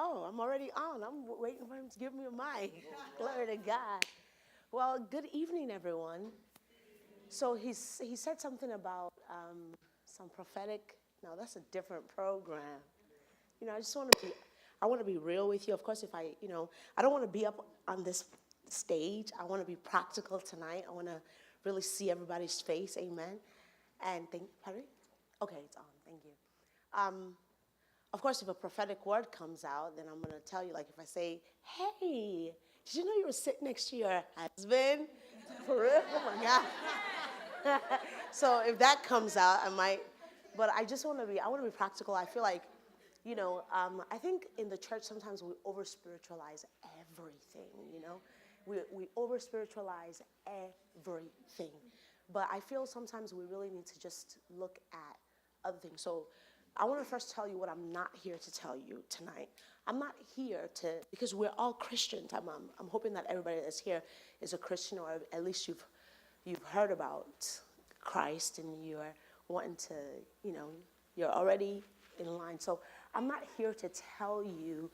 Oh, I'm already on. I'm waiting for him to give me a mic. Glory to God. Well, good evening, everyone. So he said something about some prophetic. No, that's a different program. I just want to be. I want to be real with you. Of course, if I don't want to be up on this stage. I want to be practical tonight. I want to really see everybody's face. Amen. And pardon? Okay, it's on. Thank you. Um, Of course, if a prophetic word comes out, then I'm going to tell you, like if I say, hey, did you know you were sitting next to your husband? For real? Oh my God. So if that comes out, I might, but I want to be practical. I feel like, I think in the church sometimes we over spiritualize everything, We over spiritualize everything. But I feel sometimes we really need to just look at other things. So I want to first tell you what I'm not here to tell you tonight. I'm not here because we're all Christians. I'm hoping that everybody that's here is a Christian, or at least you've heard about Christ and you're wanting to, you're already in line. So I'm not here to tell you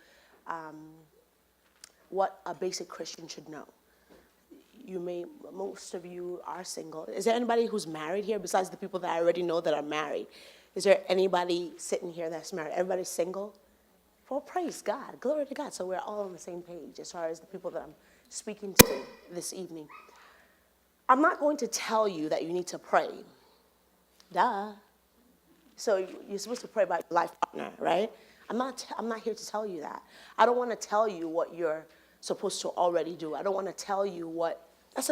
what a basic Christian should know. Most of you are single. Is there anybody who's married here besides the people that I already know that are married? Is there anybody sitting here that's married? Everybody's single? Well, praise God. Glory to God. So we're all on the same page as far as the people that I'm speaking to this evening. I'm not going to tell you that you need to pray. Duh. So you're supposed to pray about your life partner, right? I'm not here to tell you that. I don't want to tell you what you're supposed to already do. I don't want to tell you what, that's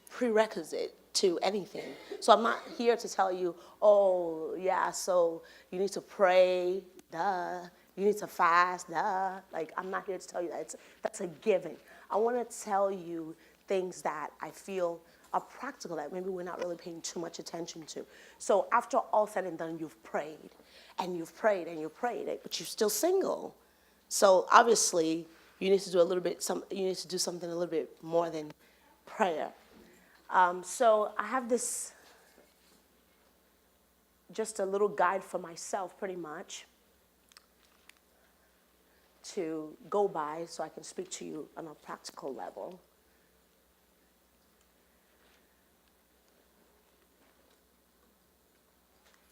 prerequisite to anything. So I'm not here to tell you, oh, yeah, so you need to pray, duh. You need to fast, duh. Like, I'm not here to tell you that. That's a given. I want to tell you things that I feel are practical that maybe we're not really paying too much attention to. So after all said and done, you've prayed, and you've prayed, and you've prayed, but you're still single. So obviously, you need to do something a little bit more than prayer. So I have this, just a little guide for myself, pretty much, to go by so I can speak to you on a practical level.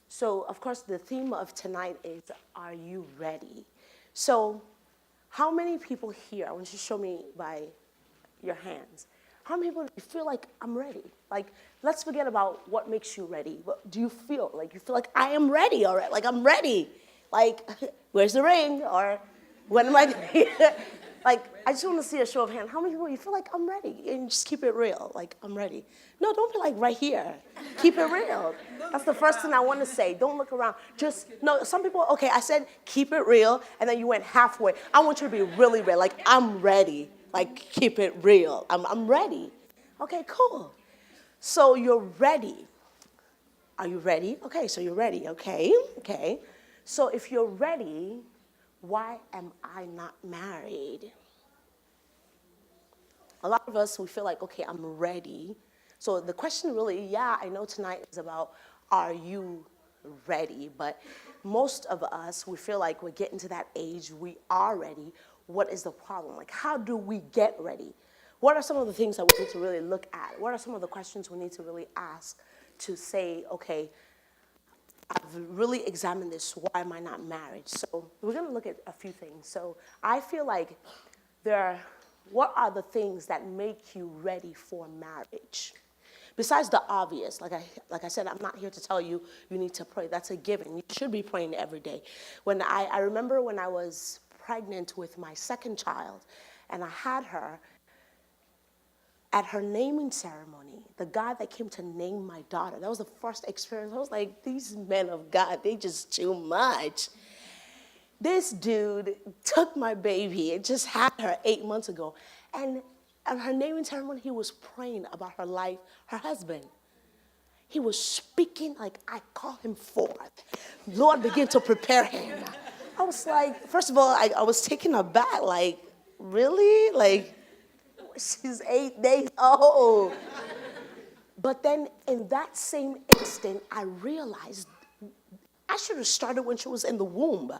So, of course, the theme of tonight is, are you ready? So, how many people here, I want you to show me by your hands, how many people feel like I'm ready? Like, let's forget about what makes you ready. What do you feel? Like, you feel like I am ready, all right? Like, I'm ready. Like, where's the ring? Or when am I going to Like, I just want to see a show of hands. How many people you feel like I'm ready? And just keep it real. Like, I'm ready. No, don't be like right here. Keep it real. That's the first thing I want to say. Don't look around. No, some people, okay, I said keep it real, and then you went halfway. I want you to be really real. Like, I'm ready. Like, keep it real. I'm ready. Okay, cool. So you're ready. Are you ready? Okay, so you're ready. Okay. So if you're ready, why am I not married? A lot of us, we feel like, okay, I'm ready. So the question really, I know tonight is about, are you ready? But most of us, we feel like we're getting to that age, we are ready. What is the problem? Like, how do we get ready? What are some of the things that we need to really look at? What are some of the questions we need to really ask to say, okay, I've really examined this. Why am I not married? So we're going to look at a few things. So I feel like what are the things that make you ready for marriage? Besides the obvious, like I said, I'm not here to tell you you need to pray. That's a given. You should be praying every day. When I remember when I was pregnant with my second child, and I had her, at her naming ceremony, the guy that came to name my daughter, that was the first experience. I was like, these men of God, they just too much. This dude took my baby and just had her 8 months ago. And at her naming ceremony, he was praying about her life, her husband. He was speaking like, I call him forth. Lord, begin to prepare him. I was like, first of all, I was taken aback, like, really? Like, she's 8 days old. But then in that same instant, I realized I should have started when she was in the womb.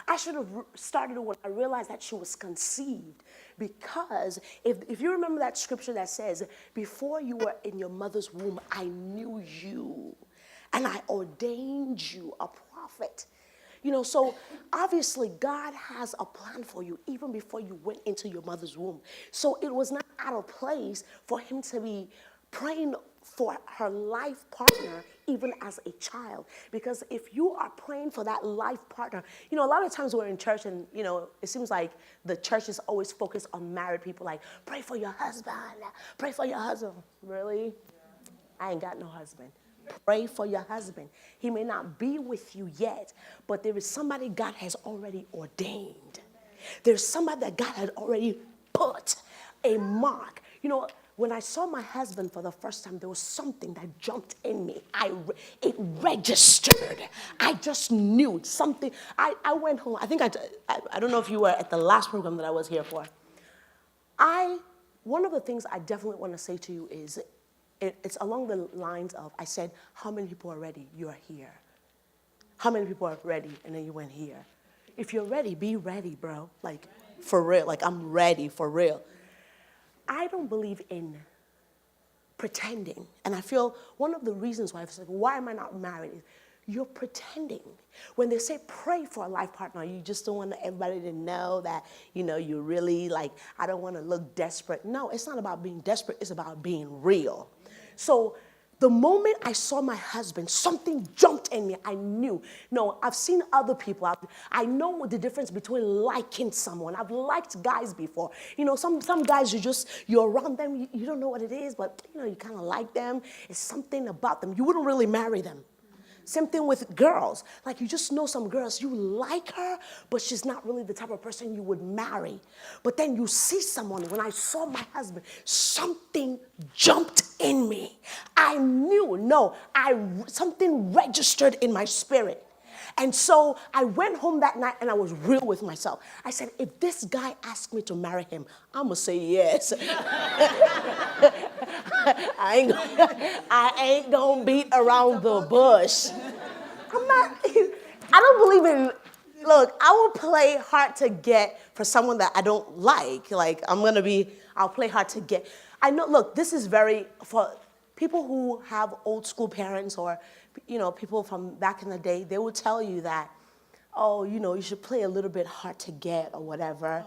I should have started when I realized that she was conceived. Because if you remember that scripture that says, before you were in your mother's womb, I knew you. And I ordained you a prophet. So obviously God has a plan for you even before you went into your mother's womb. So it was not out of place for him to be praying for her life partner even as a child. Because if you are praying for that life partner, a lot of times we're in church and, it seems like the church is always focused on married people, like, pray for your husband, pray for your husband. Really? I ain't got no husband. Pray for your husband. He may not be with you yet, but there is somebody God has already ordained. There's somebody that God had already put a mark. When I saw my husband for the first time, there was something that jumped in me. It registered. I just knew something. I went home. I think I don't know if you were at the last program that I was here for. One of the things I definitely want to say to you is, it's along the lines of, I said, how many people are ready? You are here. How many people are ready? And then you went here. If you're ready, be ready, bro. Like, for real. Like, I'm ready, for real. I don't believe in pretending. And I feel one of the reasons why I was like, why am I not married? Is you're pretending. When they say pray for a life partner, you just don't want everybody to know that, you're really like, I don't want to look desperate. No, it's not about being desperate. It's about being real. So the moment I saw my husband, something jumped in me. I knew. No, I've seen other people. I know the difference between liking someone. I've liked guys before. Some guys, you're around them, you don't know what it is, but, you kind of like them. It's something about them. You wouldn't really marry them. Same thing with girls. Like, you just know some girls, you like her, but she's not really the type of person you would marry. But then you see someone. When I saw my husband, something jumped in me. I knew, something registered in my spirit. And so I went home that night and I was real with myself. I said, if this guy asked me to marry him, I'm going to say yes. I ain't going to beat around the bush. I don't believe in, look, I will play hard to get for someone that I don't like. Like, I'll play hard to get. I know, look, this is for people who have old school parents or, people from back in the day, they will tell you that, you should play a little bit hard to get or whatever.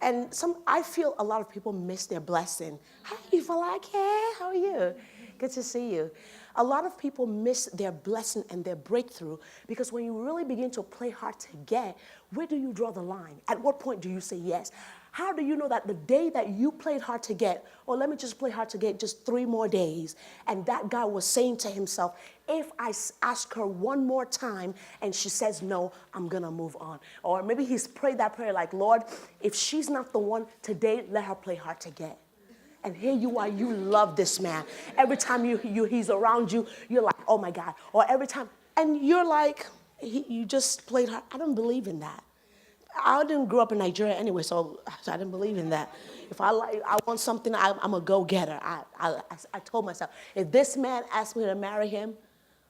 And I feel a lot of people miss their blessing. Hi, Falak, hey, how are you? Good to see you. A lot of people miss their blessing and their breakthrough because when you really begin to play hard to get, where do you draw the line? At what point do you say yes? How do you know that the day that you played hard to get, let me just play hard to get just 3 more days, and that guy was saying to himself, if I ask her one more time and she says no, I'm going to move on. Or maybe he's prayed that prayer like, Lord, if she's not the one today, let her play hard to get. And here you are, you love this man. Every time he's around you, you're like, oh my God. Or every time, and you're like, you just played hard. I don't believe in that. I didn't grow up in Nigeria anyway, so I didn't believe in that. If I want something, I'm a go-getter. I told myself, if this man asked me to marry him,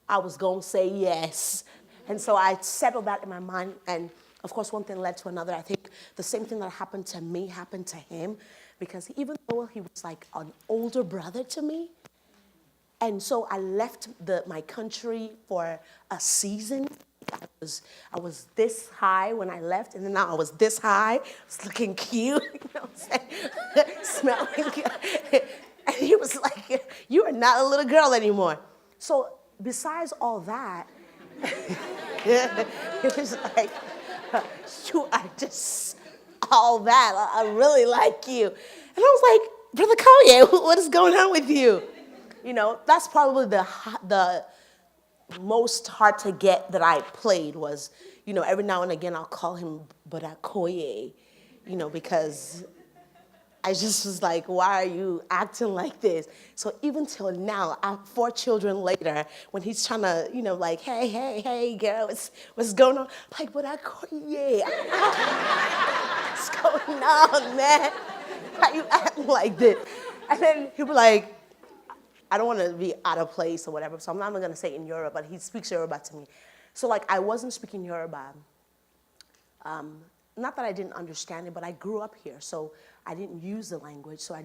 I was going to say yes. And so I settled that in my mind. And of course, one thing led to another. I think the same thing that happened to me happened to him, because even though he was like an older brother to me, and so I left my country for a season. I was this high when I left, and then now I was this high. I was looking cute, what I'm saying? Smelling good. And he was like, you are not a little girl anymore. So besides all that, it was like, you are just all that. I really like you. And I was like, Brother Koye, what is going on with you? That's probably the most hard to get that I played was, every now and again I'll call him Brother Koye, because I just was like, why are you acting like this? So even till now, 4 children later, when he's trying to, like, hey, girl, what's going on? Like, Brother Koye, what's going on, man? Why you acting like this? And then he'll be like, I don't want to be out of place or whatever, so I'm not going to say in Yoruba, but he speaks Yoruba to me. So like I wasn't speaking Yoruba. Not that I didn't understand it, but I grew up here, so I didn't use the language, so I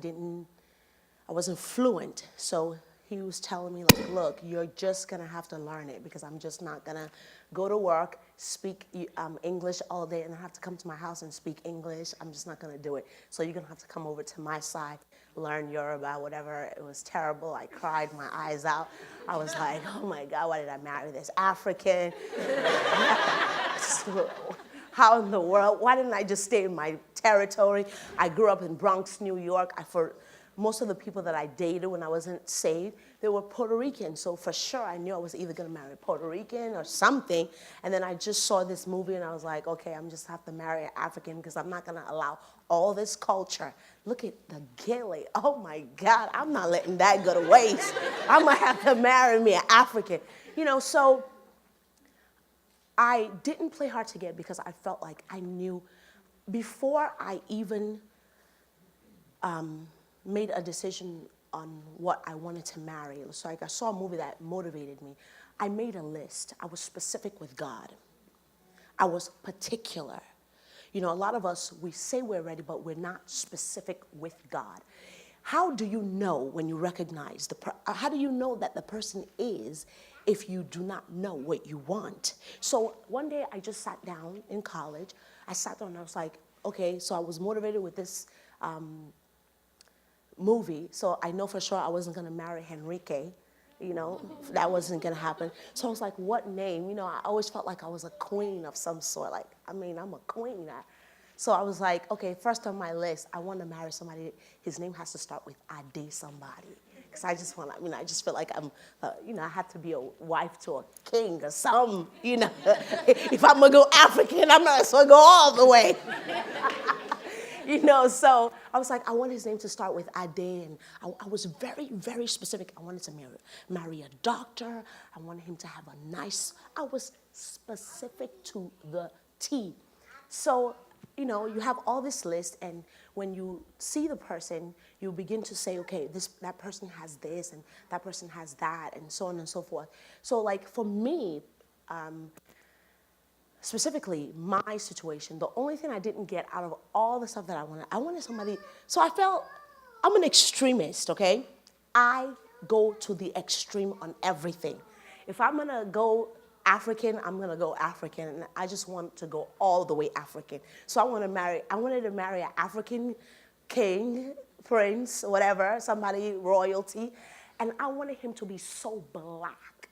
wasn't fluent. So he was telling me like, look, you're just gonna have to learn it because I'm just not gonna go to work, speak English all day, and I have to come to my house and speak English. I'm just not gonna do it. So you're gonna have to come over to my side, learn Yoruba, whatever. It was terrible. I cried my eyes out. I was like, oh my God, why did I marry this African? How in the world? Why didn't I just stay in my territory? I grew up in Bronx, New York. For most of the people that I dated when I wasn't saved, they were Puerto Rican. So for sure, I knew I was either going to marry a Puerto Rican or something. And then I just saw this movie and I was like, okay, I'm just have to marry an African because I'm not going to allow all this culture. Look at the gilly. Oh my God, I'm not letting that go to waste. I'm going to have to marry me an African. So I didn't play hard to get because I felt like I knew before I even made a decision on what I wanted to marry. So like I saw a movie that motivated me. I made a list. I was specific with God. I was particular. A lot of us, we say we're ready, but we're not specific with God. How do you know when you recognize how do you know that the person is if you do not know what you want? So one day I just sat down in college. I sat down and I was like, okay, so I was motivated with this movie. So I know for sure I wasn't going to marry Henrique. That wasn't going to happen. So I was like, what name? I always felt like I was a queen of some sort. Like, I'm a queen. So I was like, okay, first on my list, I want to marry somebody. His name has to start with Ade somebody. Because I just I just feel like I'm, I have to be a wife to a king or something, If I'm going to go African, I'm not going to go all the way. So I was like, I want his name to start with Ade, and I was very, very specific. I wanted to marry a doctor. I wanted him to have I was specific to the T. So, you have all this list, and when you see the person, you begin to say, okay, that person has this, and that person has that, and so on and so forth. So, like, for me, specifically, my situation, the only thing I didn't get out of all the stuff that I wanted somebody, so I felt, I'm an extremist, okay? I go to the extreme on everything. If I'm gonna go African, I'm gonna go African, and I just want to go all the way African. So I wanted to marry an African king, prince, whatever, somebody, royalty, and I wanted him to be so black.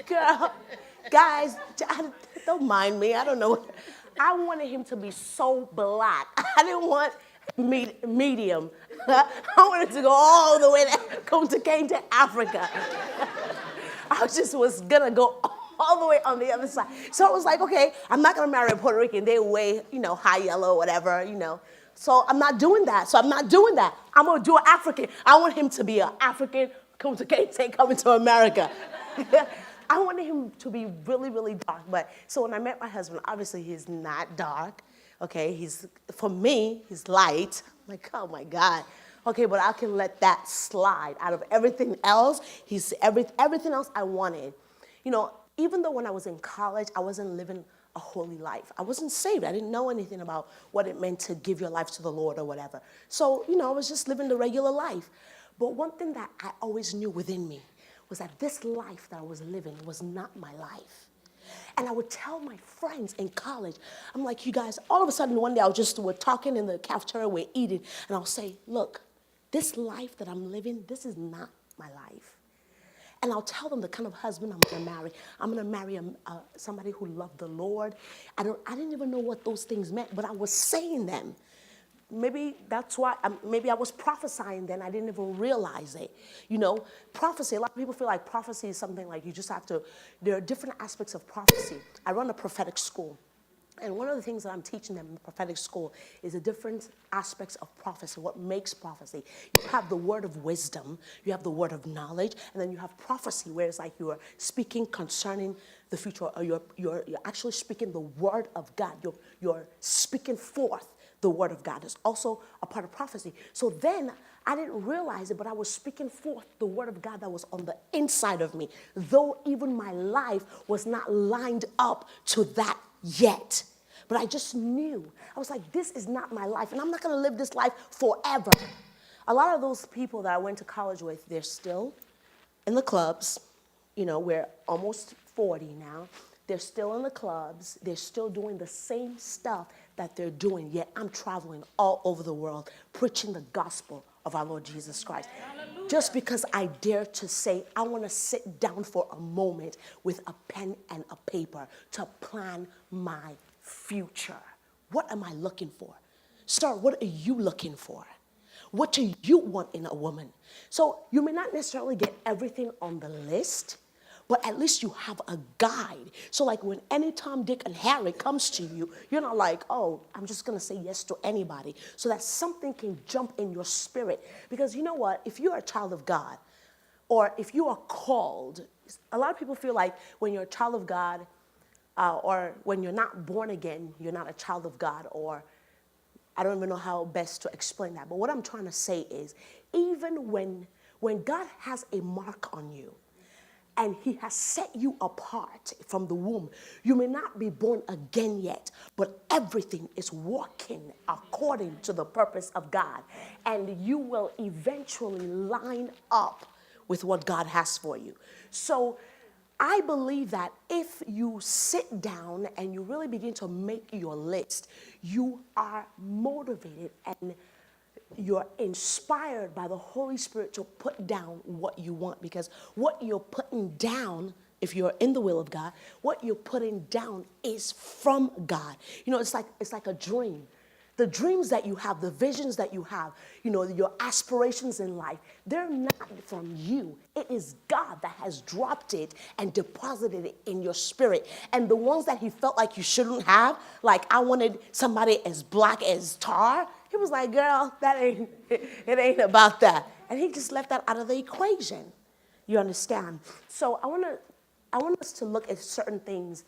Girl, guys, don't mind me. I don't know. I wanted him to be so black. I didn't want medium. I wanted to go all the way to Africa. I just was gonna go all the way on the other side. So I was like, okay, I'm not gonna marry a Puerto Rican. They're way, high yellow, whatever, So I'm not doing that. I'm gonna do an African. I want him to be an African coming to America. I wanted him to be really, really dark. But so when I met my husband, obviously he's not dark. Okay, for me, he's light. I'm like, oh my God. Okay, but I can let that slide. Out of everything else, everything else I wanted. Even though when I was in college, I wasn't living a holy life. I wasn't saved. I didn't know anything about what it meant to give your life to the Lord or whatever. So, I was just living the regular life. But one thing that I always knew within me was that this life that I was living was not my life. And I would tell my friends in college, I'm like, you guys, all of a sudden one day we're talking in the cafeteria, we're eating, and I'll say, look, this life that I'm living, this is not my life. And I'll tell them the kind of husband I'm gonna marry. I'm gonna marry somebody who loved the Lord. I didn't even know what those things meant, but I was saying them. Maybe that's why, maybe I was prophesying then, I didn't even realize it. Prophecy, a lot of people feel like prophecy is something like you just have to, there are different aspects of prophecy. I run a prophetic school. And one of the things that I'm teaching them in the prophetic school is the different aspects of prophecy, what makes prophecy. You have the word of wisdom, you have the word of knowledge, and then you have prophecy, where it's like you are speaking concerning the future, or you're actually speaking the word of God. You're speaking forth the word of God. It's also a part of prophecy. So then I didn't realize it, but I was speaking forth the word of God that was on the inside of me, though even my life was not lined up to that yet. But I just knew. I was like, this is not my life, and I'm not going to live this life forever. A lot of those people that I went to college with, they're still in the clubs. You know, we're almost 40 now. They're still in the clubs. They're still doing the same stuff that they're doing, yet I'm traveling all over the world preaching the gospel of our Lord Jesus Christ. Hallelujah. Just because I dare to say, I want to sit down for a moment with a pen and a paper to plan my future. What am I looking for? Sir, what are you looking for? What do you want in a woman? So you may not necessarily get everything on the list, but at least you have a guide. So like when any Tom, Dick, and Harry comes to you, you're not like, oh, I'm just going to say yes to anybody. So that something can jump in your spirit. Because you know what? If you're a child of God, or if you are called, a lot of people feel like when you're a child of God, or when you're not born again, you're not a child of God, or I don't even know how best to explain that. But what I'm trying to say is, even when God has a mark on you, and he has set you apart from the womb, you may not be born again yet, but everything is working according to the purpose of God. And you will eventually line up with what God has for you. So I believe that if you sit down and you really begin to make your list, you are motivated and you're inspired by the Holy Spirit to put down what you want, because what you're putting down, if you're in the will of God, what you're putting down is from God. You know, it's like a dream. The dreams that you have, the visions that you have, you know, your aspirations in life, they're not from you. It is God that has dropped it and deposited it in your spirit. And the ones that he felt like you shouldn't have, like I wanted somebody as black as tar, he was like, girl, it ain't about that. And he just left that out of the equation. You understand? So I want us to look at certain things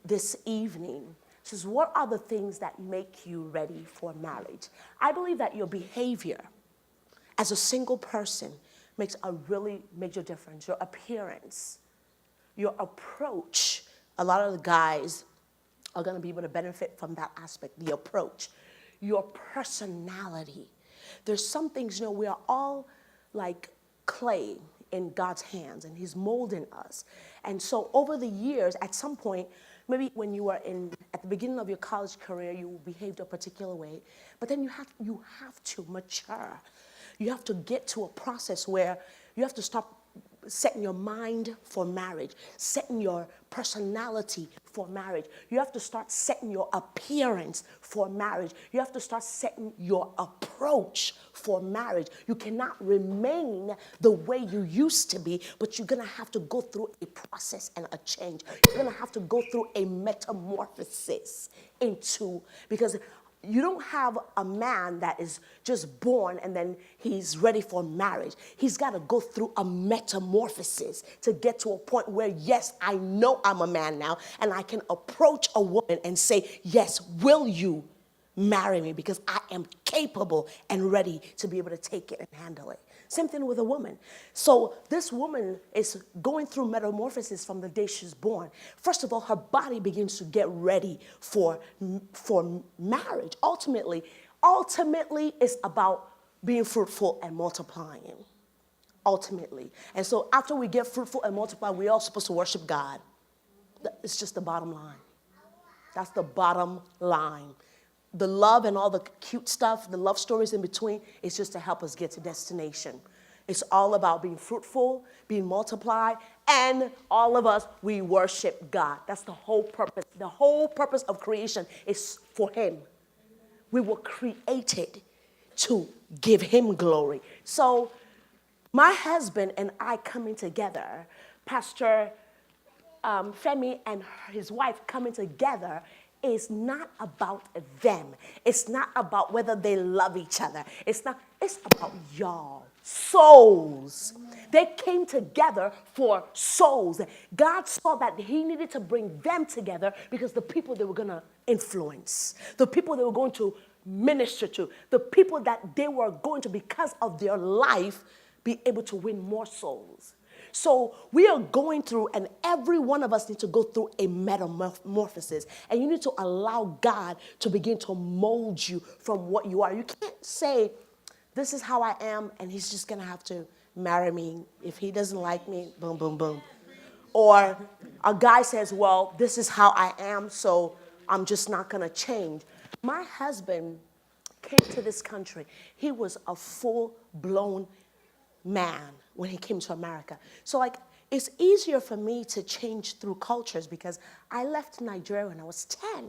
this evening. Says, what are the things that make you ready for marriage? I believe that your behavior as a single person makes a really major difference. Your appearance, your approach. A lot of the guys are going to be able to benefit from that aspect, the approach. Your personality. There's some things, you know, we are all like clay in God's hands, and he's molding us. And so over the years, at some point, maybe when you were at the beginning of your college career, you behaved a particular way, but then you have to mature. You have to get to a process where you have to stop setting your mind for marriage, setting your personality for marriage. You have to start setting your appearance for marriage. You have to start setting your approach for marriage. You cannot remain the way you used to be, but you're going to have to go through a process and a change. You're going to have to go through a metamorphosis because you don't have a man that is just born and then he's ready for marriage. He's got to go through a metamorphosis to get to a point where, yes, I know I'm a man now, and I can approach a woman and say, yes, will you marry me? Because I am capable and ready to be able to take it and handle it. Same thing with a woman. So this woman is going through metamorphosis from the day she's born. First of all, her body begins to get ready for marriage. Ultimately, it's about being fruitful and multiplying. Ultimately. And so after we get fruitful and multiply, we're all supposed to worship God. It's just the bottom line. That's the bottom line. The love and all the cute stuff, the love stories in between, is just to help us get to destination. It's all about being fruitful, being multiplied, and all of us, we worship God. That's the whole purpose. The whole purpose of creation is for him. We were created to give him glory. So my husband and I coming together, Pastor Femi and his wife coming together, is not about them. It's not about whether they love each other. It's about y'all. Souls. They came together for souls. God saw that he needed to bring them together because the people they were going to influence, the people they were going to minister to, the people that they were going to, because of their life, be able to win more souls. So we are going through, and every one of us needs to go through a metamorphosis. And you need to allow God to begin to mold you from what you are. You can't say, this is how I am, and he's just going to have to marry me. If he doesn't like me, boom, boom, boom. Or a guy says, well, this is how I am, so I'm just not going to change. My husband came to this country. He was a full-blown man when he came to America. So like, it's easier for me to change through cultures because I left Nigeria when I was 10.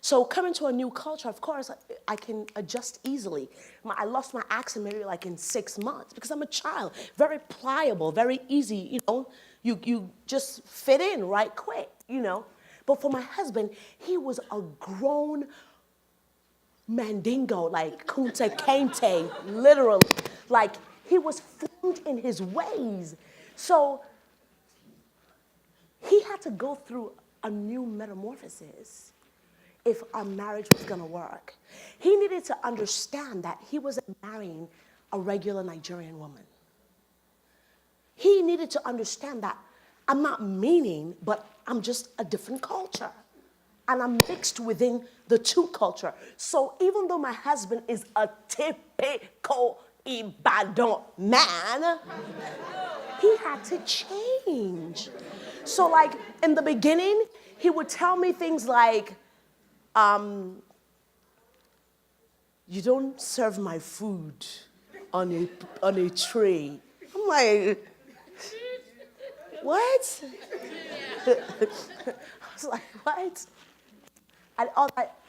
So coming to a new culture, of course, I can adjust easily. I lost my accent maybe like in 6 months because I'm a child, very pliable, very easy, you just fit in right quick, But for my husband, he was a grown mandingo, like kunta kente, literally. Like, he was formed in his ways. So he had to go through a new metamorphosis if our marriage was going to work. He needed to understand that he wasn't marrying a regular Nigerian woman. He needed to understand that I'm not meaning, but I'm just a different culture. And I'm mixed within the two culture. So even though my husband is a typical Ibadan man, he had to change. So like in the beginning, he would tell me things like, you don't serve my food on a tray. I'm like, what? I was like, what?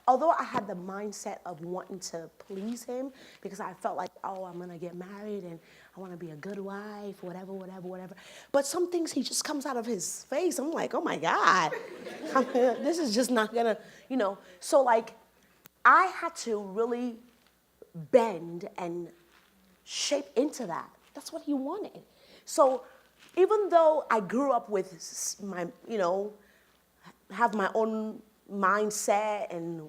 Although I had the mindset of wanting to please him because I felt like, oh, I'm going to get married and I want to be a good wife, whatever. But some things he just comes out of his face. I'm like, oh, my God. This is just not going to, So, like, I had to really bend and shape into that. That's what he wanted. So even though I grew up with my, have my own mindset and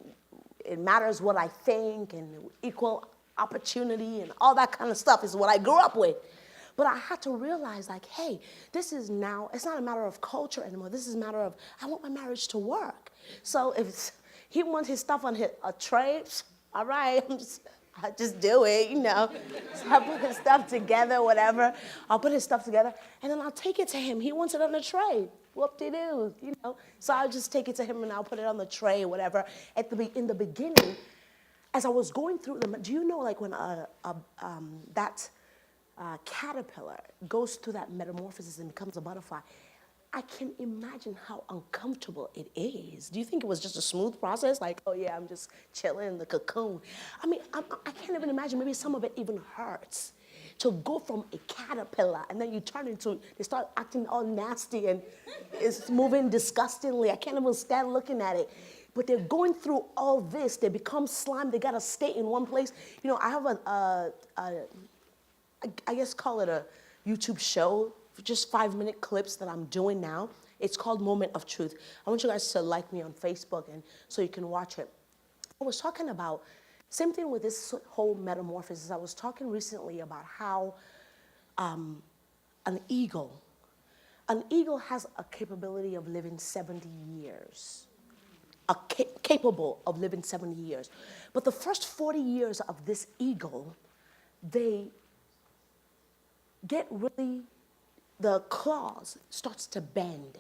it matters what I think and equal opportunity and all that kind of stuff is what I grew up with. But I had to realize like, hey, this is now, it's not a matter of culture anymore. This is a matter of, I want my marriage to work. So if he wants his stuff on a tray, all right, I just do it, So I put his stuff together, whatever. I'll put his stuff together, and then I'll take it to him. He wants it on the tray. Whoop-de-doo, So I'll just take it to him, and I'll put it on the tray, whatever. In the beginning, as I was going through them, do you know, like when that caterpillar goes through that metamorphosis and becomes a butterfly, I can imagine how uncomfortable it is. Do you think it was just a smooth process? Like, oh yeah, I'm just chilling in the cocoon. I mean, I can't even imagine. Maybe some of it even hurts. To go from a caterpillar and then you turn into, they start acting all nasty and it's moving disgustingly. I can't even stand looking at it. But they're going through all this. They become slime. They got to stay in one place. I have I guess call it a YouTube show, just 5-minute clips that I'm doing now. It's called Moment of Truth. I want you guys to like me on Facebook and so you can watch it. I was talking about, same thing with this whole metamorphosis. I was talking recently about how an eagle has a capability of living 70 years. Capable of living 70 years. But the first 40 years of this eagle, they get really, the claws starts to bend.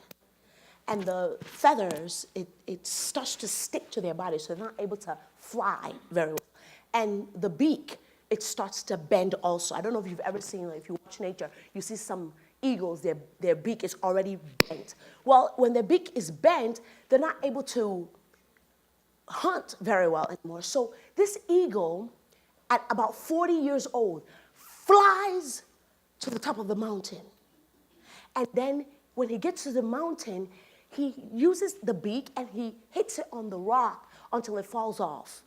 And the feathers, it starts to stick to their body, so they're not able to fly very well. And the beak, it starts to bend also. I don't know if you've ever seen, like, if you watch nature, you see some eagles, their beak is already bent. Well, when their beak is bent, they're not able to hunt very well anymore. So this eagle, at about 40 years old, flies to the top of the mountain. And then when he gets to the mountain, he uses the beak and he hits it on the rock until it falls off.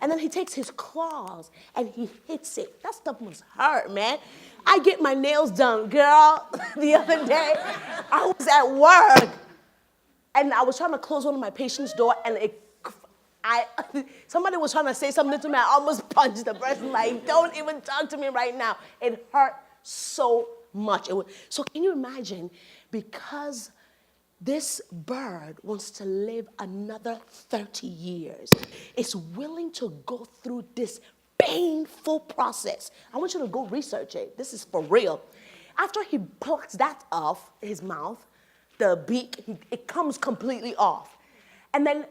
And then he takes his claws and he hits it. That stuff must hurt, man. I get my nails done, girl. The other day, I was at work and I was trying to close one of my patient's door and Somebody was trying to say something to me. I almost punched the person. Like, don't even talk to me right now. It hurt so much. So can you imagine? Because this bird wants to live another 30 years. It's willing to go through this painful process. I want you to go research it. This is for real. After he plucks that off his mouth, the beak, it comes completely off. And then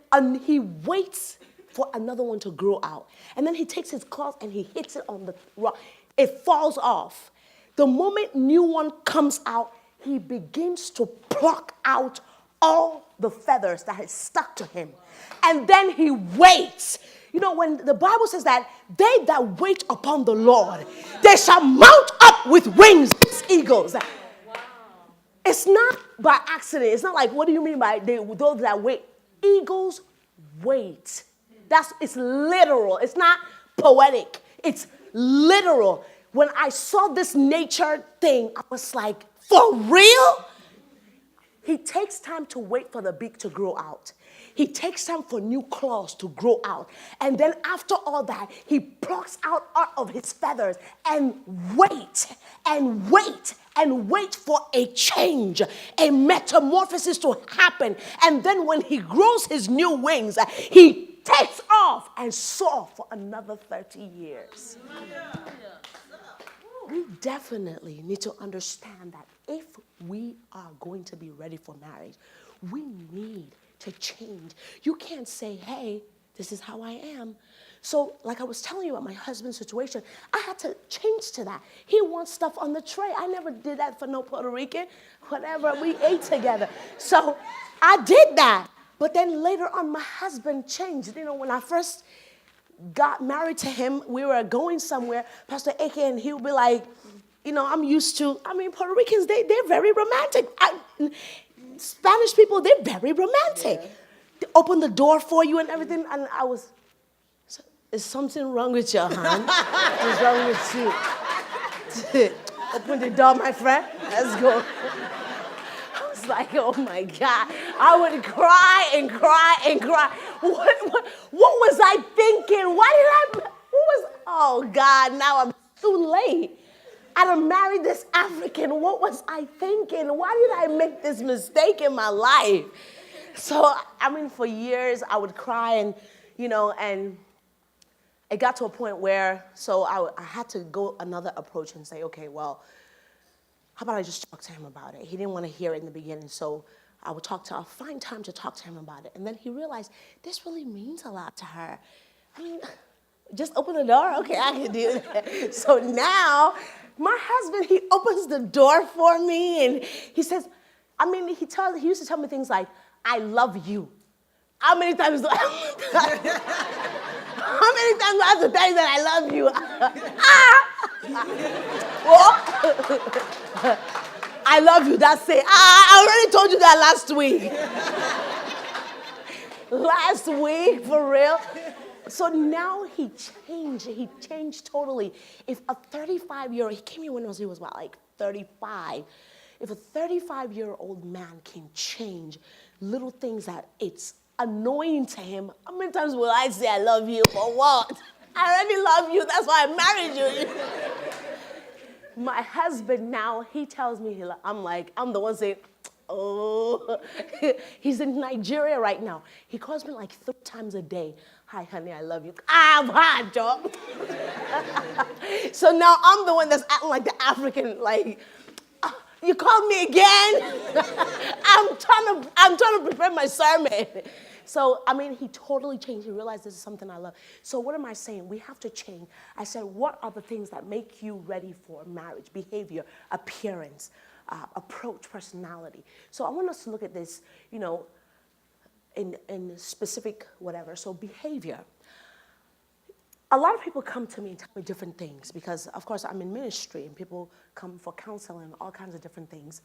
he waits for another one to grow out. And then he takes his claws and he hits it on the rock. It falls off. The moment new one comes out, he begins to pluck out all the feathers that had stuck to him. And then he waits. You know, when the Bible says that they that wait upon the Lord, they shall mount up with wings as eagles. It's not by accident. It's not like, what do you mean by those that wait? Eagles wait. It's literal. It's not poetic. It's literal. When I saw this nature thing, I was like, for real? He takes time to wait for the beak to grow out. He takes time for new claws to grow out. And then after all that, he plucks out all of his feathers and wait and wait and wait for a change, a metamorphosis to happen. And then when he grows his new wings, he takes off and soars for another 30 years. We definitely need to understand that if we are going to be ready for marriage, we need to change. You can't say, hey, this is how I am. So like I was telling you about my husband's situation, I had to change to that. He wants stuff on the tray. I never did that for no Puerto Rican. Whatever, we ate together. So I did that. But then later on, my husband changed. You know, when I first got married to him, we were going somewhere, Pastor Ake, and he would be like, you know, Puerto Ricans, they're very romantic. Spanish people, they're very romantic. Yeah. They open the door for you and everything, and I was, is something wrong with you, hon? What's wrong with you? Open the door, my friend. Let's go. I was like, oh my God. I would cry and cry and cry. What was I thinking? Oh God, now I'm too late. I done married this African. What was I thinking? Why did I make this mistake in my life? So, for years I would cry and it got to a point where, I had to go another approach and say, okay, well, how about I just talk to him about it? He didn't want to hear it in the beginning, so I'll find time to talk to him about it. And then he realized, this really means a lot to her. Just open the door? Okay, I can do that. So now, my husband, he opens the door for me, and he says, he used to tell me things like, I love you. How many times do I have to tell you that I love you? I love you, that's it. I already told you that last week. Last week, for real. So now he changed totally. If a 35-year-old, he came here when he was about like 35. If a 35-year-old man can change little things that it's annoying to him, how many times will I say I love you for what? I already love you, that's why I married you. My husband now, he tells me, I'm the one saying, oh, he's in Nigeria right now. He calls me like 3 times a day. Hi, honey, I love you. I'm hot, Joe. So now I'm the one that's acting like the African, you called me again? I'm trying to prepare my sermon. So, he totally changed. He realized this is something I love. So what am I saying? We have to change. I said, what are the things that make you ready for marriage? Behavior, appearance, approach, personality. So I want us to look at this, in specific whatever. So behavior. A lot of people come to me and tell me different things because, of course, I'm in ministry and people come for counseling and all kinds of different things.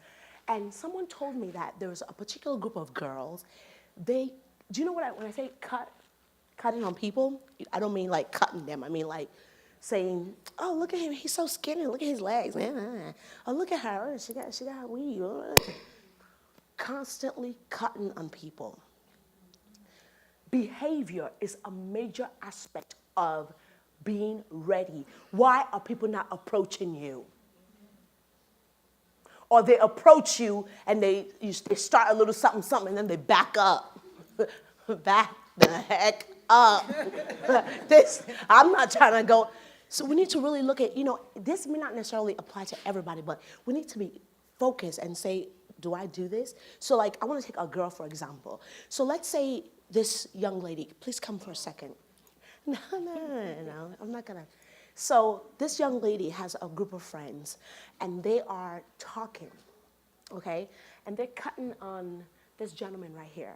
And someone told me that there was a particular group of girls, do you know when I say cutting on people, I don't mean like cutting them. I mean like saying, oh, look at him, he's so skinny, look at his legs. Oh, look at her, oh, she got a weave. Constantly cutting on people. behavior is a major aspect of being ready. Why are people not approaching you? Or they approach you and they start a little something, something, and then they back up. Back the heck up. I'm not trying to go. So we need to really look at, this may not necessarily apply to everybody, but we need to be focused and say, do I do this? So like, I want to take a girl, for example. So let's say this young lady, please come for a second. No, I'm not going to. So this young lady has a group of friends, and they are talking, okay? And they're cutting on this gentleman right here,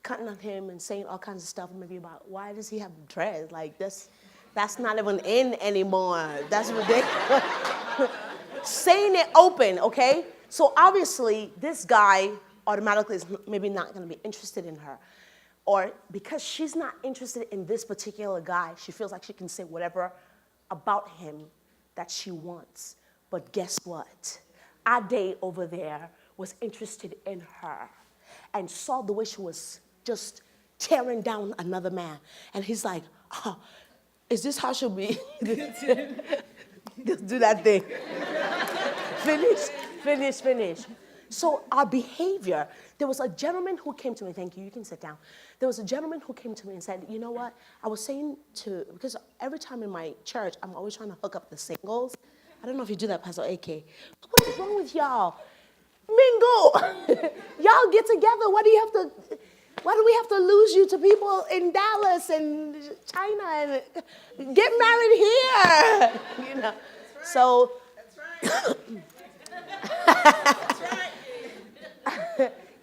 cutting on him and saying all kinds of stuff, maybe about why does he have dreads? Like this, that's not even in anymore. That's ridiculous. Saying it open, okay? So obviously, this guy automatically is maybe not going to be interested in her. Or because she's not interested in this particular guy, she feels like she can say whatever about him that she wants. But guess what? Ade over there was interested in her and saw the way she was just tearing down another man. And he's like, oh, is this how she'll be? Just do that thing. Finish. So our behavior, there was a gentleman who came to me, thank you can sit down. There was a gentleman who came to me and said, you know what, I was saying because every time in my church, I'm always trying to hook up the singles. I don't know if you do that, Pastor AK. What is wrong with y'all? Mingle. Y'all get together. Why do we have to lose you to people in Dallas and China and get married here? That's right. So. That's right. That's right.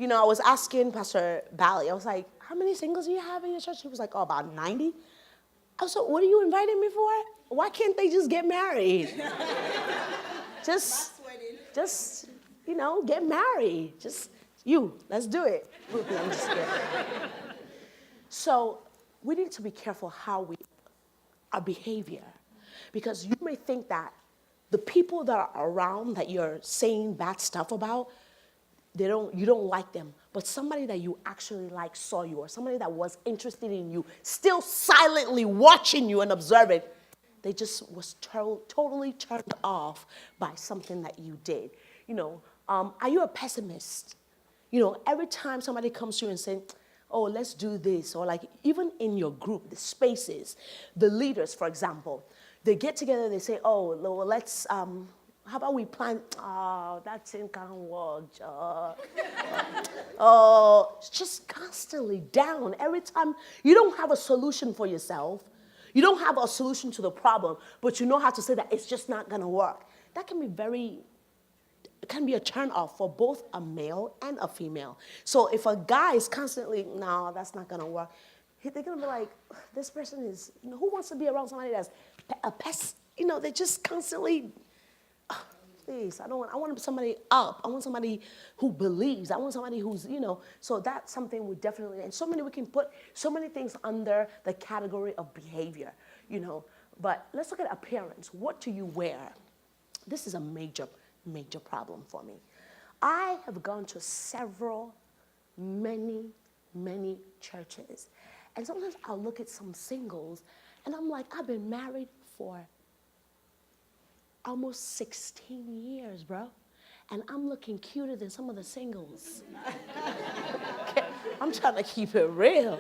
I was asking Pastor Bally, I was like, how many singles do you have in your church? He was like, oh, about 90. I was like, what are you inviting me for? Why can't they just get married? just, get married. Let's do it. I'm just kidding. So we need to be careful our behavior, because you may think that the people that are around that you're saying bad stuff about, you don't like them, but somebody that you actually like saw you, or somebody that was interested in you, still silently watching you and observing, they just was totally turned off by something that you did. Are you a pessimist? Every time somebody comes to you and says, oh, let's do this, or like even in your group, the spaces, the leaders, for example, they get together, they say, oh, well, let's, how about we plan? Oh, that thing can't work, oh, it's just constantly down. Every time, you don't have a solution for yourself. You don't have a solution to the problem, but you know how to say that it's just not gonna work. That can be a turn off for both a male and a female. So if a guy is constantly, no, that's not gonna work, they're gonna be like, this person is, who wants to be around somebody that's a pest? They just constantly, please, I want somebody up. I want somebody who believes. I want somebody who's, so that's something we definitely, and we can put so many things under the category of behavior, But let's look at appearance. What do you wear? This is a major problem for me. I have gone to many churches. And sometimes I'll look at some singles, and I'm like, I've been married for almost 16 years, bro. And I'm looking cuter than some of the singles. Okay? I'm trying to keep it real.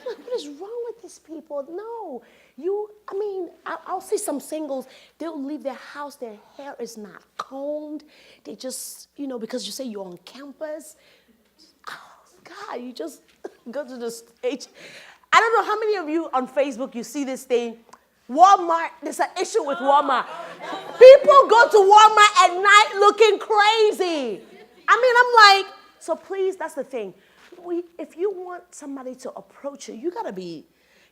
Like, what is wrong with these people? No, I'll see some singles, they'll leave their house, their hair is not combed. They just, because you say you're on campus. Oh, God, you just go to the stage. I don't know how many of you on Facebook, you see this thing. Walmart, there's an issue with Walmart. People go to Walmart at night looking crazy. I'm like, so please, that's the thing. If you want somebody to approach you, you gotta be,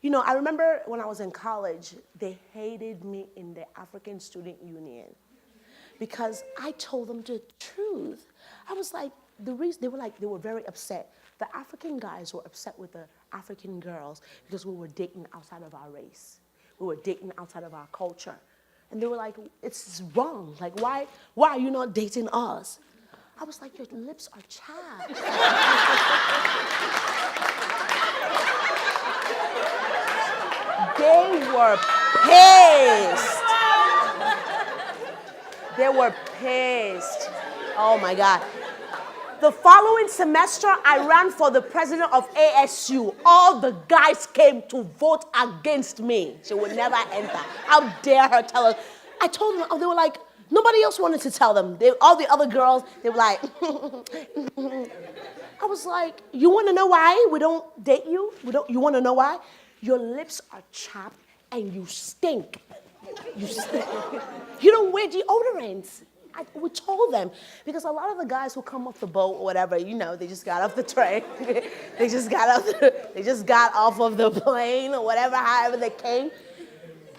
I remember when I was in college, they hated me in the African Student Union because I told them the truth. I was like, the reason, they were very upset. The African guys were upset with the African girls because we were dating outside of our race. We were dating outside of our culture. And they were like, it's wrong. Like, why are you not dating us? I was like, your lips are chapped. They were pissed. They were pissed. Oh my God. The following semester, I ran for the president of ASU. All the guys came to vote against me. She would never enter. How dare her tell us? I told them, they were like, nobody else wanted to tell them. All the other girls, they were like, I was like, you want to know why we don't date you? You want to know why? Your lips are chapped and you stink. You stink. You don't wear deodorants. We told them, because a lot of the guys who come off the boat or whatever, they just got off the train. they just got off of the plane or whatever, however they came.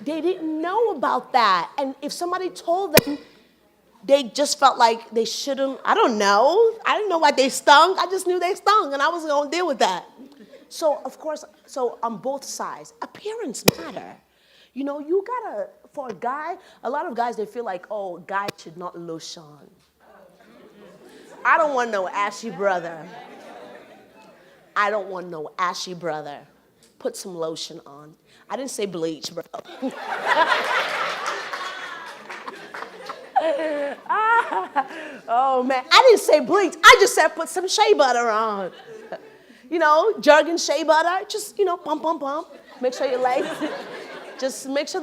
They didn't know about that. And if somebody told them, they just felt like they shouldn't, I don't know. I didn't know why they stunk. I just knew they stunk, and I was going to deal with that. So, of course, on both sides, appearance matter. You gotta, for a guy, a lot of guys, they feel like, oh, guys should not lotion. I don't want no ashy brother. I don't want no ashy brother. Put some lotion on. I didn't say bleach, bro. Oh, man. I didn't say bleach. I just said put some shea butter on. Jergen shea butter. Just, pump. Make sure your legs... Just make sure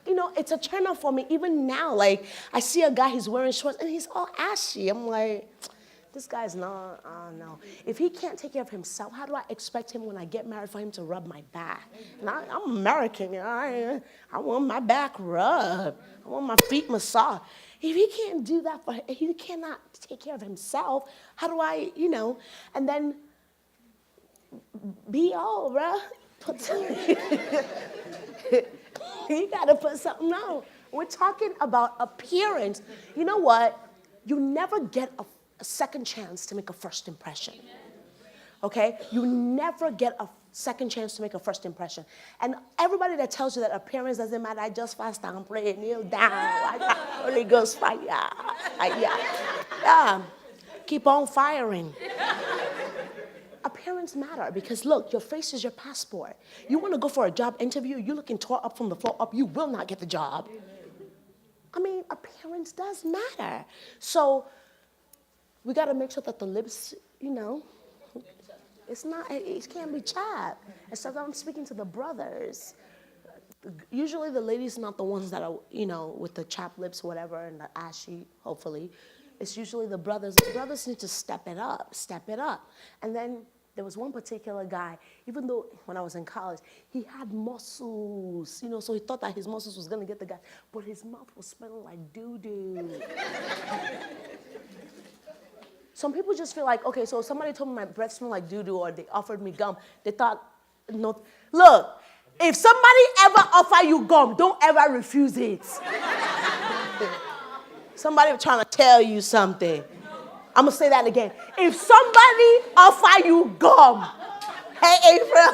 it's a turn off for me. Even now, like, I see a guy, he's wearing shorts, and he's all ashy. I'm like, this guy's not, no. If he can't take care of himself, how do I expect him when I get married for him to rub my back? And I'm American, I want my back rubbed. I want my feet massaged. If he can't do that he cannot take care of himself, how do I, and then be all, bruh. You got to put something on. We're talking about appearance. You know what? You never get a second chance to make a first impression. Okay? You never get a second chance to make a first impression. And everybody that tells you that appearance doesn't matter, I just fast and pray, kneel down. Holy Ghost fire. Yeah. Keep on firing. Appearance matter because, look, your face is your passport. You want to go for a job interview, you're looking tore up from the floor up, you will not get the job. I mean, appearance does matter. So we got to make sure that the lips, it can't be chapped. And so I'm speaking to the brothers. Usually the ladies are not the ones that are, with the chapped lips or whatever and the ashy, hopefully. It's usually the brothers. The brothers need to step it up. And then there was one particular guy, even though when I was in college, he had muscles, so he thought that his muscles was going to get the guy, but his mouth was smelling like doo-doo. Some people just feel like, okay, so somebody told me my breath smelled like doo-doo or they offered me gum. They thought, no, look, if somebody ever offer you gum, don't ever refuse it. Somebody trying to tell you something. I'm going to say that again. If somebody offer you gum, hey, April.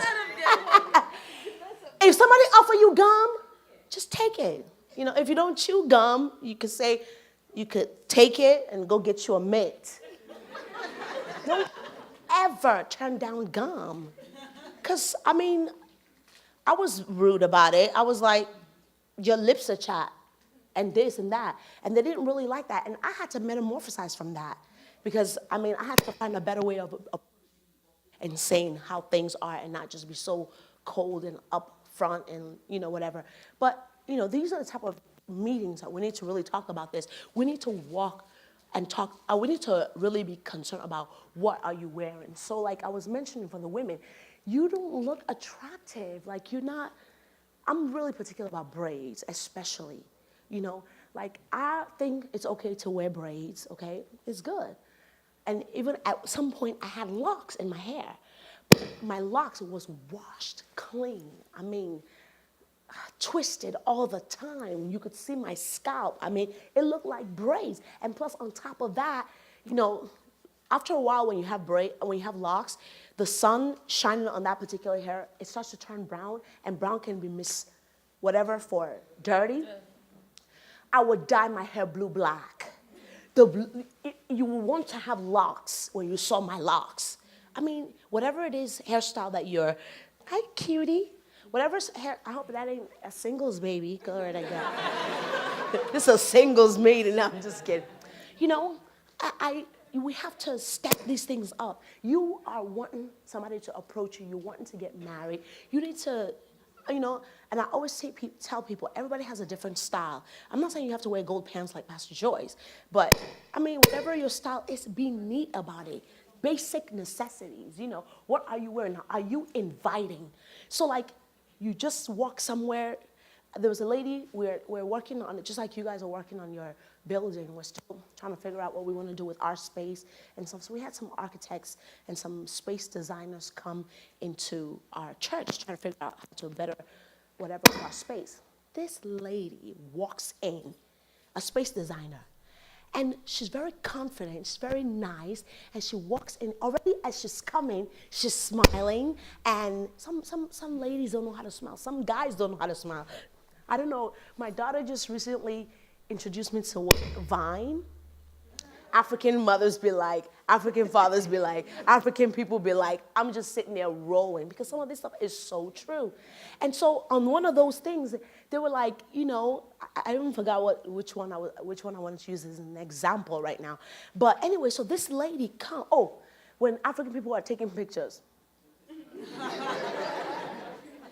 If somebody offer you gum, just take it. If you don't chew gum, you could say, you could take it and go get you a mitt. Don't ever turn down gum. Because, I was rude about it. I was like, your lips are chapped. And this and that. And they didn't really like that. And I had to metamorphosize from that. Because, I had to find a better way of and saying how things are and not just be so cold and upfront and, whatever. But, these are the type of meetings that we need to really talk about this. We need to walk and talk. We need to really be concerned about what are you wearing. So, like I was mentioning for the women, you don't look attractive. Like, you're not, I'm really particular about braids, especially. I think it's okay to wear braids, okay? It's good. And even at some point, I had locks in my hair. But my locks was washed clean. Twisted all the time. You could see my scalp. It looked like braids. And plus, on top of that, after a while, when you have locks, the sun shining on that particular hair, it starts to turn brown, and brown can be for dirty. I would dye my hair blue-black. You want to have locks when you saw my locks. I mean, whatever it is, hairstyle that you're, hi cutie. Whatever's hair, I hope that ain't a singles baby. Go right again. This is a singles meeting. No, I'm just kidding. You know, we have to step these things up. You are wanting somebody to approach you. You're wanting to get married. You need to, and I always tell people, everybody has a different style. I'm not saying you have to wear gold pants like Pastor Joyce, but, I mean, whatever your style is, be neat about it. Basic necessities, what are you wearing? Are you inviting? So, like, you just walk somewhere. There was a lady, we're working on it, just like you guys are working on your building. We're still trying to figure out what we want to do with our space and stuff. So we had some architects and some space designers come into our church trying to figure out how to better whatever our space. This lady walks in, a space designer, and she's very confident, she's very nice, and she walks in. Already as she's coming, she's smiling, and some ladies don't know how to smile. Some guys don't know how to smile. I don't know, my daughter just recently introduced me to Vine. African mothers be like, African fathers be like, African people be like, I'm just sitting there rolling because some of this stuff is so true. And so on one of those things, they were like, I even forgot which one I wanted to use as an example right now. But anyway, so this lady when African people are taking pictures,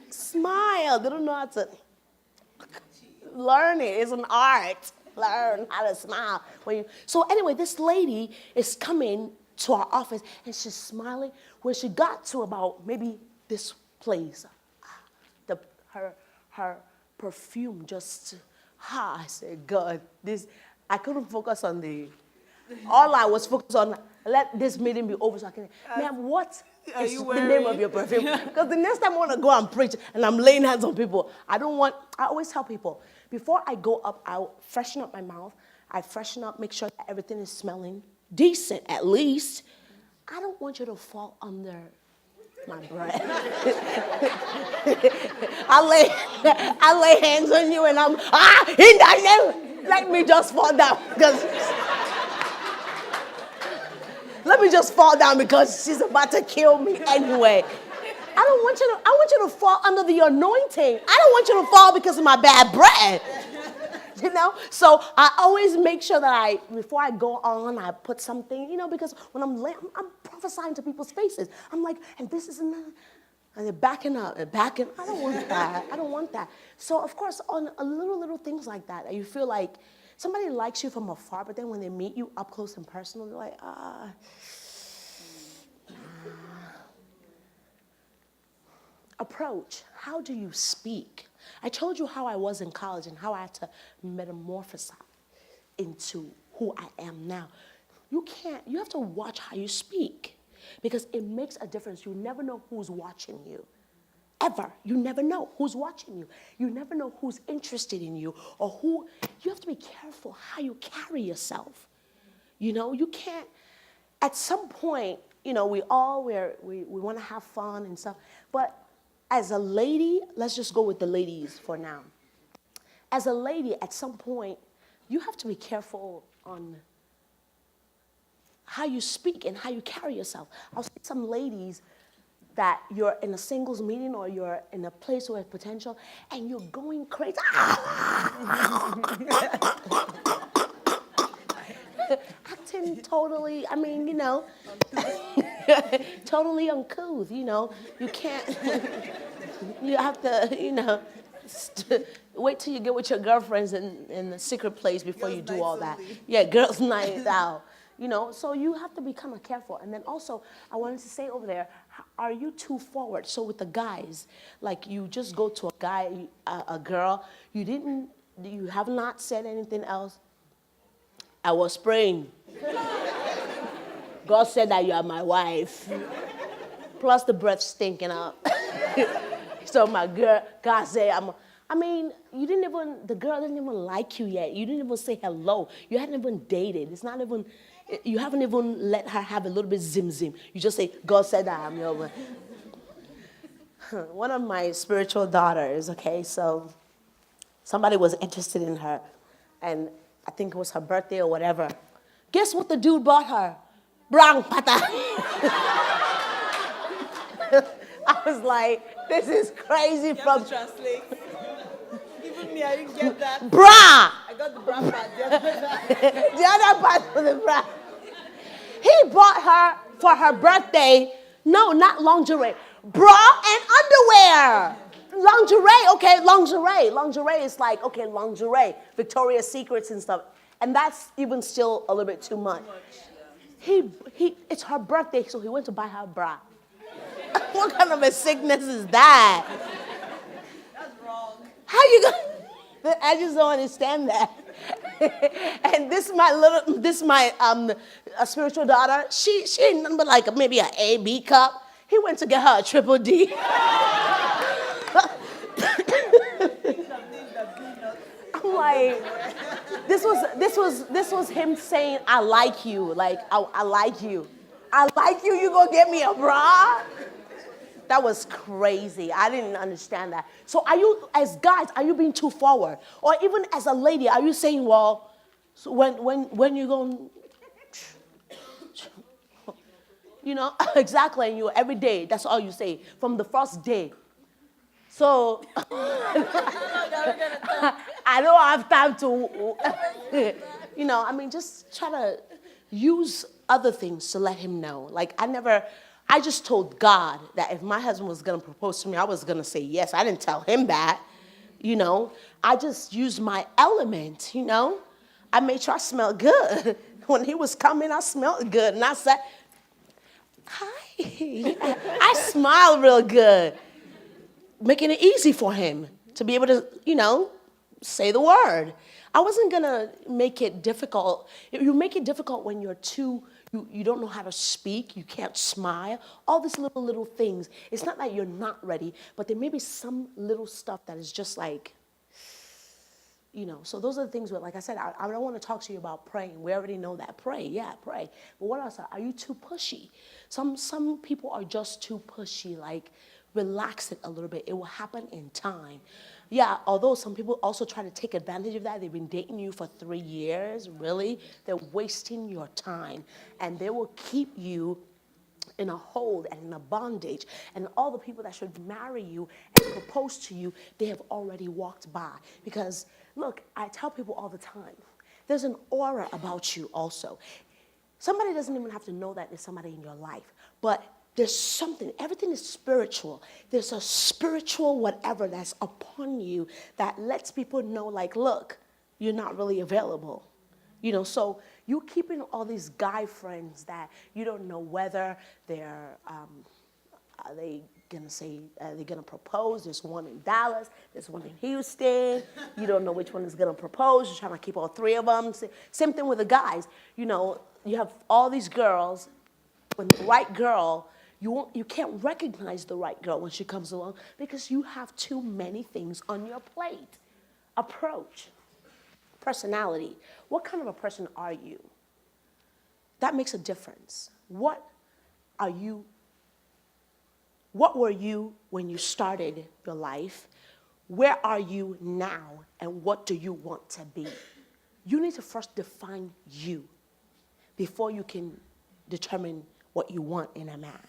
smile. They don't know how to learn it. It's an art. Learn how to smile. So anyway, this lady is coming to our office and she's smiling. When she got to about maybe this place, her perfume just, I said, God, I couldn't focus on all I was focused on, let this meeting be over so I can, ma'am, what is the name of your perfume? Because the next time I want to go and preach and I'm laying hands on people, I always tell people, before I go up, I'll freshen up my mouth. I freshen up, make sure that everything is smelling decent at least. I don't want you to fall under my breath. I lay hands on you and I'm, in that name, let me just fall down. Let me just fall down because she's about to kill me anyway. I want you to fall under the anointing. I don't want you to fall because of my bad breath. So I always make sure that before I go on, I put something, because when I'm prophesying to people's faces. I'm like, and this is another, and they're backing up and backing. I don't want that. I don't want that. So of course, on a little things like that, you feel like somebody likes you from afar, but then when they meet you up close and personal, they're like, Approach. How do you speak? I told you how I was in college and how I had to metamorphose into who I am now. You have to watch how you speak because it makes a difference. You never know who's watching you. Ever. You never know who's watching you. You never know who's interested in you or you have to be careful how you carry yourself. You can't, at some point, we want to have fun and stuff, but as a lady, let's just go with the ladies for now. As a lady, at some point, you have to be careful on how you speak and how you carry yourself. I'll see some ladies that you're in a singles meeting or you're in a place with potential and you're going crazy. Acting totally, totally uncouth, You can't, you have to, wait till you get with your girlfriends in the secret place before you do all that. Yeah, girls' night out. So you have to be kind of careful. And then also, I wanted to say over there, are you too forward? So with the guys, like you just go to a guy, a girl, you have not said anything else. I was praying. God said that you are my wife. Plus the breath stinking up. So my girl, God said, the girl didn't even like you yet. You didn't even say hello. You hadn't even dated. You haven't even let her have a little bit zim. You just say, God said that I'm your wife. One of my spiritual daughters, so somebody was interested in her, and I think it was her birthday or whatever. Guess what the dude bought her? Brown pata. I was like, this is crazy from... Translate. Even me, I didn't get that. Bra! I got the bra part. The other part was the bra. He bought her for her birthday, no, not lingerie, bra and underwear. Lingerie, okay, lingerie. Lingerie is like, okay, lingerie, Victoria's Secrets and stuff. And that's even still a little bit too much. It's her birthday, so he went to buy her a bra. What kind of a sickness is that? That's wrong. How you gonna? I just don't understand that. And this is my a spiritual daughter. She ain't nothing but like maybe an A, B cup. He went to get her a triple D. I'm like, this was him saying, I like you. Like, I like you. I like you, you gonna get me a bra? That was crazy. I didn't understand that. So are you, as guys, are you being too forward? Or even as a lady, are you saying, well, so when you going, you know, exactly, and you every day, that's all you say, from the first day. So, I don't have time to, you know, I mean, just try to use other things to let him know. Like, I just told God that if my husband was going to propose to me, I was going to say yes. I didn't tell him that, you know. I just used my element, you know. I made sure I smelled good. When he was coming, I smelled good. And I said, hi. I smiled real good, making it easy for him to be able to, you know, say the word. I wasn't going to make it difficult. You make it difficult when you're too... You don't know how to speak, you can't smile, all these little things. It's not that you're not ready, but there may be some little stuff that is just like, you know. So those are the things where, like I said, I don't want to talk to you about praying. We already know that. Pray, yeah, pray. But what else? Are you too pushy? Some people are just too pushy, like relax it a little bit. It will happen in time. Yeah, although some people also try to take advantage of that. They've been dating you for 3 years, really. They're wasting your time. And they will keep you in a hold and in a bondage. And all the people that should marry you and propose to you, they have already walked by. Because, look, I tell people all the time, there's an aura about you also. Somebody doesn't even have to know that there's somebody in your life. But there's something, everything is spiritual. There's a spiritual whatever that's upon you that lets people know, like, look, you're not really available. You know, so you keeping all these guy friends that you don't know whether they're, are they gonna propose? There's one in Dallas, there's one in Houston. You don't know which one is gonna propose. You're trying to keep all 3 of them. Same thing with the guys. You know, you have all these girls. When the right girl, you can't recognize the right girl when she comes along because you have too many things on your plate. Approach, personality. What kind of a person are you? That makes a difference. What were you when you started your life? Where are you now? And what do you want to be? You need to first define you before you can determine what you want in a man.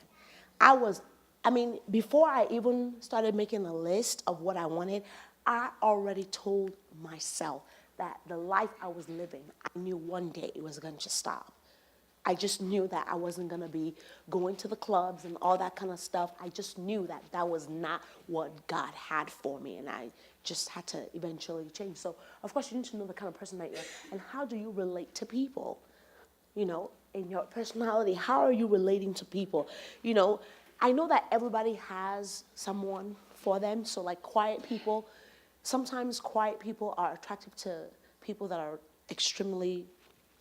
Before I even started making a list of what I wanted, I already told myself that the life I was living, I knew one day it was going to stop. I just knew that I wasn't going to be going to the clubs and all that kind of stuff. I just knew that that was not what God had for me, and I just had to eventually change. So, of course, you need to know the kind of person that you're, and how do you relate to people? You know, in your personality, how are you relating to people? You know, I know that everybody has someone for them. So like quiet people, sometimes quiet people are attractive to people that are extremely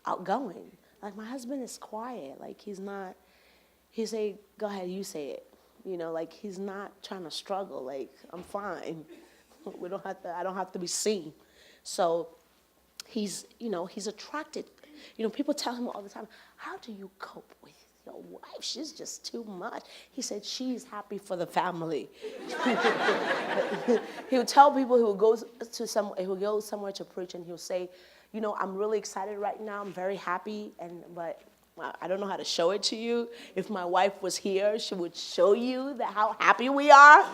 outgoing. Like my husband is quiet. Like he say, go ahead, you say it. You know, like he's not trying to struggle. Like I'm fine. I don't have to be seen. So he's attracted. You know, people tell him all the time, how do you cope with your wife? She's just too much. He said, she's happy for the family. He'll tell people he'll go somewhere to preach and he'll say, I'm really excited right now. I'm very happy, but I don't know how to show it to you. If my wife was here, she would show you how happy we are.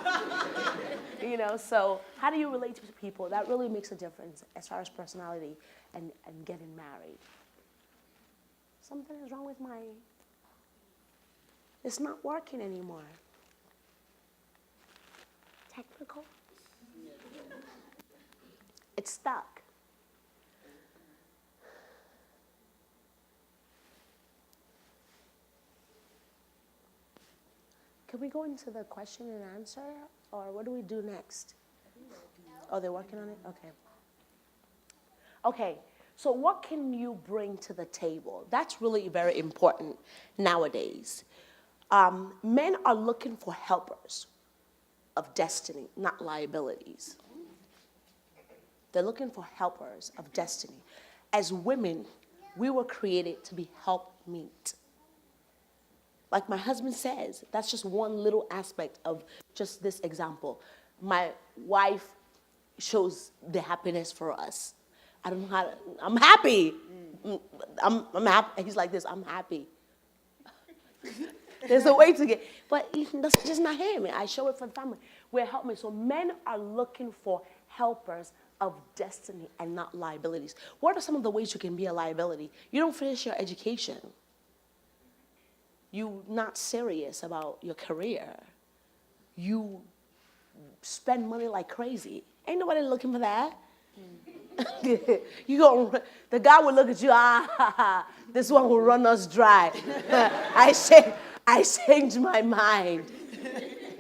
So how do you relate to people? That really makes a difference as far as personality and getting married. Something is wrong with it's not working anymore. Technical? It's stuck. Can we go into the question and answer, or what do we do next? Oh, they're working on it? Okay. Okay, so what can you bring to the table? That's really very important nowadays. Men are looking for helpers of destiny, not liabilities. They're looking for helpers of destiny. As women, we were created to be helpmeet. Like my husband says, that's just one little aspect of just this example. My wife shows the happiness for us. I don't know how to, I'm happy. I'm happy. He's like this, I'm happy. There's a way to get, but that's just not him. I show it for the family. We're helping. So men are looking for helpers of destiny and not liabilities. What are some of the ways you can be a liability? You don't finish your education. You're not serious about your career. You spend money like crazy. Ain't nobody looking for that. The guy will look at you, this one will run us dry. I changed my mind.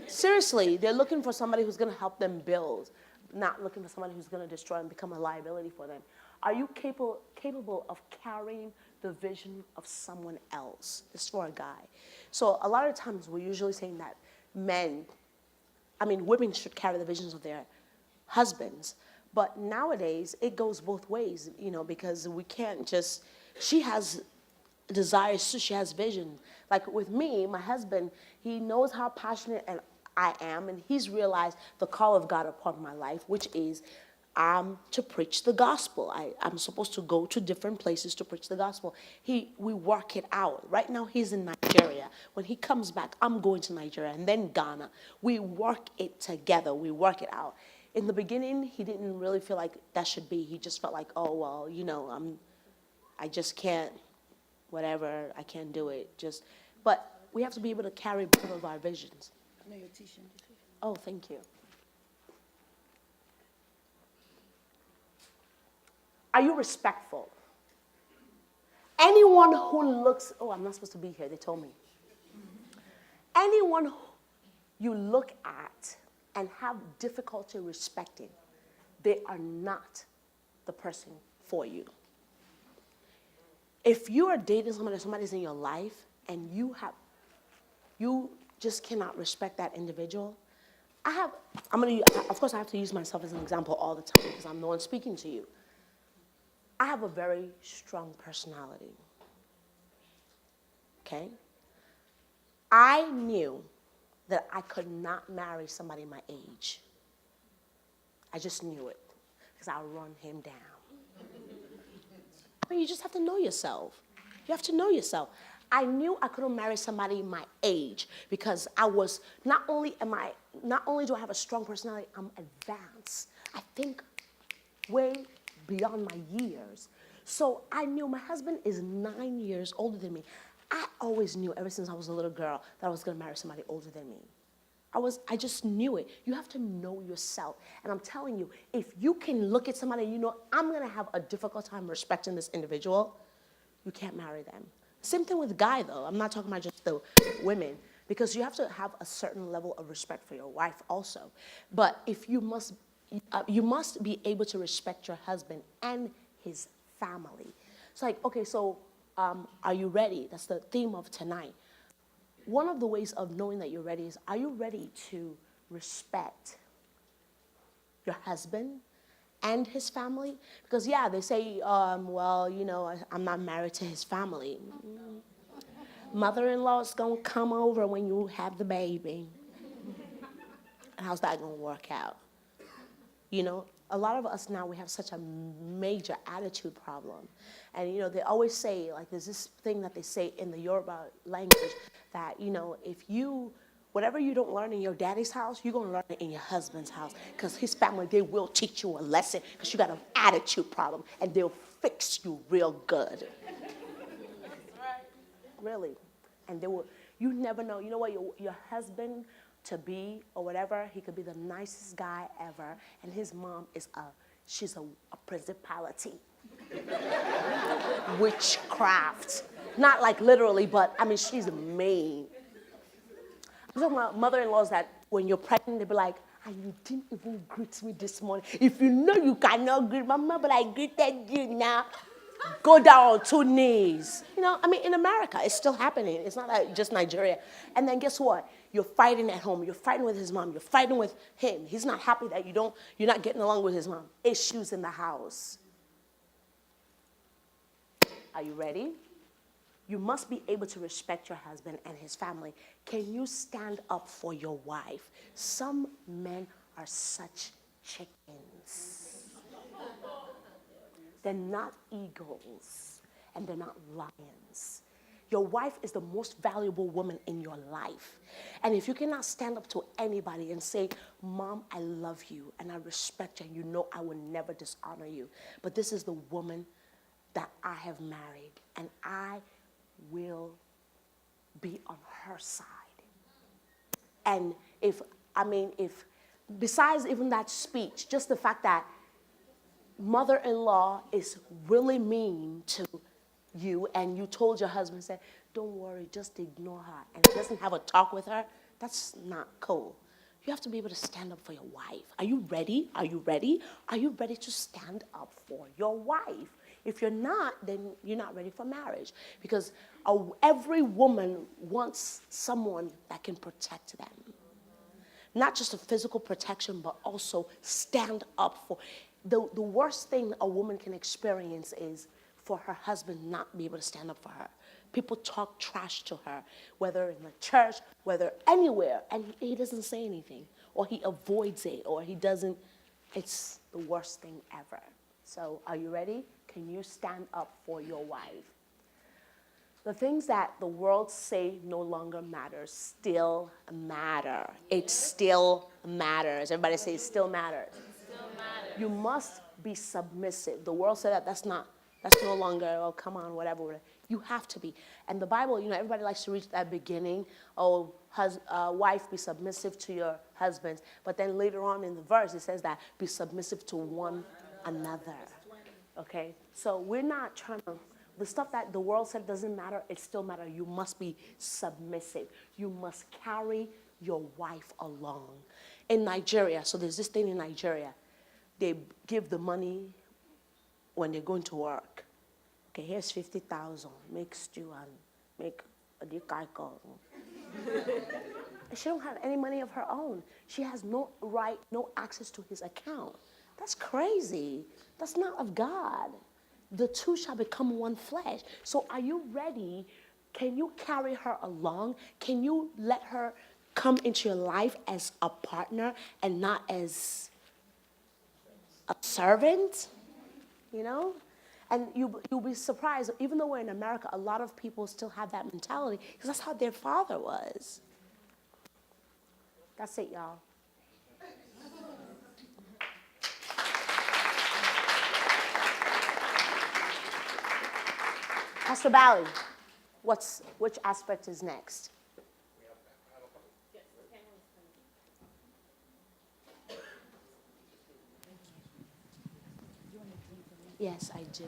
Seriously, they're looking for somebody who's going to help them build, not looking for somebody who's going to destroy and become a liability for them. Are you capable of carrying the vision of someone else? This is for a guy. So a lot of times we're usually saying that women should carry the visions of their husbands. But nowadays, it goes both ways, because we can't just, she has desires, so she has vision. Like with me, my husband, he knows how passionate and I am, and he's realized the call of God upon my life, which is to preach the gospel. I'm supposed to go to different places to preach the gospel. We work it out. Right now, he's in Nigeria. When he comes back, I'm going to Nigeria and then Ghana. We work it together. We work it out. In the beginning, he didn't really feel like that should be. He just felt like, oh, well, I just can't, whatever, I can't do it. But we have to be able to carry both of our visions. I know your t-shirt. Oh, thank you. Are you respectful? Anyone who looks, I'm not supposed to be here, they told me. Anyone you look at and have difficulty respecting, they are not the person for you. If you are dating somebody's in your life, and you just cannot respect that individual, of course I have to use myself as an example all the time because I'm the one speaking to you. I have a very strong personality, okay? I knew that I could not marry somebody my age. I just knew it, because I'll run him down. But you just have to know yourself. You have to know yourself. I knew I couldn't marry somebody my age, because I was, not only do I have a strong personality, I'm advanced. I think way beyond my years. So I knew my husband is 9 years older than me. I always knew ever since I was a little girl that I was going to marry somebody older than me. I just knew it. You have to know yourself. And I'm telling you, if you can look at somebody and I'm going to have a difficult time respecting this individual, you can't marry them. Same thing with the guy, though. I'm not talking about just the women, because you have to have a certain level of respect for your wife also. But if you must be able to respect your husband and his family. It's like, okay, so are you ready? That's the theme of tonight. One of the ways of knowing that you're ready is, are you ready to respect your husband and his family? Because, yeah, they say, I'm not married to his family. Mother-in-law is going to come over when you have the baby. How's that going to work out? a lot of us now, we have such a major attitude problem. And, they always say, like, there's this thing that they say in the Yoruba language that, whatever you don't learn in your daddy's house, you're going to learn it in your husband's house. Because his family, they will teach you a lesson because you got an attitude problem, and they'll fix you real good. Really. And you never know. You know what, your husband to be or whatever, he could be the nicest guy ever, and his mom she's a principality. Witchcraft. Not like literally, but I mean, she's mean. I'm talking about mother-in-laws that when you're pregnant, they be like, and you didn't even greet me this morning. If you know you cannot greet my mom, but I greeted you now. Go down on 2 knees. I mean, in America, it's still happening. It's not like just Nigeria. And then guess what? You're fighting at home. You're fighting with his mom. You're fighting with him. He's not happy that you're not getting along with his mom. Issues in the house. Are you ready? You must be able to respect your husband and his family. Can you stand up for your wife? Some men are such chickens. They're not eagles, and they're not lions. Your wife is the most valuable woman in your life. And if you cannot stand up to anybody and say, Mom, I love you, and I respect you, and you know I will never dishonor you, but this is the woman that I have married, and I will be on her side. And if besides even that speech, just the fact that mother-in-law is really mean to you, and you told your husband, said, don't worry, just ignore her, and he doesn't have a talk with her, that's not cool. You have to be able to stand up for your wife. Are you ready? Are you ready? Are you ready to stand up for your wife? If you're not, then you're not ready for marriage, because every woman wants someone that can protect them. Not just a physical protection, but also stand up for. The worst thing a woman can experience is for her husband not be able to stand up for her. People talk trash to her, whether in the church, whether anywhere, and he doesn't say anything, or he avoids it, or he doesn't. It's the worst thing ever. So are you ready? Can you stand up for your wife? The things that the world say no longer matter still matter. It still matters. Everybody say it still matters. You must be submissive. The world said that's no longer, oh, come on, whatever. You have to be. And the Bible, everybody likes to reach that beginning, wife, be submissive to your husbands. But then later on in the verse, it says that be submissive to one another. Okay? So we're not trying to, the stuff that the world said doesn't matter, it still matters. You must be submissive. You must carry your wife along. In Nigeria, so there's this thing in Nigeria, they give the money when they're going to work. Okay, here's 50,000. Make stew and make a dikaiko. She don't have any money of her own. She has no right, no access to his account. That's crazy. That's not of God. The two shall become one flesh. So are you ready? Can you carry her along? Can you let her come into your life as a partner and not as a servant? And you'll be surprised, even though we're in America, a lot of people still have that mentality because that's how their father was. That's it, y'all. Pastor Bally, which aspect is next? Yes, I do.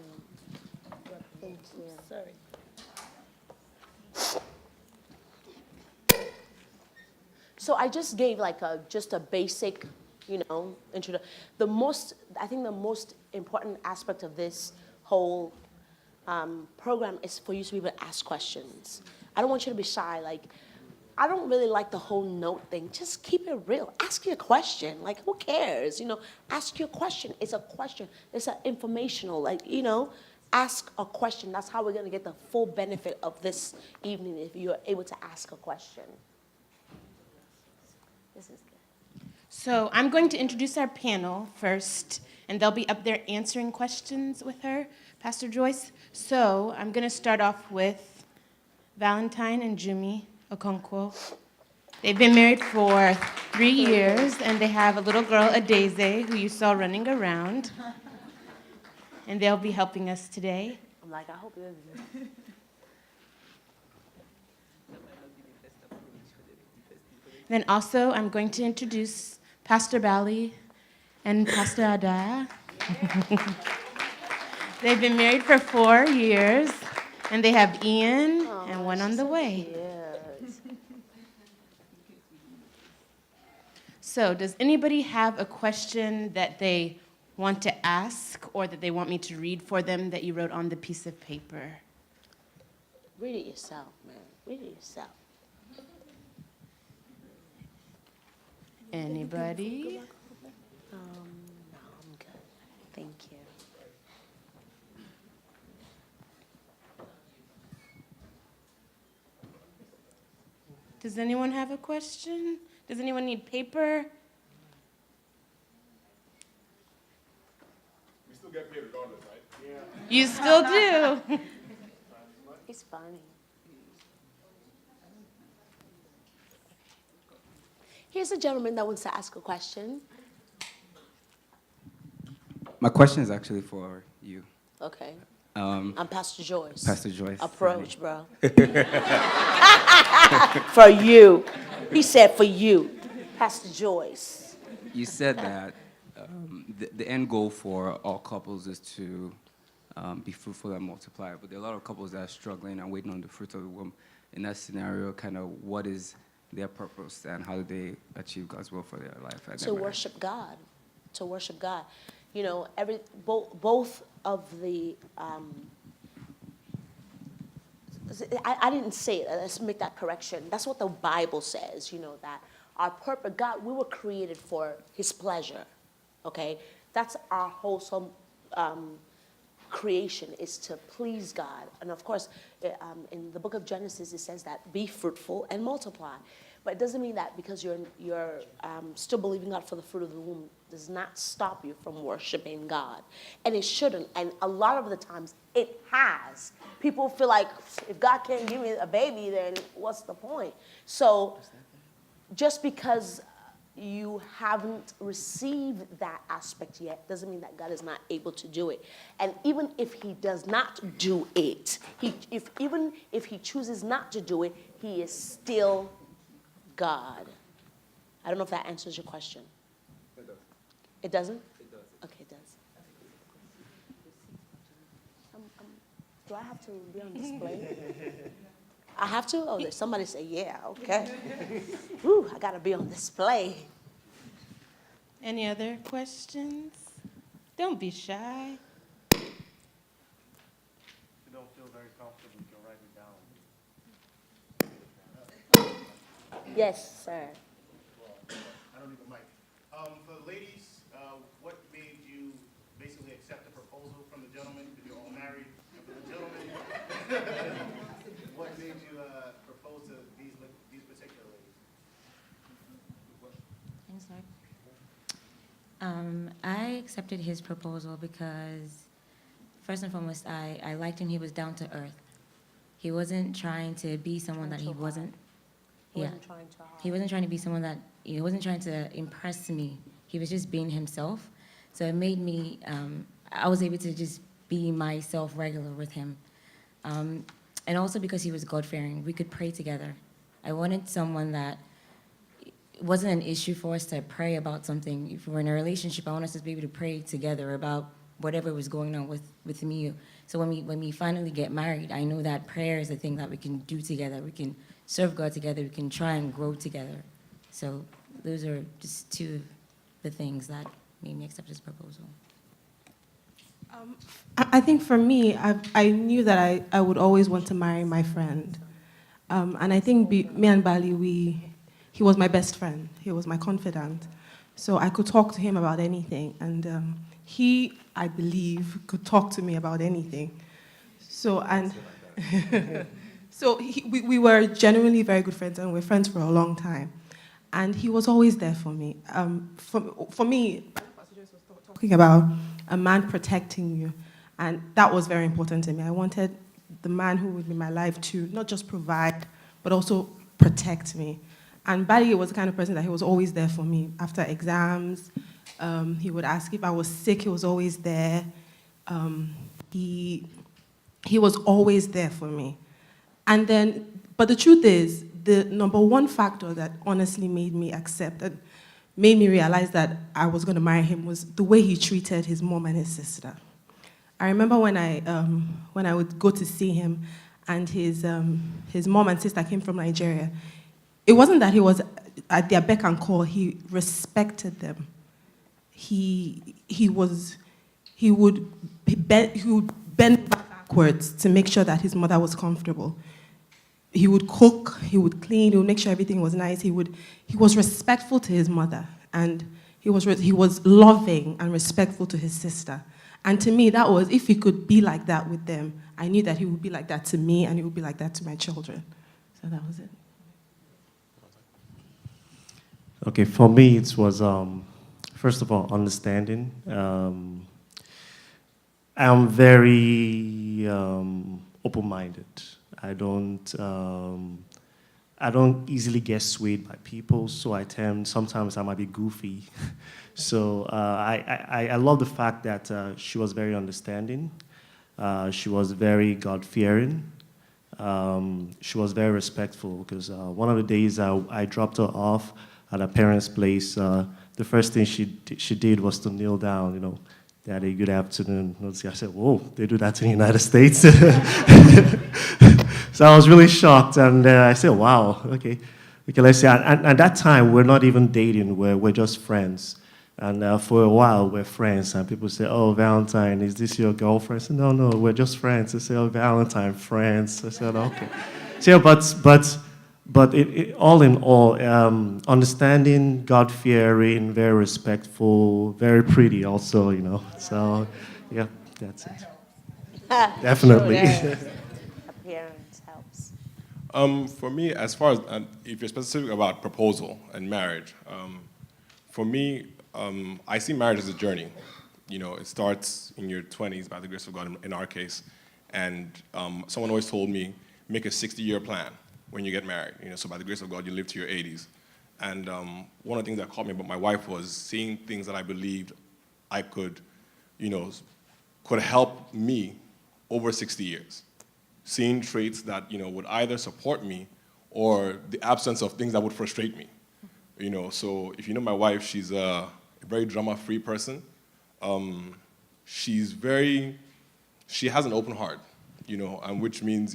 Thank you. Sorry. So I just gave just a basic, introduction. I think the most important aspect of this whole program is for you to be able to ask questions. I don't want you to be shy. I don't really like the whole note thing. Just keep it real. Ask your question. Who cares? Ask your question. It's a question. It's an informational, ask a question. That's how we're going to get the full benefit of this evening if you're able to ask a question. This is good. So I'm going to introduce our panel first, and they'll be up there answering questions with her, Pastor Joyce. So I'm going to start off with Valentine and Jumi Okonkwo. They've been married for 3 years, and they have a little girl, Adeze, who you saw running around. And they'll be helping us today. I'm like, I hope it is. Then also, I'm going to introduce Pastor Bali and Pastor Adaya. They've been married for 4 years, and they have Ian and one on the way. Yes. So, does anybody have a question that they want to ask or that they want me to read for them that you wrote on the piece of paper? Read it yourself, man. Read it yourself. Anybody? No, I'm good. Thank you. Does anyone have a question? Does anyone need paper? We still get paid regardless, right? Yeah. You still do. It's funny. Here's a gentleman that wants to ask a question. My question is actually for you. Okay. I'm Pastor Joyce. Pastor Joyce Approach, bro. For you. He said for you. Pastor Joyce. You said that the end goal for all couples is to be fruitful and multiply, but there are a lot of couples that are struggling and waiting on the fruit of the womb. In that scenario, kind of what is their purpose and how do they achieve God's will for their life? To worship God. To worship God. You know, both of the, I didn't say it, let's make that correction. That's what the Bible says, you know, that our purpose, God, we were created for his pleasure, okay? That's our wholesome creation, is to please God. And of course, in the book of Genesis, it says that be fruitful and multiply. But it doesn't mean that because you're still believing God for the fruit of the womb does not stop you from worshiping God. And it shouldn't. And a lot of the times it has. People feel like if God can't give me a baby, then what's the point? So just because you haven't received that aspect yet doesn't mean that God is not able to do it. And even if he does not do it, even if he chooses not to do it, he is still God. I don't know if that answers your question. It does. It doesn't? It does. Okay, it does. Do I have to be on display? I have to? Oh, somebody say, yeah, okay. Ooh, I gotta be on display. Any other questions? Don't be shy. If you don't feel very comfortable, you can write it down. Yes, sir. I don't need the mic. For the ladies, what made you basically accept the proposal from the gentleman? Because you're all married. And for the gentleman, what made you propose to these particular ladies? Thanks, Lord. I accepted his proposal because, first and foremost, I liked him. He was down to earth. He wasn't trying to be someone that he wasn't. He Yeah. wasn't trying to hard. He wasn't trying to be someone that, he wasn't trying to impress me. He was just being himself. So it made me, I was able to just be myself regular with him. And also because he was God-fearing, we could pray together. I wanted someone that it wasn't an issue for us to pray about something. If we're in a relationship, I want us to be able to pray together about whatever was going on with me. So when we finally get married, I know that prayer is a thing that we can do together. We can serve God together. We can try and grow together. So those are just two of the things that made me accept his proposal. I think for me, I knew that I would always want to marry my friend. And I think me and Bali, he was my best friend. He was my confidant. So I could talk to him about anything. And he, I believe, could talk to me about anything. So, and so we were genuinely very good friends, and we're friends for a long time. And he was always there for me. For me, Pastor Joyce was talking about a man protecting you, and that was very important to me. I wanted the man who would be in my life to not just provide, but also protect me. And Barry was the kind of person that he was always there for me. After exams, he would ask if I was sick, he was always there. He was always there for me. And then, but the truth is, the number one factor that honestly made me accept and made me realize that I was going to marry him was the way he treated his mom and his sister. I remember when I would go to see him, and his mom and sister came from Nigeria. It wasn't that he was at their beck and call. He respected them. He would bend backwards to make sure that his mother was comfortable. He would cook, he would clean, he would make sure everything was nice. He was respectful to his mother, and he was loving and respectful to his sister. And to me, that was, if he could be like that with them, I knew that he would be like that to me, and he would be like that to my children. So that was it. Okay, for me, it was, first of all, understanding. I'm very open-minded. I don't easily get swayed by people, so sometimes I might be goofy. So I love the fact that she was very understanding. She was very God-fearing. She was very respectful, because one of the days I dropped her off at her parents' place, the first thing she did was to kneel down, Daddy, good afternoon. I said, whoa, they do that in the United States? So I was really shocked, and I said, wow, okay, let's see. And at that time, we're not even dating, we're just friends. And for a while, we're friends, and people say, oh, Valentine, is this your girlfriend? I said, no, we're just friends. They say, oh, Valentine, friends. I said, okay. So, but all in all, understanding, God-fearing, very respectful, very pretty also, So, yeah, that's it. Definitely. Appearance helps. For me, as far as, if you're specific about proposal and marriage, for me, I see marriage as a journey. It starts in your 20s, by the grace of God, in our case. And someone always told me, make a 60-year plan when you get married. So by the grace of God, you live to your 80s. And one of the things that caught me about my wife was seeing things that I believed I could help me over 60 years. Seeing traits that, would either support me or the absence of things that would frustrate me. So if you know my wife, she's a very drama-free person. She has an open heart, and which means,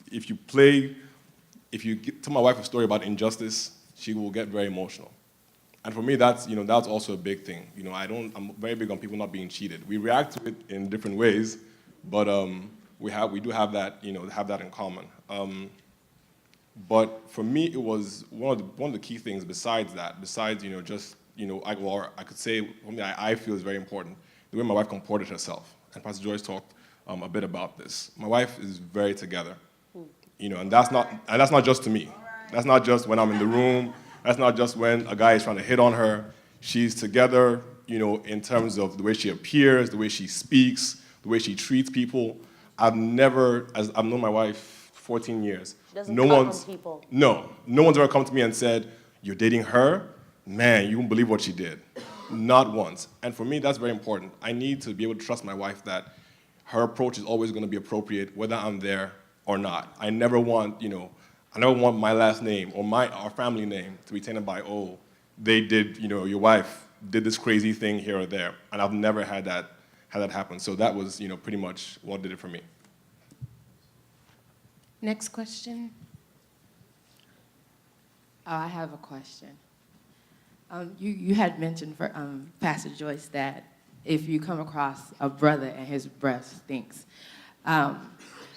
if you tell my wife a story about injustice, she will get very emotional. And for me, that's also a big thing. I'm very big on people not being cheated. We react to it in different ways, but we do have that, have that in common. But for me, it was one of the key things besides I could say something I feel is very important, the way my wife comported herself. And Pastor Joyce talked a bit about this. My wife is very together, and that's not just to me. That's not just when I'm in the room. That's not just when a guy is trying to hit on her. She's together, in terms of the way she appears, the way she speaks, the way she treats people. I've known my wife 14 years. She doesn't cut on people. No one's ever come to me and said, you're dating her? Man, you won't believe what she did. Not once. And for me, that's very important. I need to be able to trust my wife that her approach is always going to be appropriate, whether I'm there or not. I never want my last name or our family name to be tainted by, oh, they did, your wife did this crazy thing here or there. And I've never had that happen. So that was, pretty much what did it for me. Next question. Oh, I have a question. You had mentioned, for Pastor Joyce, that if you come across a brother and his breath stinks,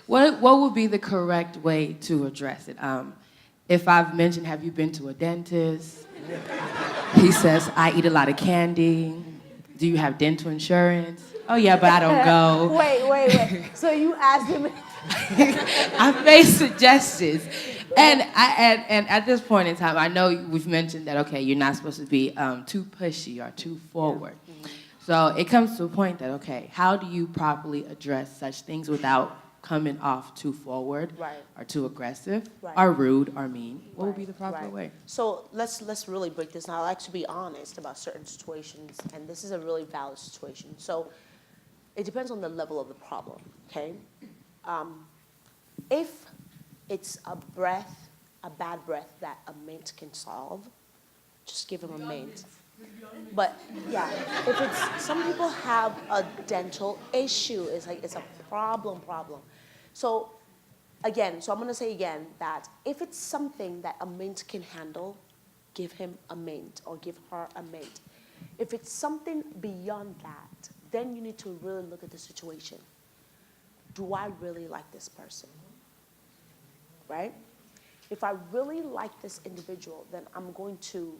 what would be the correct way to address it? If I've mentioned, have you been to a dentist? He says, I eat a lot of candy. Do you have dental insurance? Oh, yeah, but I don't go. Wait. So you asked him. I've made suggestions. And at this point in time, I know we've mentioned that, okay, you're not supposed to be too pushy or too forward. So it comes to a point that, okay, how do you properly address such things without coming off too forward or too aggressive or rude or mean? What would be the proper way? So let's really break this down. I like to be honest about certain situations, and this is a really valid situation. So it depends on the level of the problem, okay? If it's a bad breath that a mint can solve, just give him a mint. But yeah, if it's, some people have a dental issue, it's a problem. So again, so I'm gonna say again that if it's something that a mint can handle, give him a mint or give her a mint. If it's something beyond that, then you need to really look at the situation. Do I really like this person? Right? If I really like this individual, then I'm going to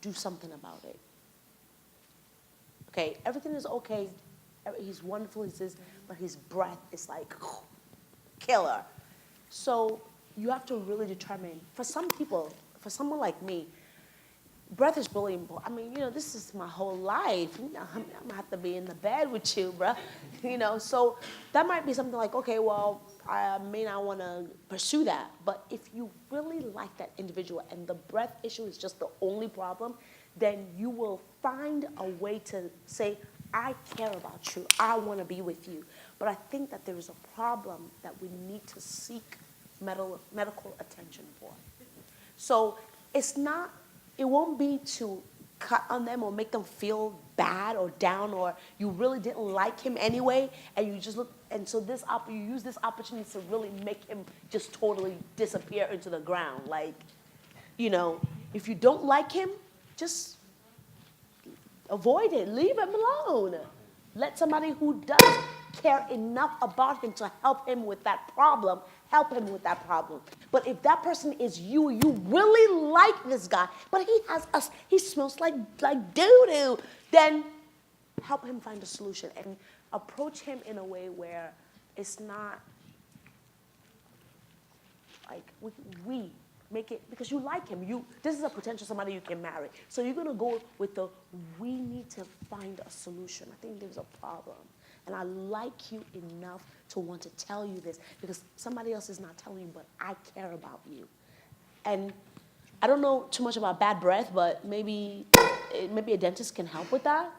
do something about it. Okay, everything is okay. He's wonderful, he says, but his breath is like killer. So you have to really determine, for some people, for someone like me, breath is really important. I mean, you know, this is my whole life. You know, I'm gonna have to be in the bed with you, bruh. You know, so that might be something like, okay, well, I may not want to pursue that. But if you really like that individual and the breath issue is just the only problem, then you will find a way to say, I care about you. I want to be with you. But I think that there is a problem that we need to seek medical attention for. So it's not, it won't be to cut on them or make them feel bad or down, or you really didn't like him anyway, and you just look, and so this you use this opportunity to really make him just totally disappear into the ground. Like, you know, if you don't like him, just avoid it, leave him alone. Let somebody who does care enough about him to help him with that problem, help him with that problem. But if that person is you really like this guy, but he smells like doo-doo, then help him find a solution and approach him in a way where it's not like we make it, because you like him. This is a potential somebody you can marry. So you're gonna go with we need to find a solution. I think there's a problem. And I like you enough to want to tell you this because somebody else is not telling you, but I care about you. And I don't know too much about bad breath, but maybe a dentist can help with that.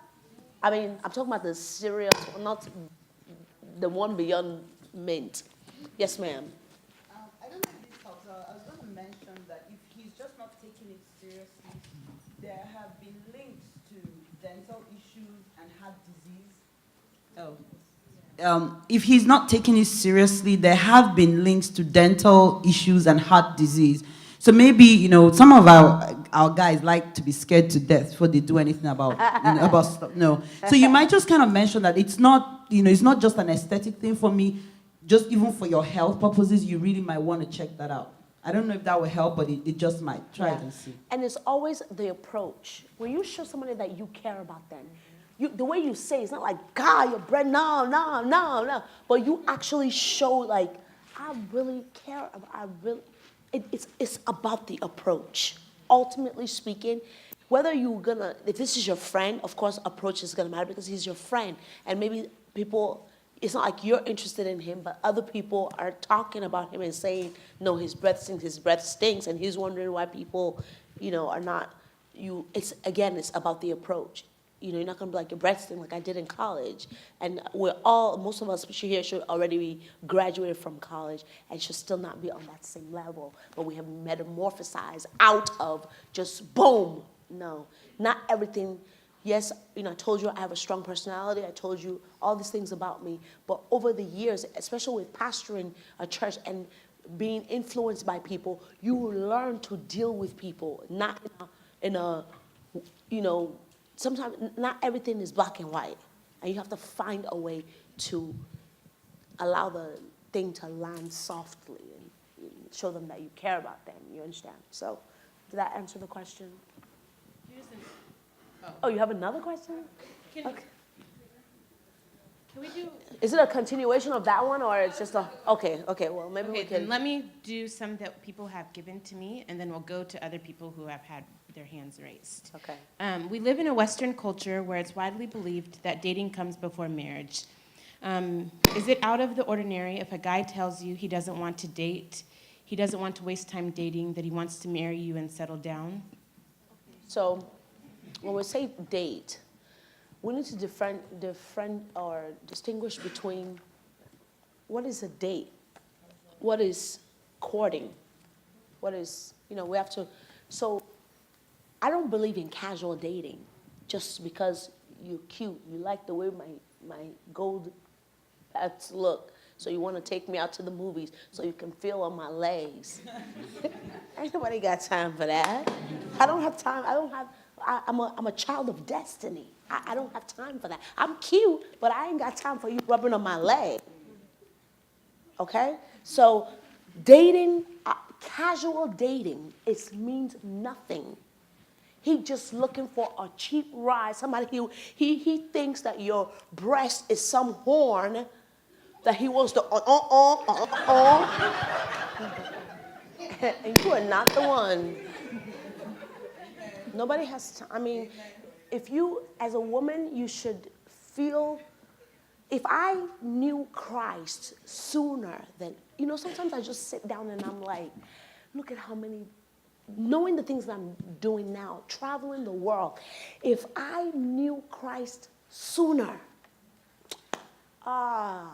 I mean, I'm talking about the serious, not the one beyond mint. Yes, ma'am. I don't know if this helps. I was going to mention that if he's just not taking it seriously, there have been links to dental issues and heart disease. If he's not taking it seriously, there have been links to dental issues and heart disease. So maybe, you know, some of our guys like to be scared to death before they do anything about stuff. No. So you might just kind of mention that it's not, you know, it's not just an aesthetic thing for me. Just even for your health purposes, you really might want to check that out. I don't know if that will help, but it just might. Try it and see. And it's always the approach. When you show somebody that you care about them, the way you say it's not like, God, your bread, no. But you actually show like, I really care. It's about the approach. Ultimately speaking, whether if this is your friend, of course, approach is gonna matter because he's your friend. And maybe people, it's not like you're interested in him, but other people are talking about him and saying, no, his breath stinks, and he's wondering why people, you know, are not, it's about the approach. You know, you're not gonna be like, your breath stinks like I did in college. And most of us here should already be graduated from college and should still not be on that same level. But we have metamorphosized out of just boom. No, not everything. Yes, you know, I told you I have a strong personality. I told you all these things about me. But over the years, especially with pastoring a church and being influenced by people, you learn to deal with people, not in a you know, sometimes not everything is black and white. And you have to find a way to allow the thing to land softly and show them that you care about them. You understand? So, did that answer the question? Oh, you have another question? Can Can we do? Is it a continuation of that one, or it's just a, okay, well, maybe we Okay, then can. let me do some that people have given to me, and then we'll go to other people who have had their hands raised. Okay. We live in a Western culture where it's widely believed that dating comes before marriage. Is it out of the ordinary if a guy tells you he doesn't want to date, he doesn't want to waste time dating, that he wants to marry you and settle down? So when we say date, we need to distinguish between what is a date, what is courting, what is, we have to, so I don't believe in casual dating just because you're cute, you like the way my gold pants look, so you want to take me out to the movies so you can feel on my legs. Ain't nobody got time for that. I don't have time. I'm a child of destiny. I don't have time for that. I'm cute, but I ain't got time for you rubbing on my leg. Okay? So dating, casual dating, it means nothing. He just looking for a cheap ride. Somebody, he thinks that your breast is some horn that he wants to, and you are not the one. Nobody has time. I mean, if you, as a woman, you should feel, if I knew Christ sooner than, sometimes I just sit down and I'm like, look at how many, knowing the things that I'm doing now, traveling the world, if I knew Christ sooner, I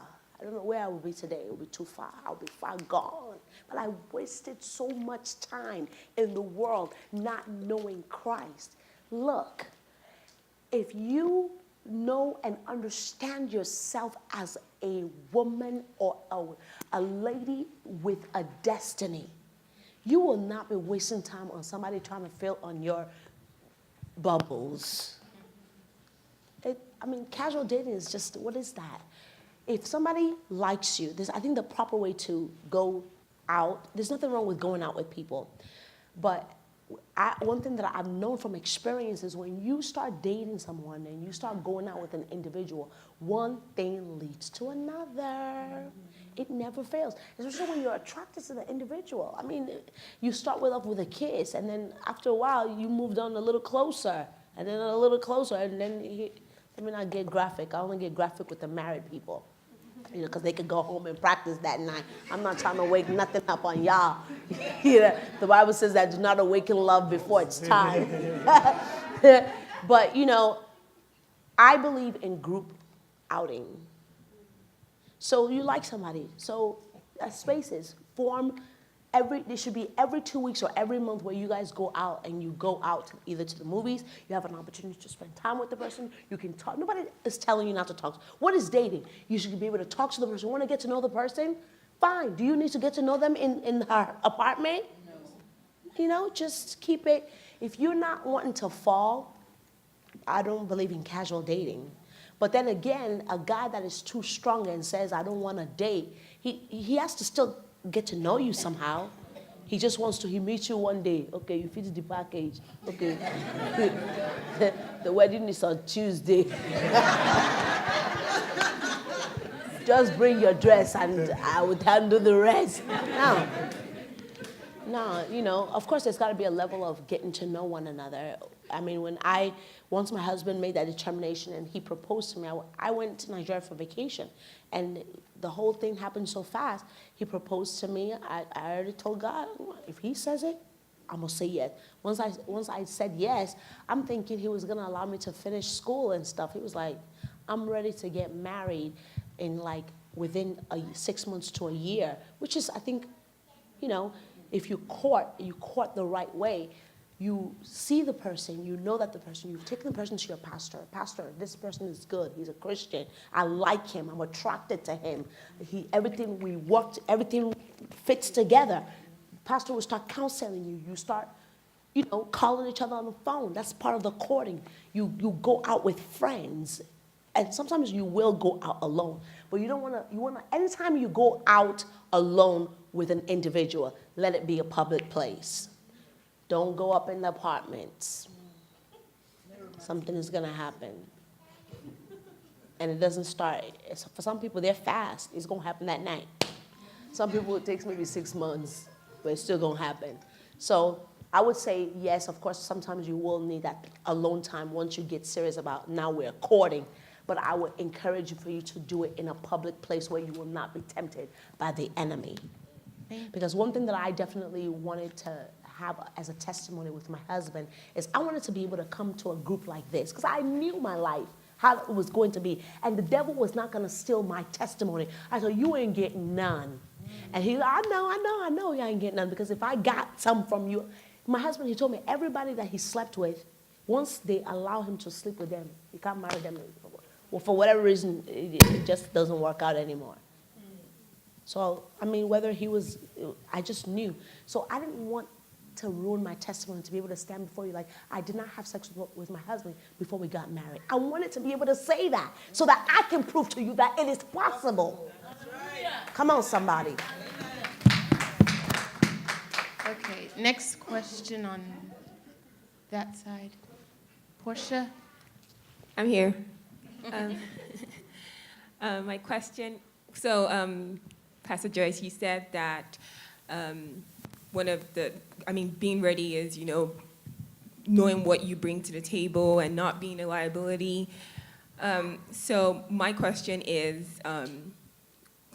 don't know where I would be today. It would be too far. I would be far gone. But I wasted so much time in the world not knowing Christ. Look, if you know and understand yourself as a woman or a lady with a destiny, you will not be wasting time on somebody trying to fill on your bubbles. Casual dating is just, what is that? If somebody likes you, I think the proper way to go out, there's nothing wrong with going out with people. But one thing that I've known from experience is when you start dating someone and you start going out with an individual, one thing leads to another. It never fails, especially when you're attracted to the individual. You start off with a kiss, and then after a while, you moved on a little closer, and then a little closer, and then, let me not get graphic. I only get graphic with the married people, because they could go home and practice that night. I'm not trying to wake nothing up on y'all. The Bible says that do not awaken love before it's time. But, I believe in group outing. So you like somebody. So spaces form there should be every 2 weeks or every month where you guys go out and you go out either to the movies, you have an opportunity to spend time with the person, you can talk. Nobody is telling you not to talk. What is dating? You should be able to talk to the person. You want to get to know the person? Fine. Do you need to get to know them in her apartment? No. Just keep it. If you're not wanting to fall, I don't believe in casual dating. But then again, a guy that is too strong and says, I don't want to date, he has to still get to know you somehow. He just wants to, he meets you one day. Okay, you fit the package. Okay. The wedding is on Tuesday. Just bring your dress and I would handle the rest. No, of course there's got to be a level of getting to know one another. Once my husband made that determination and he proposed to me, I went to Nigeria for vacation, and the whole thing happened so fast. He proposed to me. I already told God, if he says it, I'm gonna say yes. Once I said yes, I'm thinking he was gonna allow me to finish school and stuff. He was like, I'm ready to get married in within 6 months to a year, which is, I think, if you court the right way. You see the person, you know that the person, you've taken the person to your pastor. Pastor, this person is good. He's a Christian. I like him. I'm attracted to him. Everything we worked, everything fits together. Pastor will start counseling you. You start, calling each other on the phone. That's part of the courting. You go out with friends. And sometimes you will go out alone. But you want to, anytime you go out alone with an individual, let it be a public place. Don't go up in the apartments. Something is going to happen. and it doesn't start. For some people, they're fast. It's going to happen that night. Some people, it takes maybe 6 months, but it's still going to happen. So I would say, yes, of course, sometimes you will need that alone time once you get serious about now we're courting. But I would encourage you for you to do it in a public place where you will not be tempted by the enemy. Because one thing that I definitely wanted to have as a testimony with my husband is I wanted to be able to come to a group like this because I knew my life, how it was going to be. And the devil was not going to steal my testimony. I said, you ain't getting none. And he's like, I know you ain't getting none because if I got some from you, my husband, he told me everybody that he slept with, once they allow him to sleep with them, he can't marry them. Well, for whatever reason, it just doesn't work out anymore. So, I mean, whether he was, I just knew. So I didn't want to ruin my testimony, to be able to stand before you like, I did not have sex with my husband before we got married. I wanted to be able to say that so that I can prove to you that it is possible. Come on, somebody. Okay, next question on that side. Portia? I'm here. My question, so Pastor Joyce, you said that one of the, being ready is, knowing what you bring to the table and not being a liability. So my question is,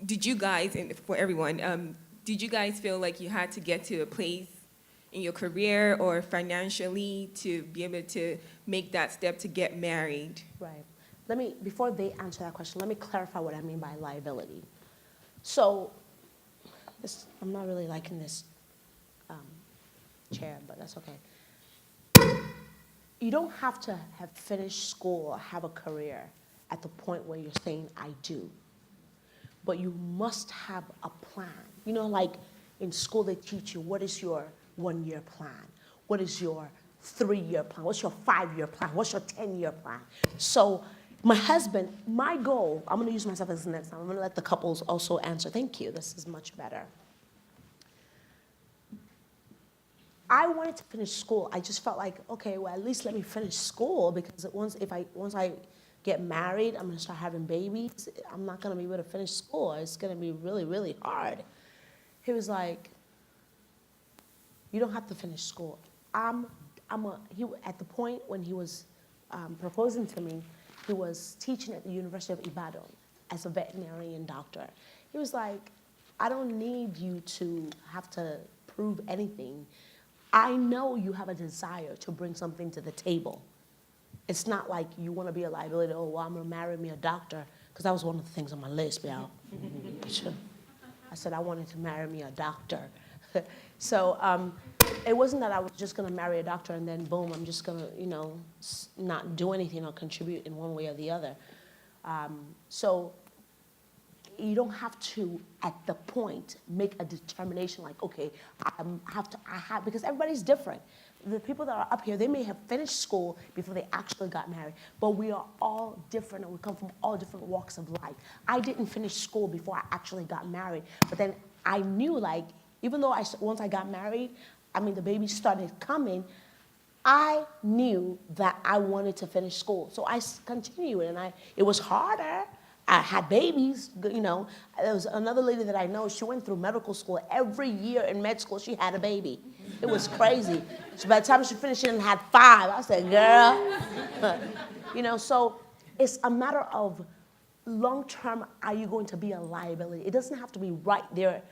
did you guys, and for everyone, did you guys feel like you had to get to a place in your career or financially to be able to make that step to get married? Right. Before they answer that question, let me clarify what I mean by liability. So, I'm not really liking this chair, but that's okay. You don't have to have finished school or have a career at the point where you're saying, I do. But you must have a plan. Like in school they teach you, what is your 1-year plan? What is your 3-year plan? What's your 5-year plan? What's your 10-year plan? So my husband, my goal, I'm going to use myself as an example. I'm going to let the couples also answer. Thank you. This is much better. I wanted to finish school. I just felt like, okay, well, at least let me finish school because once I get married, I'm going to start having babies. I'm not going to be able to finish school. It's going to be really, really hard. He was like, you don't have to finish school. At the point when he was proposing to me, he was teaching at the University of Ibadan as a veterinarian doctor. He was like, I don't need you to have to prove anything. I know you have a desire to bring something to the table. It's not like you want to be a liability, oh, well, I'm going to marry me a doctor, because that was one of the things on my list, y'all. I said I wanted to marry me a doctor. So it wasn't that I was just going to marry a doctor and then, boom, I'm just going to, not do anything or contribute in one way or the other. So you don't have to, at the point, make a determination like, okay, because everybody's different. The people that are up here, they may have finished school before they actually got married, but we are all different and we come from all different walks of life. I didn't finish school before I actually got married, but then I knew, like, even though once I got married, the baby started coming, I knew that I wanted to finish school. So I continued, and it was harder. I had babies, There was another lady that I know, she went through medical school. Every year in med school, she had a baby. It was crazy. So by the time she finished it and had 5, I said, girl. So it's a matter of long-term, are you going to be a liability? It doesn't have to be right there,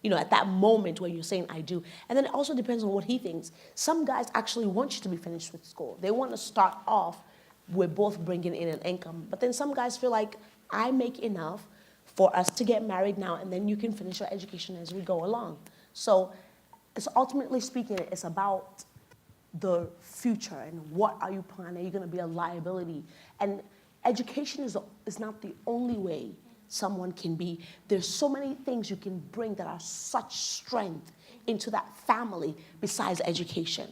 at that moment where you're saying, I do. And then it also depends on what he thinks. Some guys actually want you to be finished with school. They want to start off with both bringing in an income. But then some guys feel like, I make enough for us to get married now, and then you can finish your education as we go along. So it's ultimately speaking, it's about the future and what are you planning? Are you going to be a liability? And education is not the only way someone can be. There's so many things you can bring that are such strength into that family besides education.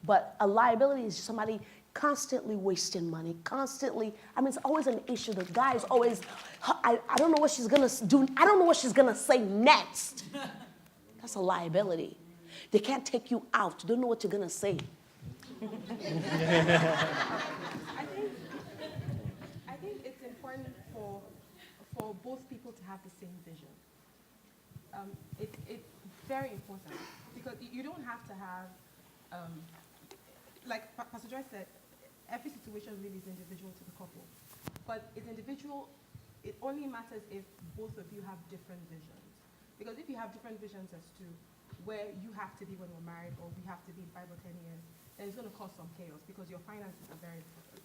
But a liability is somebody constantly wasting money, constantly. It's always an issue. The guy is always, I don't know what she's going to do. I don't know what she's going to say next. That's a liability. They can't take you out. You don't know what you're going to say. important for both people to have the same vision. It's very important because you don't have to have, like Pastor Joyce said, every situation really is individual to the couple. But it's individual, it only matters if both of you have different visions. Because if you have different visions as to where you have to be when we're married or we have to be in 5 or 10 years, then it's going to cause some chaos because your finances are very important.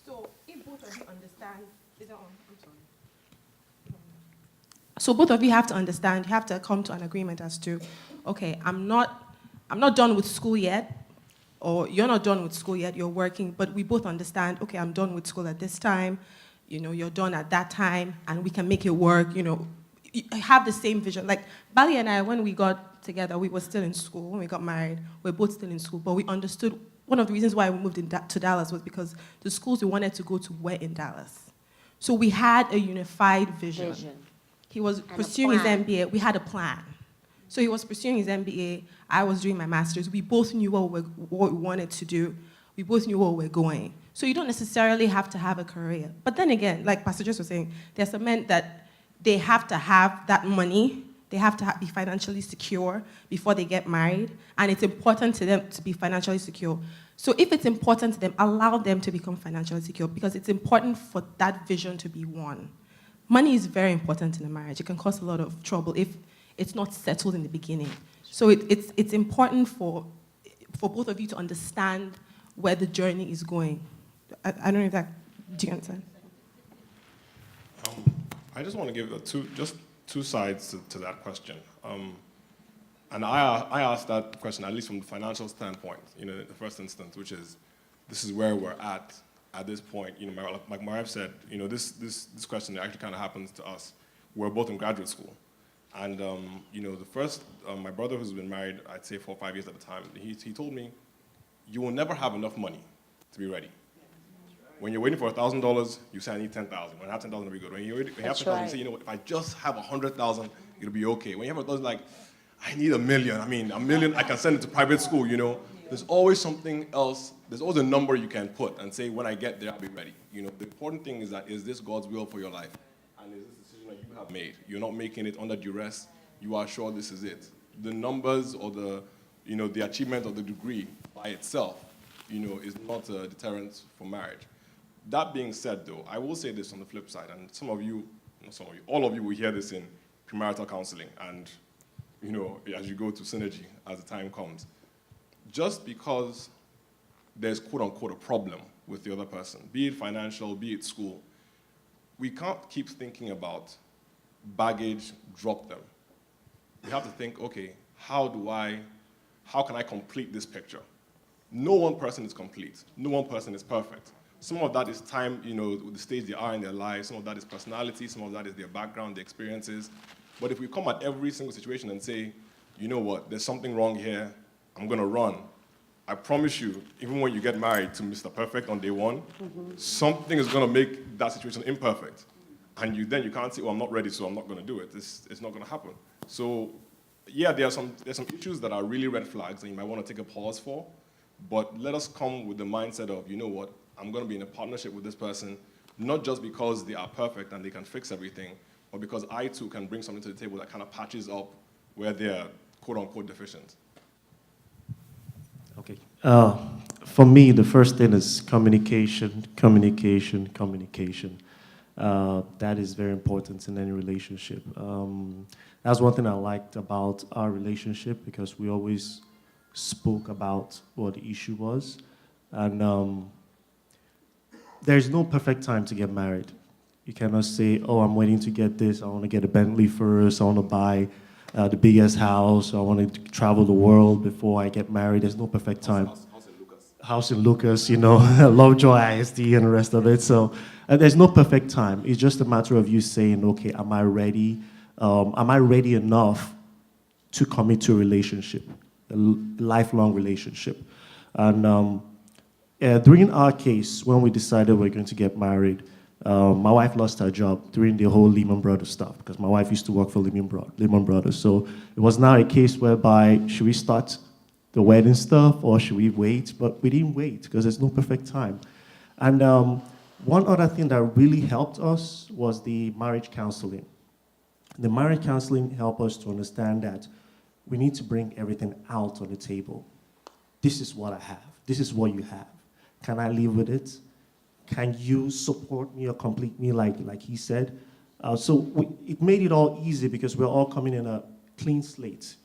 So if both of you understand, is it on? I'm sorry. So both of you have to understand, you have to come to an agreement as to, okay, I'm not done with school yet, or you're not done with school yet, you're working, but we both understand, okay, I'm done with school at this time, you're done at that time, and we can make it work, have the same vision. Like Bali and I, when we got together, we were still in school. When we got married, we were both still in school, but we understood one of the reasons why we moved to Dallas was because the schools we wanted to go to were in Dallas. So we had a unified vision. He was pursuing his MBA. We had a plan. So he was pursuing his MBA. I was doing my master's. We both knew what we wanted to do. We both knew where we were going. So you don't necessarily have to have a career. But then again, like Pastor Jess was saying, there's some men that they have to have that money. They have to be financially secure before they get married. And it's important to them to be financially secure. So if it's important to them, allow them to become financially secure because it's important for that vision to be one. Money is very important in a marriage. It can cause a lot of trouble if it's not settled in the beginning. So it's important for both of you to understand where the journey is going. I don't know if that, do you understand? I just want to give two sides to that question. And I asked that question, at least from the financial standpoint, in the first instance, which is, this is where we're at this point. Like my wife said, this question actually kind of happens to us. We're both in graduate school. And, the first, my brother who's been married, I'd say 4 or 5 years at the time, he told me, you will never have enough money to be ready. When you're waiting for $1,000, you say, I need 10,000. When I have 10,000, it'll be good. When you have 10,000, you say, if I just have 100,000, it'll be okay. When you have 1,000, like, I need $1 million. I mean, $1 million, I can send it to private school, There's always something else. There's always a number you can put and say, when I get there, I'll be ready. The important thing is that, is this God's will for your life? And is this a decision that you have made? You're not making it under duress. You are sure this is it. The numbers or the achievement of the degree by itself, is not a deterrent for marriage. That being said, though, I will say this on the flip side, and all of you will hear this in premarital counseling, and as you go to synergy as the time comes. Just because there's quote-unquote a problem with the other person, be it financial, be it school, we can't keep thinking about baggage, drop them. We have to think, okay, how can I complete this picture? No one person is complete. No one person is perfect. Some of that is time, the stage they are in their lives. Some of that is personality. Some of that is their background, their experiences. But if we come at every single situation and say, you know what, there's something wrong here, I'm going to run. I promise you, even when you get married to Mr. Perfect on day one, something is going to make that situation imperfect. And then you can't say, I'm not ready, so I'm not going to do it. It's not going to happen. So, yeah, there's some issues that are really red flags and you might want to take a pause for. But let us come with the mindset of, you know what, I'm going to be in a partnership with this person, not just because they are perfect and they can fix everything, but because I too can bring something to the table that kind of patches up where they're quote-unquote deficient. Okay. For me, the first thing is communication. That is very important in any relationship. That's one thing I liked about our relationship because we always spoke about what the issue was. And there's no perfect time to get married. You cannot say, oh, I'm waiting to get this. I want to get a Bentley first. I want to buy the biggest house. I want to travel the world before I get married. There's no perfect time. House in Lucas, Lovejoy ISD and the rest of it. So there's no perfect time. It's just a matter of you saying, okay, am I ready? Am I ready enough to commit to a relationship, a lifelong relationship? And during our case, when we decided we're going to get married, my wife lost her job during the whole Lehman Brothers stuff because my wife used to work for Lehman Brothers. So it was now a case whereby, should we start the wedding stuff or should we wait? But we didn't wait because there's no perfect time. And One other thing that really helped us was the marriage counseling. The marriage counseling helped us to understand that we need to bring everything out on the table. This is what I have. This is what you have. Can I live with it? Can you support me or complete me like he said? It made it all easy because we're all coming in a clean slate.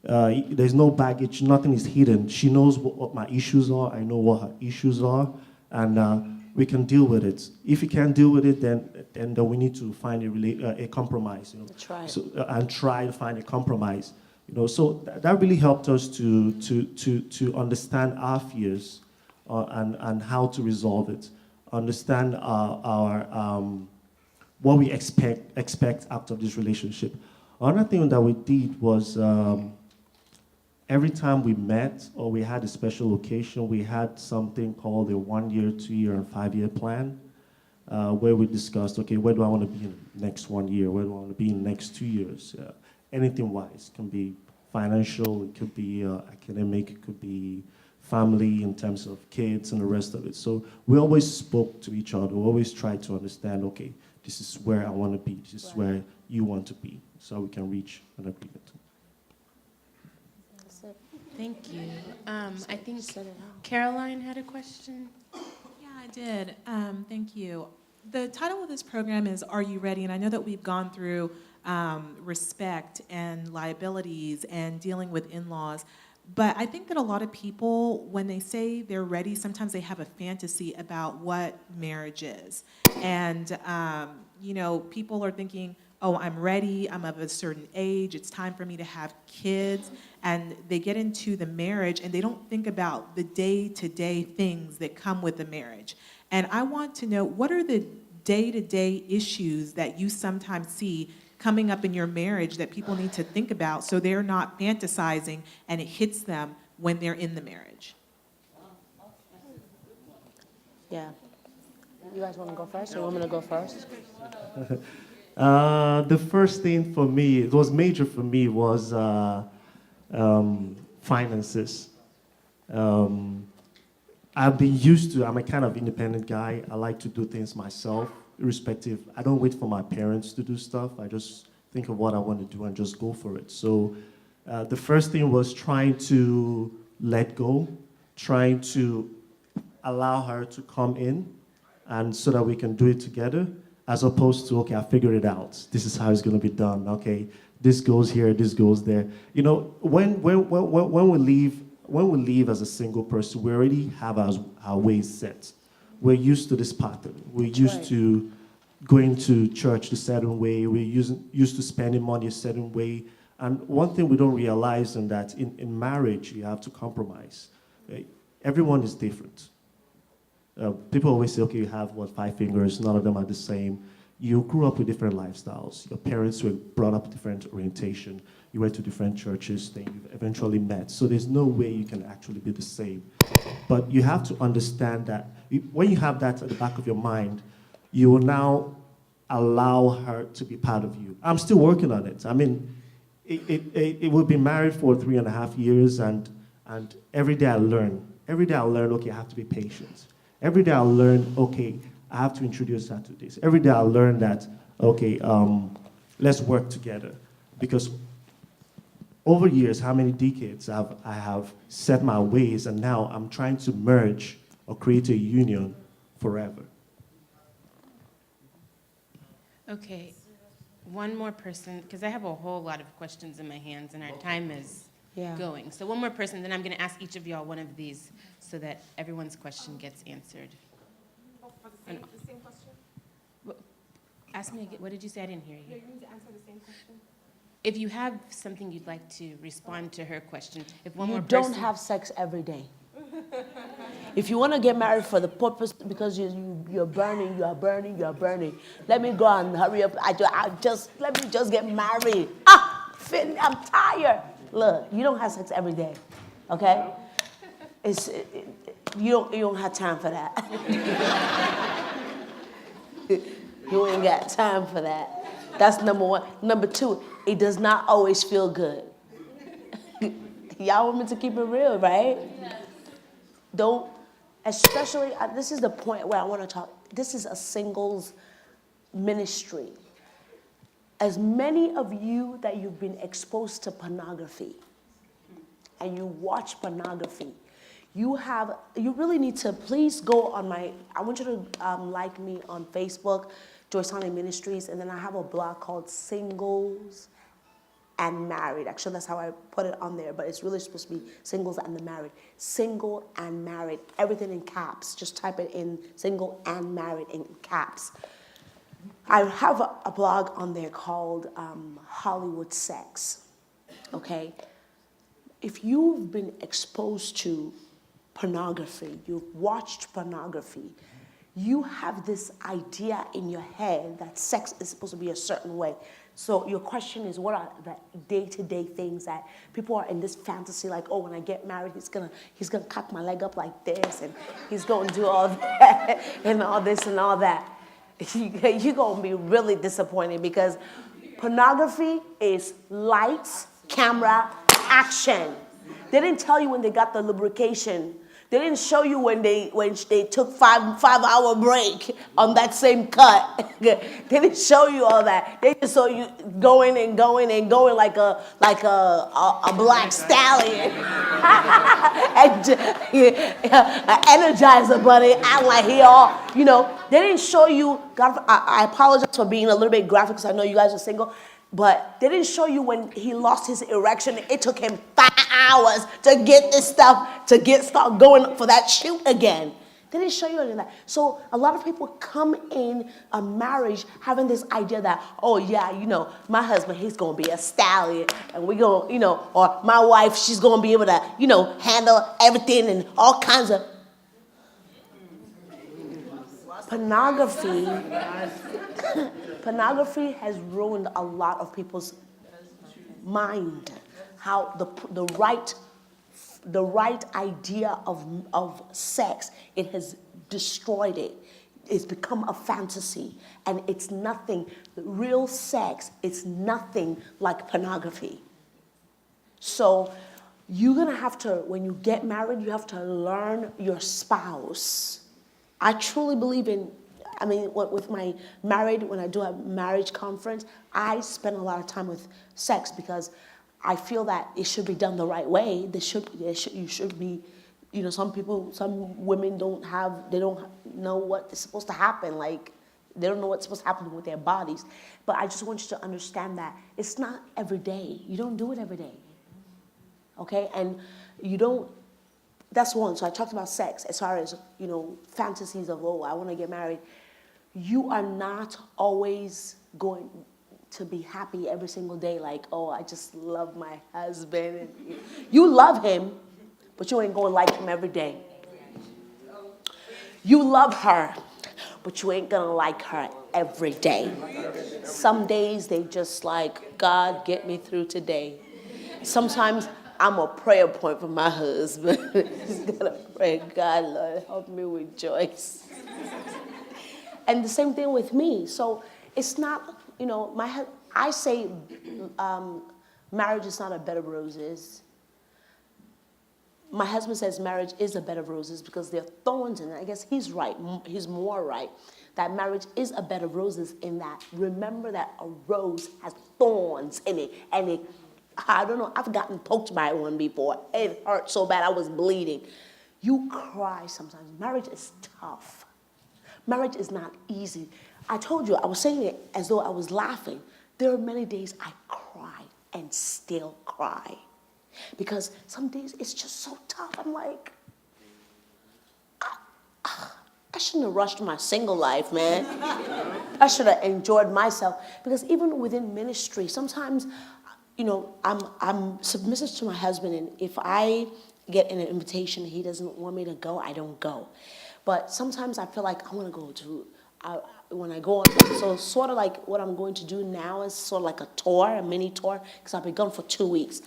There's no baggage, nothing is hidden. She knows what my issues are, I know what her issues are, and we can deal with it. If we can't deal with it, then we need to find a compromise. That's right. And try to find a compromise. So that really helped us to understand our fears and how to resolve it. Understand our what we expect out of this relationship. Another thing that we did was every time we met or we had a special occasion, we had something called a 1 year, 2 year, and 5 year plan, where we discussed, okay, where do I want to be in the next 1 year? Where do I want to be in the next 2 years? Anything wise. It can be financial, it could be academic, it could be family in terms of kids and the rest of it. So we always spoke to each other. We always tried to understand, okay, this is where I want to be. This is where you want to be. So we can reach an agreement. That's it. Thank you. I think Caroline had a question. Yeah, I did. Thank you. The title of this program is Are You Ready? And I know that we've gone through respect and liabilities and dealing with in-laws. But I think that a lot of people, when they say they're ready, sometimes they have a fantasy about what marriage is. And, people are thinking, oh, I'm ready, I'm of a certain age, it's time for me to have kids. And they get into the marriage and they don't think about the day-to-day things that come with the marriage. And I want to know, what are the day-to-day issues that you sometimes see coming up in your marriage that people need to think about so they're not fantasizing and it hits them when they're in the marriage? Yeah. You guys want to go first, or you want me to go first? The first thing for me, it was major for me, was finances. I've been used to, I'm a kind of independent guy. I like to do things myself, irrespective. I don't wait for my parents to do stuff. I just think of what I want to do and just go for it. So the first thing was trying to let go, trying to allow her to come in, and so that we can do it together, as opposed to, okay, I figured it out. This is how it's going to be done. Okay, this goes here, this goes there. When we leave as a single person, we already have our ways set. We're used to this pattern. We're used to going to church a certain way. We're used to spending money a certain way. And one thing we don't realize is that in marriage, you have to compromise. Right? Everyone is different. People always say, okay, you have, 5 fingers, none of them are the same. You grew up with different lifestyles. Your parents were brought up different orientation. You went to different churches, then you eventually met. So there's no way you can actually be the same. But you have to understand that when you have that at the back of your mind, you will now allow her to be part of you. I'm still working on it. I mean, we've been married for 3.5 years, and every day I learn. Every day I learn, okay, I have to be patient. Every day I learn, okay, I have to introduce her to this. Every day I learn that, okay, let's work together. Because over years, how many decades I have set my ways, and now I'm trying to merge or create a union forever. Okay, one more person, because I have a whole lot of questions in my hands and our time is going. So one more person, then I'm going to ask each of y'all one of these so that everyone's question gets answered. Oh, for the same question? Ask me again. What did you say? I didn't hear you. No, you need to answer the same question. If you have something you'd like to respond to her question, if one You more person... don't have sex every day. If you want to get married for the purpose, because you're burning, you are burning. Let me go and hurry up. Let me just get married. I'm tired. Look, you don't have sex every day, okay? You don't have time for that. You ain't got time for that. That's number one. Number two, it does not always feel good. Y'all want me to keep it real, right? Don't, especially, this is the point where I want to talk this is a singles ministry. As many of you that you've been exposed to pornography and you watch pornography, you really need to please go on I want you to like me on Facebook, Joyce Sanni Ministries, and then I have a blog called Singles and Married. Actually, that's how I put it on there, but it's really supposed to be Singles and the Married. Single and Married, everything in caps. Just type it in, Single and Married in caps. I have a blog on there called Hollywood Sex, okay? If you've been exposed to pornography, you've watched pornography, you have this idea in your head that sex is supposed to be a certain way. So your question is, what are the day-to-day things that people are in this fantasy, like, oh, when I get married, he's gonna cock my leg up like this, and he's gonna do all that, and all this and all that. You're gonna be really disappointed, because pornography is lights, camera, action. They didn't tell you when they got the lubrication. They didn't show you when they took five-hour break on that same cut. They didn't show you all that. They just saw you going and going and going like a black stallion, and Energizer bunny, act like he all, you know. They didn't show you. God, I apologize for being a little bit graphic, because I know you guys are single. But they didn't show you when he lost his erection. It took him 5 hours to get this stuff, to start going for that shoot again. They didn't show you any of that. So a lot of people come in a marriage having this idea that, oh yeah, you know, my husband, he's going to be a stallion, and we're going to, you know, or my wife, she's going to be able to, you know, handle everything and all kinds of pornography. Pornography has ruined a lot of people's mind. How the right idea of sex, it has destroyed it. It's become a fantasy, and it's nothing. Real sex, it's nothing like pornography. So you're gonna have to, when you get married, you have to learn your spouse. I truly believe in, I mean, with my married, when I do a marriage conference, I spend a lot of time with sex, because I feel that it should be done the right way. You should be, you know, some women they don't know what is supposed to happen. Like, they don't know what's supposed to happen with their bodies. But I just want you to understand that it's not every day. You don't do it every day. Okay? And you don't, that's one. So I talked about sex as far as, you know, fantasies of, oh, I want to get married. You are not always going to be happy every single day, like, oh, I just love my husband. You love him, but you ain't going to like him every day. You love her, but you ain't going to like her every day. Some days they just like, God, get me through today. Sometimes I'm a prayer point for my husband. He's going to pray, God, Lord, help me with Joyce. And the same thing with me. So it's not, you know, I say marriage is not a bed of roses. My husband says marriage is a bed of roses because there are thorns in it. I guess he's right. He's more right. That marriage is a bed of roses in that, remember that a rose has thorns in it. And I don't know, I've gotten poked by one before. It hurt so bad I was bleeding. You cry sometimes. Marriage is tough. Marriage is not easy. I told you, I was saying it as though I was laughing. There are many days I cry and still cry. Because some days it's just so tough. I'm like, I shouldn't have rushed my single life, man. I should have enjoyed myself. Because even within ministry, sometimes, you know, I'm submissive to my husband, and if I get an invitation and he doesn't want me to go, I don't go. But sometimes I feel like I want to go to, when I go on, so sort of like what I'm going to do now is sort of like a tour, a mini tour, because I'll be gone for 2 weeks.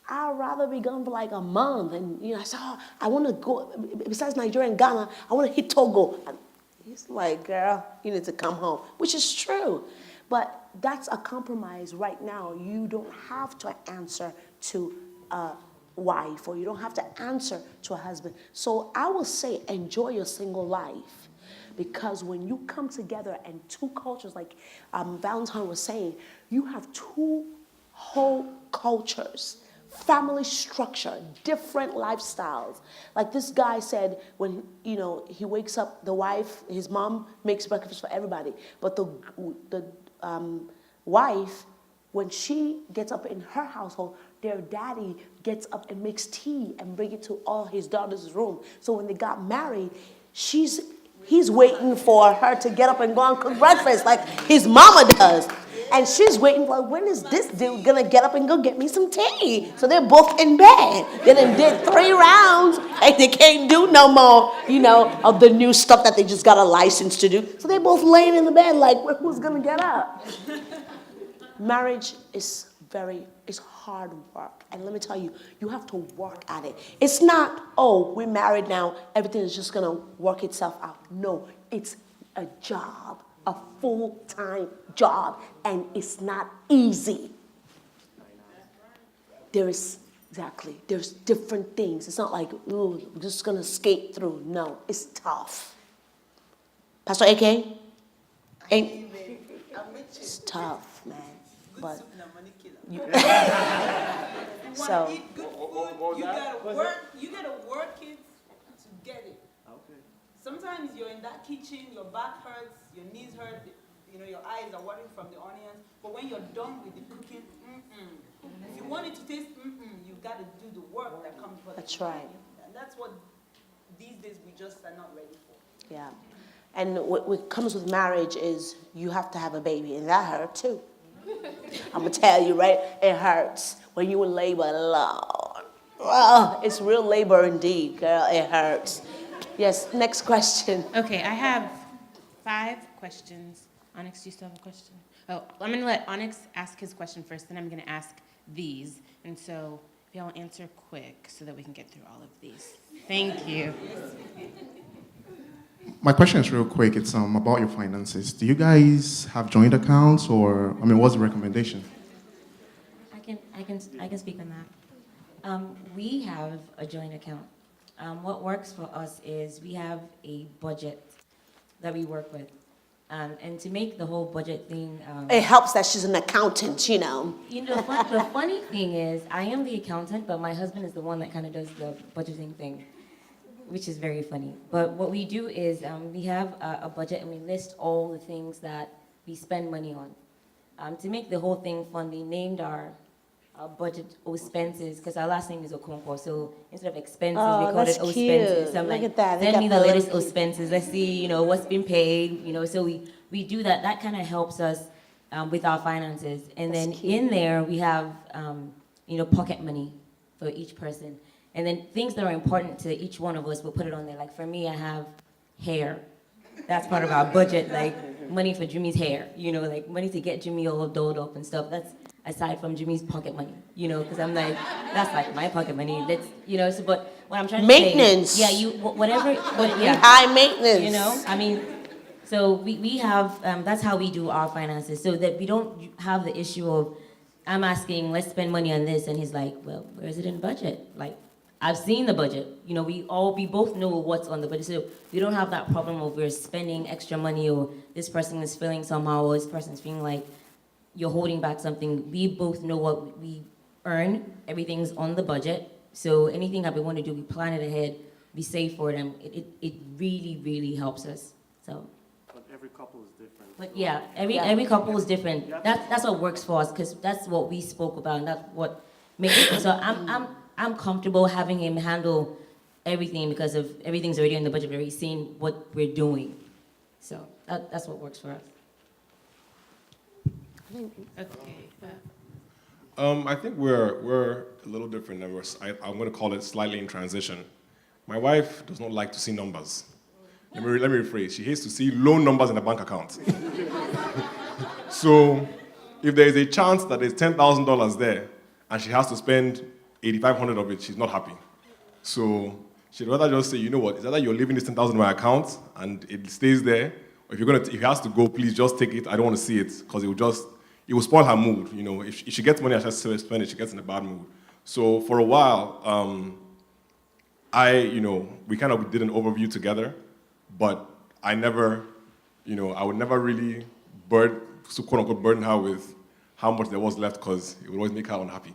I'd rather be gone for like a month. And, you know, I said, oh, I want to go, besides Nigeria and Ghana, I want to hit Togo. And he's like, girl, you need to come home, which is true. But that's a compromise right now. You don't have to answer to a wife, or you don't have to answer to a husband. So I will say, enjoy your single life. because when you come together and two cultures, like Valentine was saying, you have two whole cultures, family structure, different lifestyles. Like this guy said, when he wakes up, the wife, his mom makes breakfast for everybody, but the wife, when she gets up in her household, their daddy gets up and makes tea and bring it to all his daughter's room. So when they got married, he's waiting for her to get up and go and cook breakfast like his mama does. And she's waiting for, when is this dude gonna get up and go get me some tea? So they're both in bed. They done did 3 rounds and they can't do no more, of the new stuff that they just got a license to do. So they're both laying in the bed like, who's gonna get up? Marriage is hard work. And let me tell you, you have to work at it. It's not, oh, we're married now, everything is just gonna work itself out. No, it's a job, a full-time job, and it's not easy. There's different things. It's not like, ooh, I'm just gonna skate through. No, it's tough. Pastor AK? It's tough, man. But so You gotta work it to get it. Okay. Sometimes you're in that kitchen, your back hurts, your knees hurt, your eyes are watering from the onions. But when you're done with the cooking, if you want it to taste, you gotta do the work that comes with it. That's right. And that's what these days we just are not ready for. Yeah. And what comes with marriage is you have to have a baby, and that hurt too. I'm gonna tell you, right? It hurts when you in labor. Lord, oh, it's real labor indeed, girl. It hurts. Yes. Next question. Okay, I have 5 questions. Onyx, do you still have a question? Oh, I'm gonna let Onyx ask his question first, then I'm gonna ask these. And so if y'all answer quick so that we can get through all of these. Thank you. My question is real quick. It's about your finances. Do you guys have joint accounts, or what's the recommendation? I can speak on that. We have a joint account. What works for us is we have a budget that we work with. And to make the whole budget thing... it helps that she's an accountant, the funny thing is, I am the accountant, but my husband is the one that kind of does the budgeting thing, which is very funny. But what we do is we have a budget and we list all the things that we spend money on. To make the whole thing fun, we named our budget expenses, because our last name is Okonkwo, so instead of expenses, we call it expenses. So I'm like, send me the latest expenses. Let's see, what's been paid. So we do that. That kind of helps us with our finances. And then in there we have pocket money for each person. And then things that are important to each one of us, we'll put it on there. Like for me, I have hair. That's part of our budget, like money for Jimmy's hair, like money to get Jimmy all dolled up and stuff. That's aside from Jimmy's pocket money, because I'm like, that's like my pocket money. That's, so, but what I'm trying to maintenance. say, whatever, high maintenance. So we have, that's how we do our finances, so that we don't have the issue of, I'm asking, let's spend money on this, and he's like, well, where is it in budget? Like, I've seen the budget. We both know what's on the budget, so we don't have that problem of we're spending extra money, or this person is feeling somehow, or this person's feeling like you're holding back something. We both know what we earn. Everything's on the budget. So anything that we want to do, we plan it ahead, we save for it, and it really, really helps us. So. But every couple is different. But yeah, every couple is different. That's what works for us, because that's what we spoke about, and that's what makes it. So I'm comfortable having him handle everything, because of everything's already in the budget. We've already seen what we're doing. So that's what works for us. Okay. I think we're a little different. I'm going to call it slightly in transition. My wife does not like to see numbers. Let me rephrase. She hates to see low numbers in a bank account. So if there is a chance that there's $10,000 there and she has to spend 8,500 of it, she's not happy. So she'd rather just say, you know what, it's either you're leaving this 10,000 in my account and it stays there, or if he has to go, please just take it. I don't want to see it, because it will spoil her mood. If she gets money, I just spend it, she gets in a bad mood. So for a while, we kind of did an overview together, but I never, I would never really quote unquote burden her with how much there was left because it would always make her unhappy.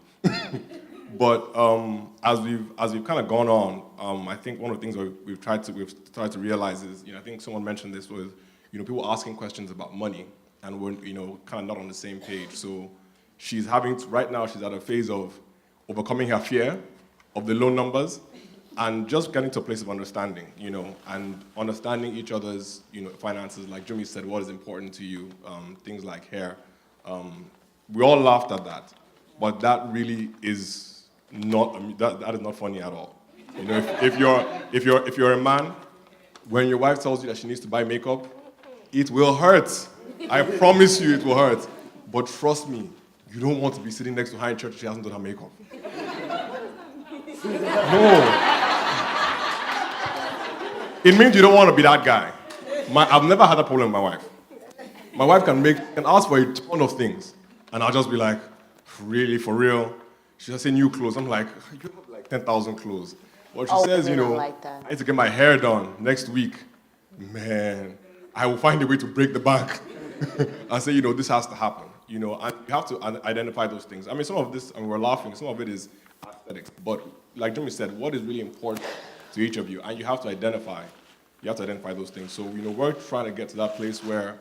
But as we've kind of gone on, I think one of the things we've tried to realize is, I think someone mentioned this was, people asking questions about money, and we're, kind of not on the same page. So right now she's at a phase of overcoming her fear of the low numbers, and just getting to a place of understanding, and understanding each other's, finances. Like Jimmy said, what is important to you, things like hair. We all laughed at that, but that really is not, that is not funny at all. If you're a man, when your wife tells you that she needs to buy makeup, it will hurt. I promise you it will hurt. But trust me, you don't want to be sitting next to her in church if she hasn't done her makeup. No. It means you don't want to be that guy. I've never had a problem with my wife. My wife can ask for a ton of things, and I'll just be like, really, for real? She'll just say new clothes. I'm like, you have like 10,000 clothes. Well, she says, like that. I need to get my hair done next week. Man, I will find a way to break the bank. I say, this has to happen. And you have to identify those things. I mean, some of this, and we're laughing, some of it is aesthetics. But like Jimmy said, what is really important to each of you? And you have to identify those things. So, we're trying to get to that place where,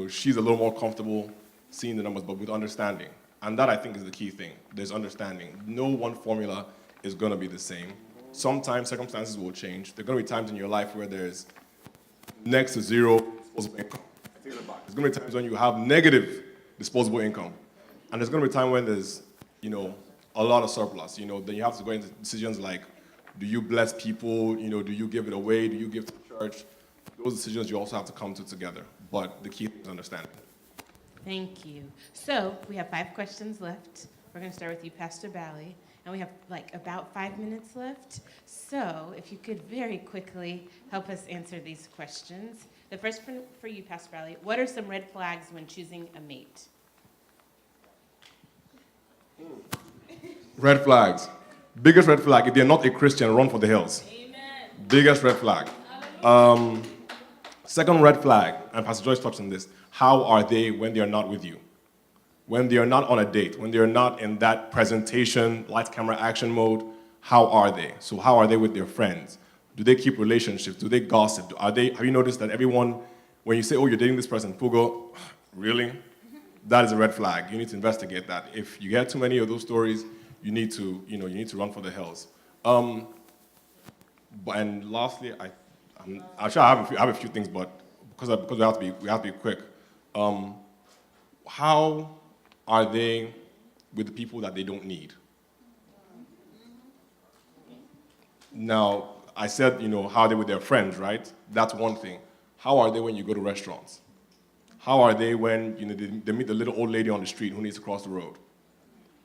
she's a little more comfortable seeing the numbers, but with understanding. And that, I think, is the key thing. There's understanding. No one formula is going to be the same. Sometimes circumstances will change. There are going to be times in your life where there's next to zero disposable income. I take it back. There's going to be times when you have negative disposable income. And there's going to be a time when there's, a lot of surplus. Then you have to go into decisions like, do you bless people? Do you give it away? Do you give to the church? Those decisions you also have to come to together. But the key is understanding. Thank you. So we have 5 questions left. We're going to start with you, Pastor Bally. And we have about 5 minutes left. So if you could very quickly help us answer these questions. The first for you, Pastor Bally, what are some red flags when choosing a mate? Red flags. Biggest red flag, if they're not a Christian, run for the hills. Amen. Biggest red flag. Second red flag, and Pastor Joyce touched on this, how are they when they're not with you? When they're not on a date, when they're not in that presentation, lights, camera, action mode, how are they? So how are they with their friends? Do they keep relationships? Do they gossip? Have you noticed that everyone, when you say, oh, you're dating this person, people go, really? That is a red flag. You need to investigate that. If you get too many of those stories, you need to run for the hills. And lastly, I'm sure I have a few things, but because we have to be quick. How are they with the people that they don't need? Now, I said, how are they with their friends, right? That's one thing. How are they when you go to restaurants? How are they when they meet the little old lady on the street who needs to cross the road?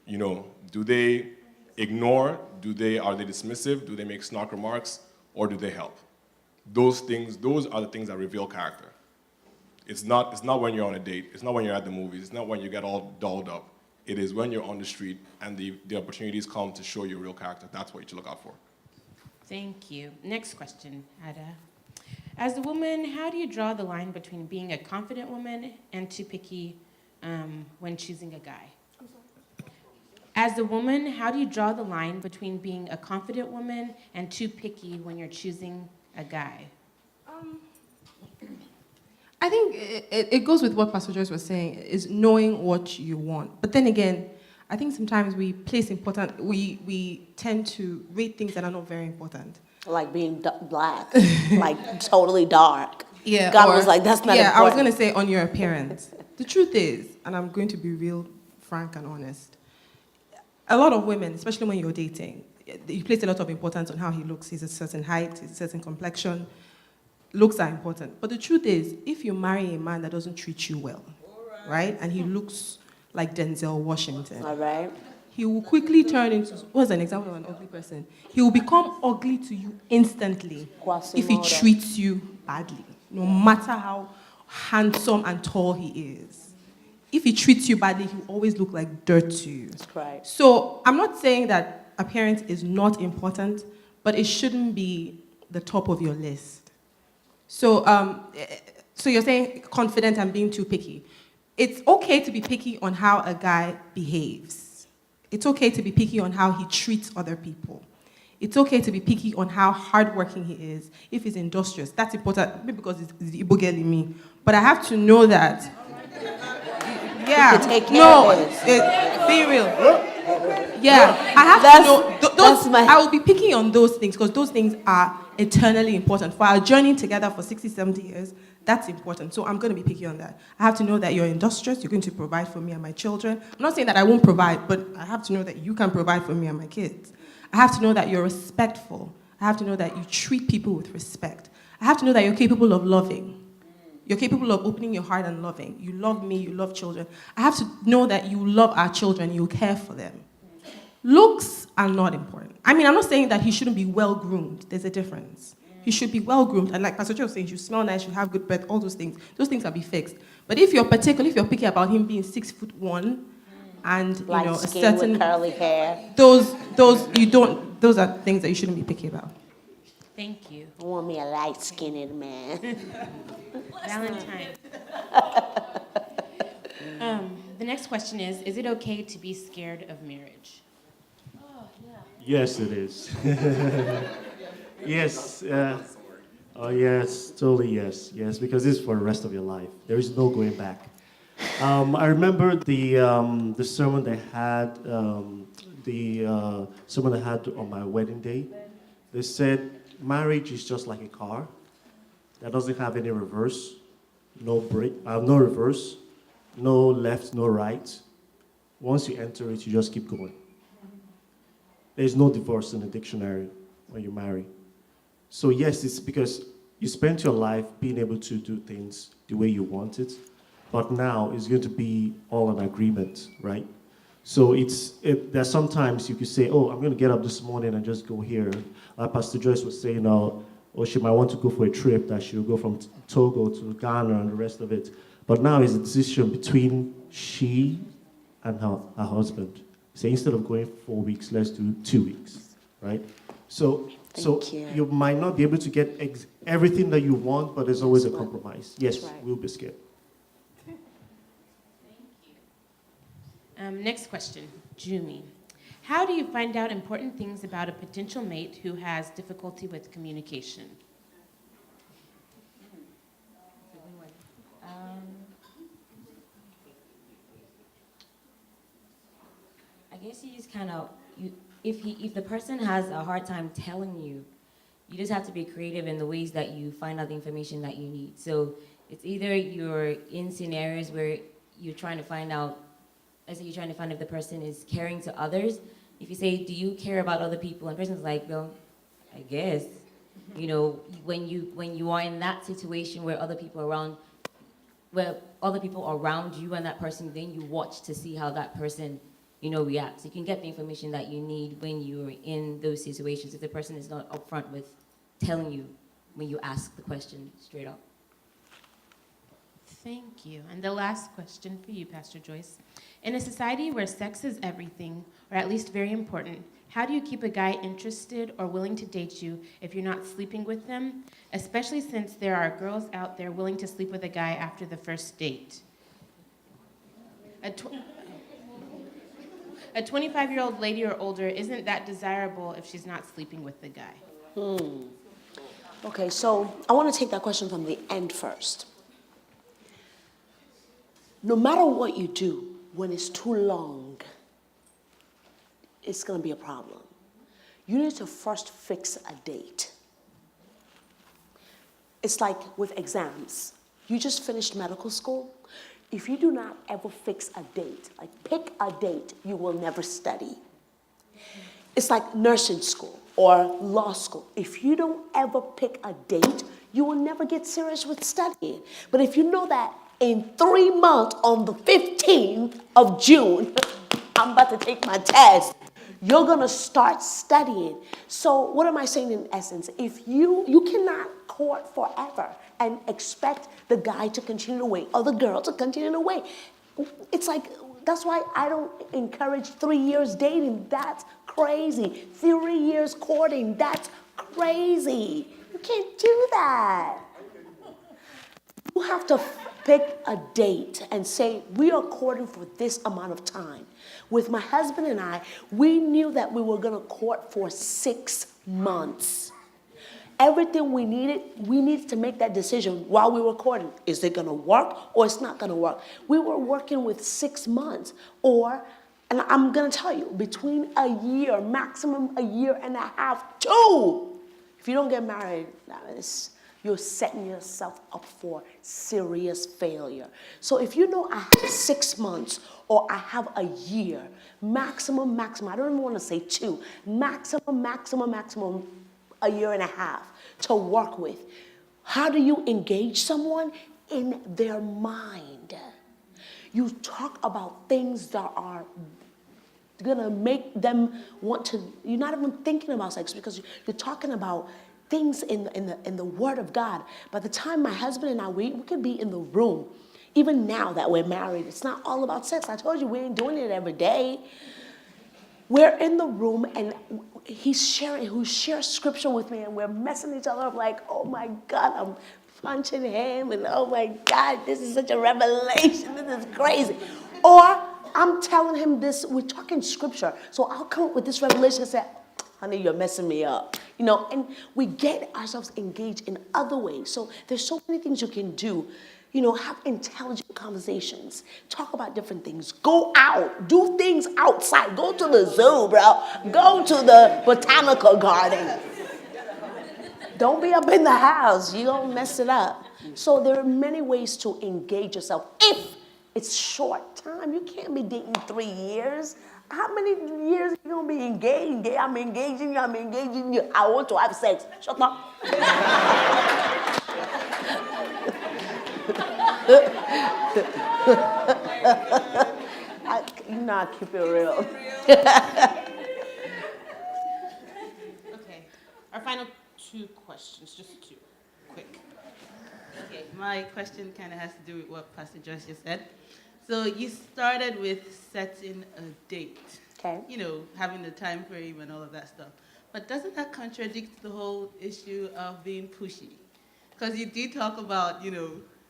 Do they ignore? Are they dismissive? Do they make snark remarks? Or do they help? Those are the things that reveal character. It's not when you're on a date. It's not when you're at the movies. It's not when you get all dolled up. It is when you're on the street and the opportunities come to show your real character. That's what you should look out for. Thank you. Next question, Ada. As a woman, how do you draw the line between being a confident woman and too picky when choosing a guy? As a woman, how do you draw the line between being a confident woman and too picky when you're choosing a guy? I think it goes with what Pastor Joyce was saying, is knowing what you want. But then again, I think sometimes we tend to rate things that are not very important. Like being black, like totally dark. Yeah. God was like, that's not important. Yeah, I was going to say on your appearance. The truth is, and I'm going to be real frank and honest, a lot of women, especially when you're dating, you place a lot of importance on how he looks. He's a certain height, he's a certain complexion. Looks are important. But the truth is, if you marry a man that doesn't treat you well, right, and he looks like Denzel Washington, all right, he will quickly turn into, what's an example of an ugly person? He will become ugly to you instantly if he treats you badly, no matter how handsome and tall he is. If he treats you badly, he will always look like dirt to you. That's right. So I'm not saying that appearance is not important, but it shouldn't be the top of your list. So, so you're saying confident and being too picky. It's okay to be picky on how a guy behaves. It's okay to be picky on how he treats other people. It's okay to be picky on how hardworking he is, if he's industrious. That's important, maybe because it's the Igbo girl in me. But I have to know that. Yeah, take care no, of this. be real. Yeah, I have to know. Those, I will be picking on those things because those things are eternally important. For our journey together for 60, 70 years, that's important. So I'm going to be picky on that. I have to know that you're industrious, you're going to provide for me and my children. I'm not saying that I won't provide, but I have to know that you can provide for me and my kids. I have to know that you're respectful. I have to know that you treat people with respect. I have to know that you're capable of loving. You're capable of opening your heart and loving. You love me, you love children. I have to know that you love our children, you care for them. Looks are not important. I mean, I'm not saying that he shouldn't be well-groomed. There's a difference. He should be well-groomed. And like Pastor Joe was saying, you smell nice, you have good breath, all those things can be fixed. But if you're picky about him being 6'1", and Light you know, a skin certain with curly hair. those are things that you shouldn't be picky about. Thank you. I want me a light-skinned man. Valentine. The next question is it okay to be scared of marriage? Yes, it is. Yes. Oh, yes, totally yes. Yes, because this is for the rest of your life. There is no going back. I remember the sermon they had, sermon they had on my wedding day. They said, marriage is just like a car that doesn't have any reverse, no brake, no reverse, no left, no right. Once you enter it, you just keep going. There's no divorce in the dictionary when you marry. So yes, it's because you spent your life being able to do things the way you want it, but now it's going to be all an agreement, right? So there's sometimes you could say, oh, I'm going to get up this morning and just go here. Like Pastor Joyce was saying, or she might want to go for a trip that she'll go from Togo to Ghana and the rest of it. But now it's a decision between she and her husband. Say instead of going 4 weeks, let's do 2 weeks, right? So you might not be able to get everything that you want, but there's always a compromise. Yes, right. we'll be scared. Next question, Jumi. How do you find out important things about a potential mate who has difficulty with communication? I guess you just kind of, if the person has a hard time telling you, you just have to be creative in the ways that you find out the information that you need. So it's either you're in scenarios where you're trying to find out, let's say you're trying to find if the person is caring to others. If you say, do you care about other people? And the person's like, well, I guess. You know, when you are in that situation where other people are around you and that person, then you watch to see how that person, you know, reacts. You can get the information that you need when you're in those situations if the person is not upfront with telling you when you ask the question straight up. Thank you. And the last question for you, Pastor Joyce. In a society where sex is everything, or at least very important, how do you keep a guy interested or willing to date you if you're not sleeping with them, especially since there are girls out there willing to sleep with a guy after the first date? A 25-year-old lady or older isn't that desirable if she's not sleeping with the guy. Okay, so I want to take that question from the end first. No matter what you do, when it's too long, it's going to be a problem. You need to first fix a date. It's like with exams. You just finished medical school. If you do not ever fix a date, like pick a date, you will never study. It's like nursing school or law school. If you don't ever pick a date, you will never get serious with studying. But if you know that in 3 months, on the 15th of June, I'm about to take my test, you're gonna start studying. So what am I saying in essence? If you cannot court forever and expect the guy to continue to wait or the girl to continue to wait. It's like, that's why I don't encourage 3 years dating. That's crazy. 3 years courting, that's crazy. You can't do that. You have to pick a date and say, we are courting for this amount of time. With my husband and I, we knew that we were gonna court for 6 months. Everything we needed to make that decision while we were courting. Is it gonna work or it's not gonna work? We were working with 6 months, and I'm gonna tell you, between a year, maximum a year and a half, 2. If you don't get married, you're setting yourself up for serious failure. So if you know I have 6 months or I have a year, maximum, I don't even want to say 2, maximum, a year and a half to work with. How do you engage someone? In their mind. You talk about things that are gonna make them want to, you're not even thinking about sex because you're talking about things in the Word of God. By the time my husband and I, we could be in the room. Even now that we're married, it's not all about sex. I told you we ain't doing it every day. We're in the room and he shares scripture with me and we're messing each other up like, oh my God, I'm punching him and oh my God, this is such a revelation, this is crazy. Or I'm telling him this, we're talking scripture. So I'll come up with this revelation and say, honey, you're messing me up. And we get ourselves engaged in other ways. So there's so many things you can do. Have intelligent conversations. Talk about different things. Go out. Do things outside. Go to the zoo, bro. Go to the botanical garden. Don't be up in the house. You're going to mess it up. So there are many ways to engage yourself. If it's short time, you can't be dating 3 years. How many years are you going to be engaged? I'm engaging you. I want to have sex. Shut up. I keep it real. Okay, our final 2 questions, just 2, quick. Okay, my question kind of has to do with what Pastor Joyce just said. So you started with setting a date. Okay. Having the time frame and all of that stuff. But doesn't that contradict the whole issue of being pushy? Because you did talk about,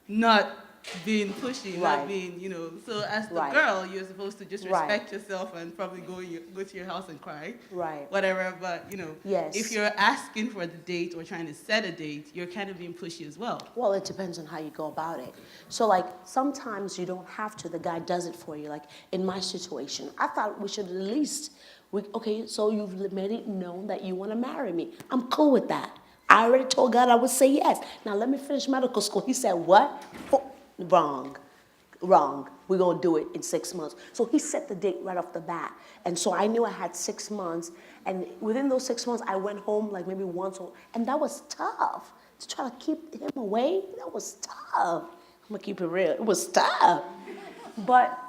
not being pushy, Right. not being, so as the Right. girl, you're supposed to just respect Right. yourself and probably go to your house and cry. Right. Whatever, but, Yes. if you're asking for the date or trying to set a date, you're kind of being pushy as well. Well, it depends on how you go about it. So, sometimes you don't have to. The guy does it for you. Like, in my situation, I thought we should at least, okay, so you've made it known that you want to marry me. I'm cool with that. I already told God I would say yes. Now, let me finish medical school. He said, what? Wrong. We're going to do it in 6 months. So he set the date right off the bat. And so I knew I had 6 months. And within those 6 months, I went home maybe once. And that was tough. To try to keep him away, that was tough. I'm going to keep it real. It was tough. But,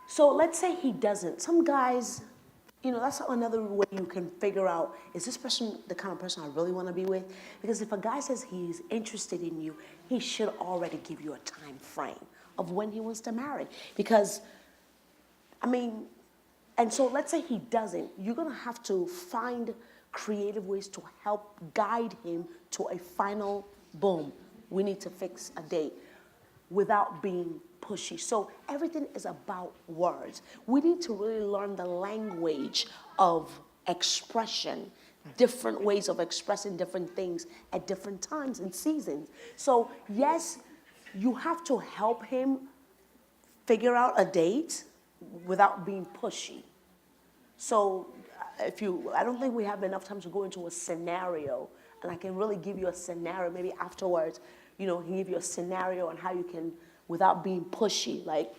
so let's say he doesn't. Some guys, that's another way you can figure out, is this person the kind of person I really want to be with? Because if a guy says he's interested in you, he should already give you a time frame of when he wants to marry. Because, and so let's say he doesn't, you're going to have to find creative ways to help guide him to a final boom. We need to fix a date without being pushy. So everything is about words. We need to really learn the language of expression, different ways of expressing different things at different times and seasons. So yes, you have to help him figure out a date without being pushy. So I don't think we have enough time to go into a scenario, and I can really give you a scenario maybe afterwards. He can give you a scenario on how you can, without being pushy, like,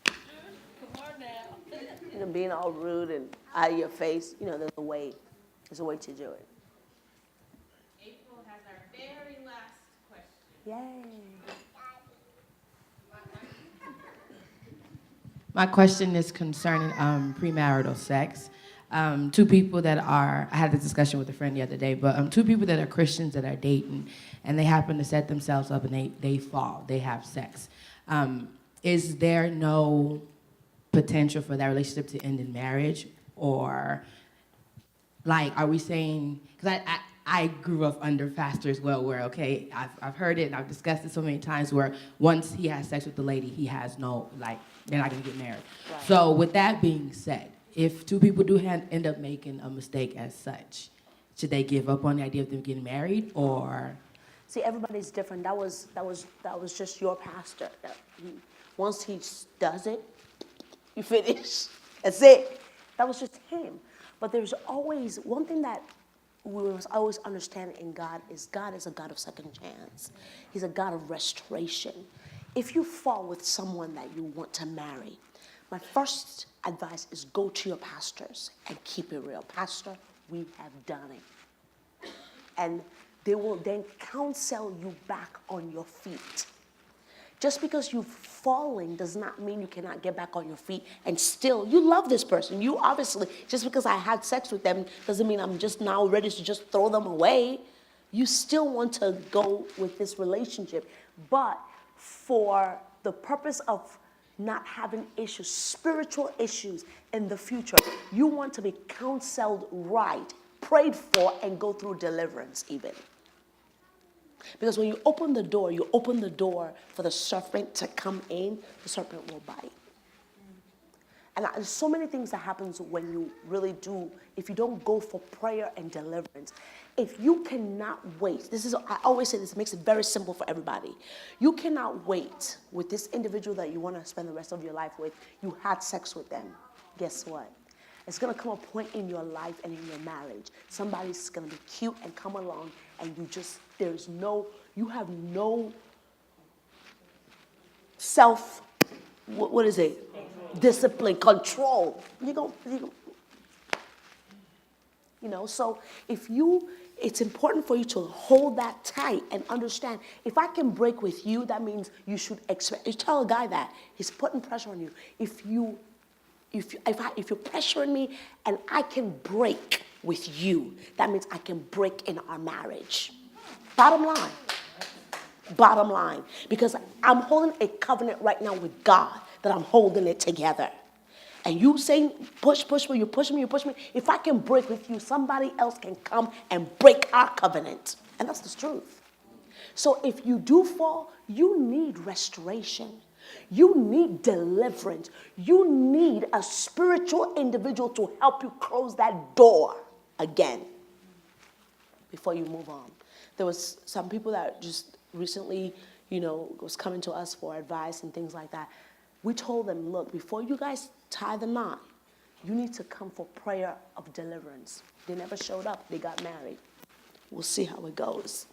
come on now. Being all rude and out of your face. There's a way to do it. April has our very last question. Yay. My question is concerning premarital sex. 2 people that are, I had this discussion with a friend the other day, but 2 people that are Christians that are dating, and they happen to set themselves up and they fall, they have sex. Is there no potential for that relationship to end in marriage? Or, are we saying, because I grew up under pastor as well, where, okay, I've heard it and I've discussed it so many times where once he has sex with the lady, he has no, like, they're not gonna get married. Right. So with that being said, if two people do end up making a mistake as such, should they give up on the idea of them getting married, or? See, everybody's different. That was just your pastor. Once he does it, you finish. That's it. That was just him. But there's always one thing that we must always understand in God is a God of second chance. He's a God of restoration. If you fall with someone that you want to marry, my first advice is go to your pastors and keep it real. Pastor, we have done it. And they will then counsel you back on your feet. Just because you've fallen does not mean you cannot get back on your feet and still, you love this person. You obviously, just because I had sex with them doesn't mean I'm just now ready to just throw them away. You still want to go with this relationship. But for the purpose of not having issues, spiritual issues in the future, you want to be counseled right, prayed for, and go through deliverance even. Because when you open the door for the serpent to come in, the serpent will bite. And there's so many things that happens when you really do, if you don't go for prayer and deliverance. If you cannot wait, I always say this, it makes it very simple for everybody. You cannot wait with this individual that you want to spend the rest of your life with. You had sex with them. Guess what? It's going to come a point in your life and in your marriage. Somebody's going to be cute and come along and you have no self, what is it? Discipline, control. So it's important for you to hold that tight and understand, if I can break with you, that means you should expect, you tell a guy that, he's putting pressure on you. If you're pressuring me and I can break with you, that means I can break in our marriage. Bottom line. Because I'm holding a covenant right now with God that I'm holding it together. And you saying, push me, you push me. If I can break with you, somebody else can come and break our covenant. And that's the truth. So if you do fall, you need restoration. You need deliverance. You need a spiritual individual to help you close that door again before you move on. There was some people that just recently, was coming to us for advice and things like that. We told them, look, before you guys tie the knot, you need to come for prayer of deliverance. They never showed up. They got married. We'll see how it goes.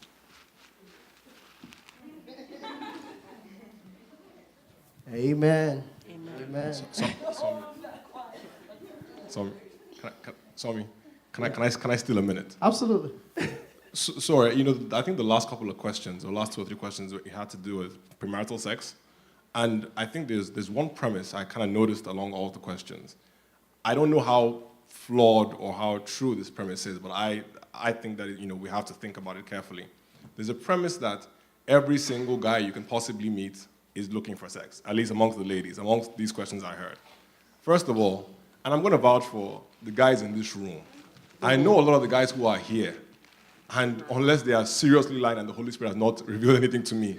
Amen. Amen. Can I steal a minute? Absolutely. Sorry, I think the last couple of questions, or last 2 or 3 questions, it had to do with premarital sex. And I think there's one premise I kind of noticed along all the questions. I don't know how flawed or how true this premise is, but I think that we have to think about it carefully. There's a premise that every single guy you can possibly meet is looking for sex, at least amongst the ladies, amongst these questions I heard. First of all, and I'm going to vouch for the guys in this room, I know a lot of the guys who are here, and unless they are seriously lying and the Holy Spirit has not revealed anything to me,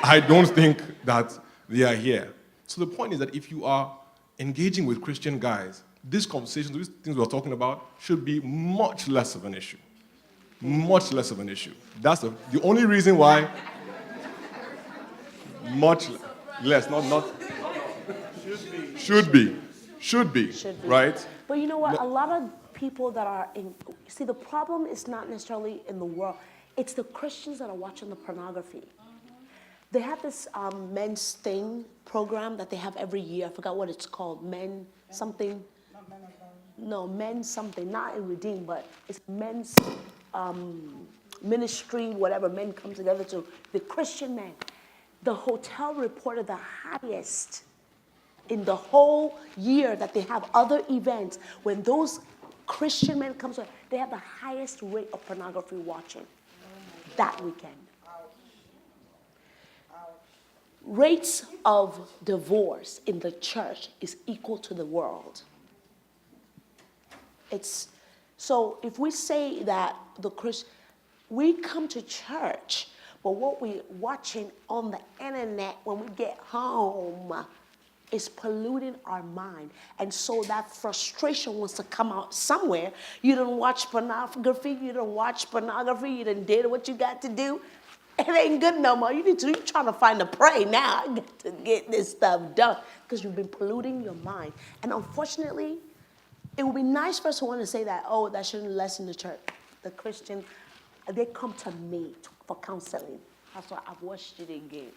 I don't think that they are here. So the point is that if you are engaging with Christian guys, these conversations, these things we're talking about, should be much less of an issue. Much less of an issue. That's the only reason why. Much less, not. Should be, right? But you know what? A lot of people that are the problem is not necessarily in the world. It's the Christians that are watching the pornography. They have this men's thing program that they have every year. I forgot what it's called. Men something. No, men something. Not in Redeem, but it's men's ministry, whatever. Men come together to the Christian men. The hotel reported the highest in the whole year that they have other events. When those Christian men come, they have the highest rate of pornography watching that weekend. Rates of divorce in the church is equal to the world. So if we say that we come to church, but what we're watching on the internet when we get home is polluting our mind. And so that frustration wants to come out somewhere. You don't watch pornography, you done did what you got to do. It ain't good no more. You're trying to find a prey now. I got to get this stuff done because you've been polluting your mind. And unfortunately, it would be nice for us to want to say that, oh, that shouldn't lessen the church. The Christian, they come to me for counseling. That's why I've watched it again.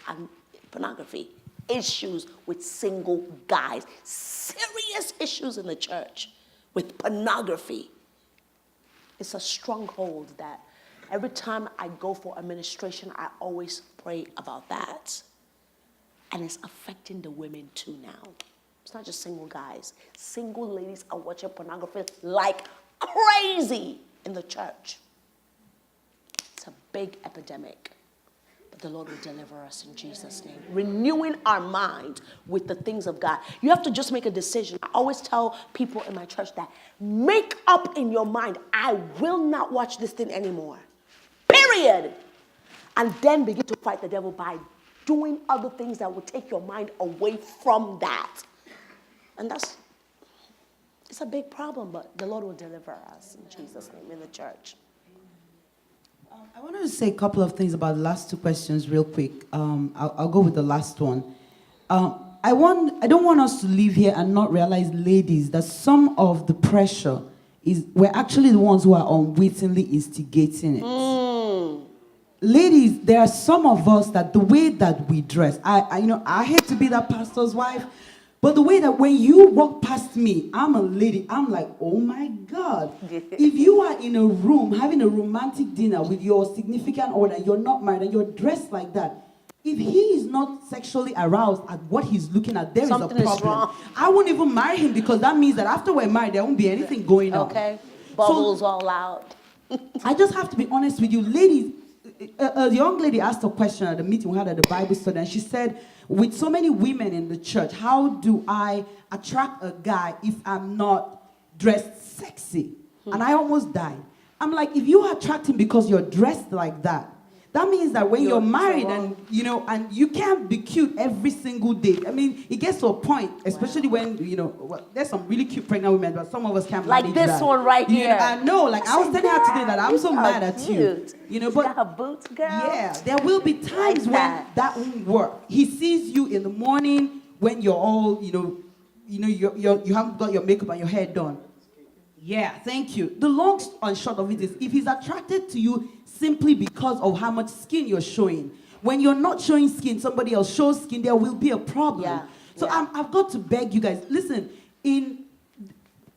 And pornography, issues with single guys, serious issues in the church with pornography. It's a stronghold that every time I go for administration, I always pray about that. And it's affecting the women too now. It's not just single guys. Single ladies are watching pornography like crazy in the church. It's a big epidemic. But the Lord will deliver us in Jesus' name. Renewing our mind with the things of God. You have to just make a decision. I always tell people in my church that make up in your mind, I will not watch this thing anymore. Period. And then begin to fight the devil by doing other things that will take your mind away from that. And it's a big problem, but the Lord will deliver us in Jesus' name in the church. I wanted to say a couple of things about the last two questions real quick. I'll go with the last one. I don't want us to leave here and not realize, ladies, that some of the pressure we're actually the ones who are unwittingly instigating it. Ladies, there are some of us that the way that we dress, I hate to be that pastor's wife, but the way that when you walk past me, I'm a lady, I'm like, oh my God. If you are in a room having a romantic dinner with your significant other, you're not married, and you're dressed like that, if he is not sexually aroused at what he's looking at, there Something is a is problem. wrong. I won't even marry him because that means that after we're married, there won't be anything going on. Okay? Bubbles all out. I just have to be honest with you. Ladies, a young lady asked a question at the meeting we had at the Bible study, and she said, with so many women in the church, how do I attract a guy if I'm not dressed sexy? And I almost died. I'm like, if you attract him because you're dressed like that, that means that when you're married and you can't be cute every single day. I mean, it gets to a point, especially when, there's some really cute pregnant women, but some of us can't manage that. Like this one right here. I know, like I was telling her today that I'm so mad at you. But got her boots, girl. yeah, there will be times when that won't work. He sees you in the morning when you're all, you haven't got your makeup and your hair done. Yeah, thank you. The long and short of it is, if he's attracted to you simply because of how much skin you're showing, when you're not showing skin, somebody else shows skin, there will be a problem. Yeah. So I've got to beg you guys, listen, in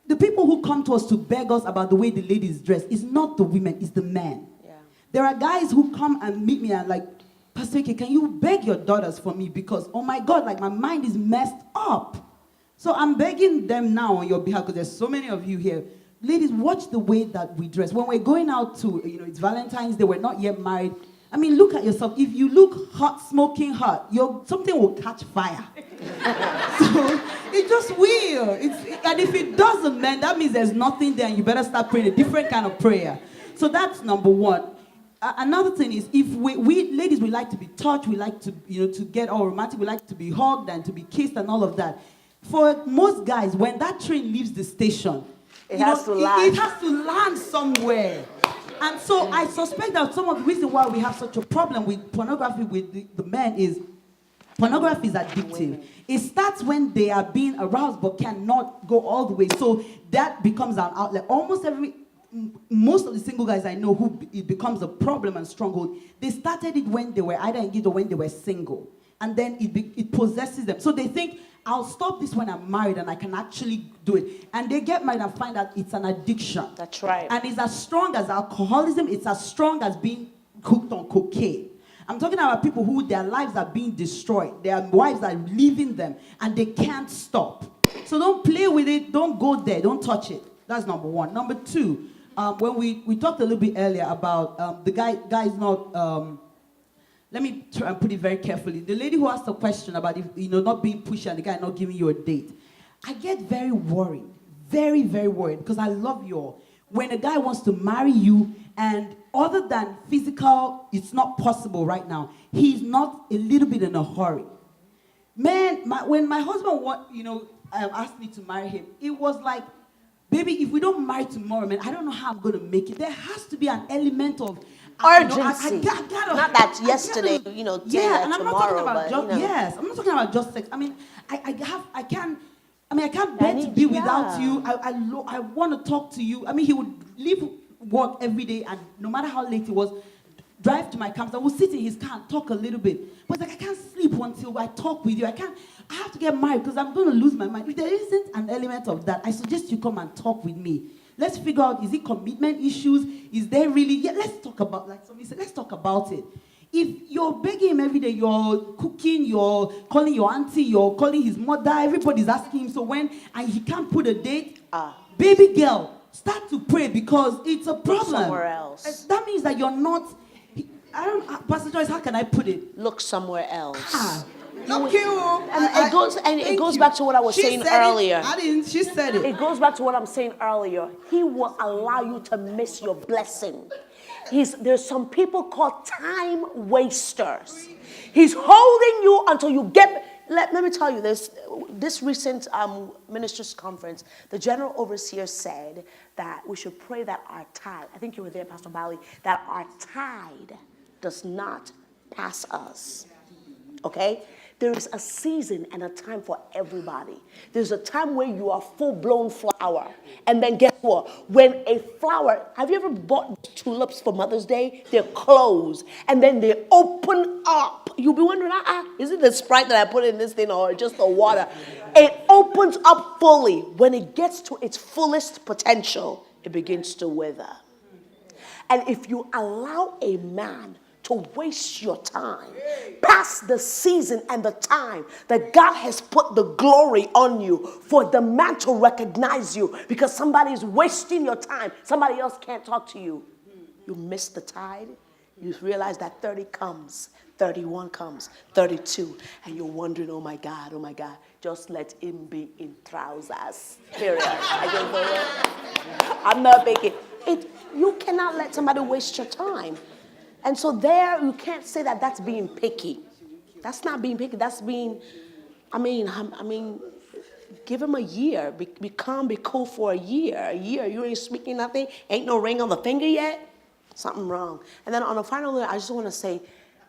the people who come to us to beg us about the way the ladies dress, it's not the women, it's the men. Yeah. There are guys who come and meet me and like, Pastor Ike, can you beg your daughters for me? Because, oh my God, like my mind is messed up. So I'm begging them now on your behalf, because there's so many of you here. Ladies, watch the way that we dress. When we're going out to, it's Valentine's Day, we're not yet married. I mean, look at yourself. If you look hot, smoking hot, something will catch fire. So it just will. And if it doesn't, man, that means there's nothing there, and you better start praying a different kind of prayer. So that's number one. Another thing is, if we ladies, we like to be touched, we like to, to get all romantic, we like to be hugged and to be kissed and all of that. For most guys, when that train leaves the station, it has to land somewhere. And so I suspect that some of the reason why we have such a problem with pornography with the men is pornography is addictive. It starts when they are being aroused but cannot go all the way. So that becomes an outlet. Most of the single guys I know who it becomes a problem and stronghold, they started it when they were either engaged or when they were single. And then it possesses them. So they think, I'll stop this when I'm married and I can actually do it. And they get married and find out it's an addiction. That's right. And it's as strong as alcoholism. It's as strong as being hooked on cocaine. I'm talking about people who their lives are being destroyed. Their wives are leaving them and they can't stop. So don't play with it. Don't go there. Don't touch it. That's number one. Number two, when we talked a little bit earlier about the guy's not... let me try and put it very carefully. The lady who asked a question about not being pushy and the guy not giving you a date. I get very worried, very, very worried, because I love you all. when a guy wants to marry you, and other than physical, it's not possible right now. He's not a little bit in a hurry. Man, when my husband asked me to marry him, it was like, baby, if we don't marry tomorrow, man, I don't know how I'm going to make it. There has to be an element of urgency. Gotta, not that yesterday, today yeah, that and I'm tomorrow, not talking about yes, I'm not talking about just sex. I mean, I can't bear to be without you. I want to talk to you. I mean, he would leave work every day, and no matter how late it was, drive to my campus. I would sit in his car and talk a little bit. But like, I can't sleep until I talk with you. I have to get married because I'm going to lose my mind. If there isn't an element of that, I suggest you come and talk with me. Let's figure out, is it commitment issues? Is there really, let's talk about, like somebody said, let's talk about it. If you're begging him every day, you're cooking, you're calling your auntie, you're calling his mother, everybody's asking him, so when, and he can't put a date, baby girl, start to pray because it's a problem. Look somewhere else. That means that you're not, Pastor Joyce, how can I put it? Look somewhere else. Thank you. And it goes back to what I was saying earlier. She said it. It goes back to what I'm saying earlier. He will allow you to miss your blessing. There's some people called time wasters. He's holding you until you get. Let me tell you this recent ministers' conference, the general overseer said that we should pray that our tide, I think you were there, Pastor Bali, that our tide does not pass us. Okay? There is a season and a time for everybody. There's a time where you are full-blown flower. And then guess what? When a flower, have you ever bought tulips for Mother's Day? They're closed. And then they open up. You'll be wondering, is it the Sprite that I put in this thing or just the water? It opens up fully. When it gets to its fullest potential, it begins to wither. And if you allow a man to waste your time past the season and the time that God has put the glory on you for the man to recognize you because somebody is wasting your time, somebody else can't talk to you, you miss the tide. You realize that 30 comes, 31 comes, 32, and you're wondering, oh my God, just let him be in trousers, period. I'm not making it. You cannot let somebody waste your time. And so there, you can't say that that's being picky. That's not being picky. That's being, give him a year. Be calm, be cool for a year. You ain't speaking nothing. Ain't no ring on the finger yet. Something wrong. And then on a final note, I just want to say,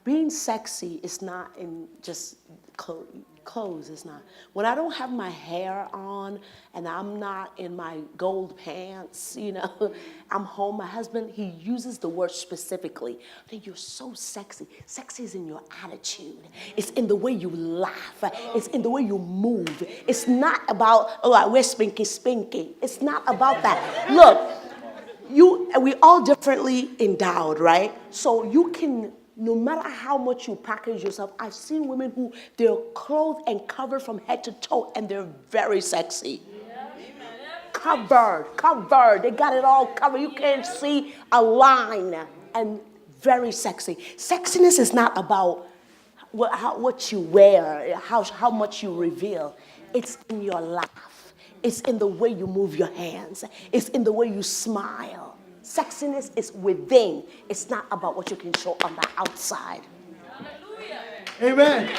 being sexy is not in just clothes. It's not. When I don't have my hair on and I'm not in my gold pants, I'm home. My husband, he uses the word specifically. I think you're so sexy. Sexy is in your attitude. It's in the way you laugh. It's in the way you move. It's not about, I wear spinky. It's not about that. Look, we all differently endowed, right? So you can, no matter how much you package yourself, I've seen women who they're clothed and covered from head to toe, and they're very sexy. Covered. They got it all covered. You can't see a line, and very sexy. Sexiness is not about what you wear, how much you reveal. It's in your laugh. It's in the way you move your hands. It's in the way you smile. Sexiness is within. It's not about what you can show on the outside. Amen.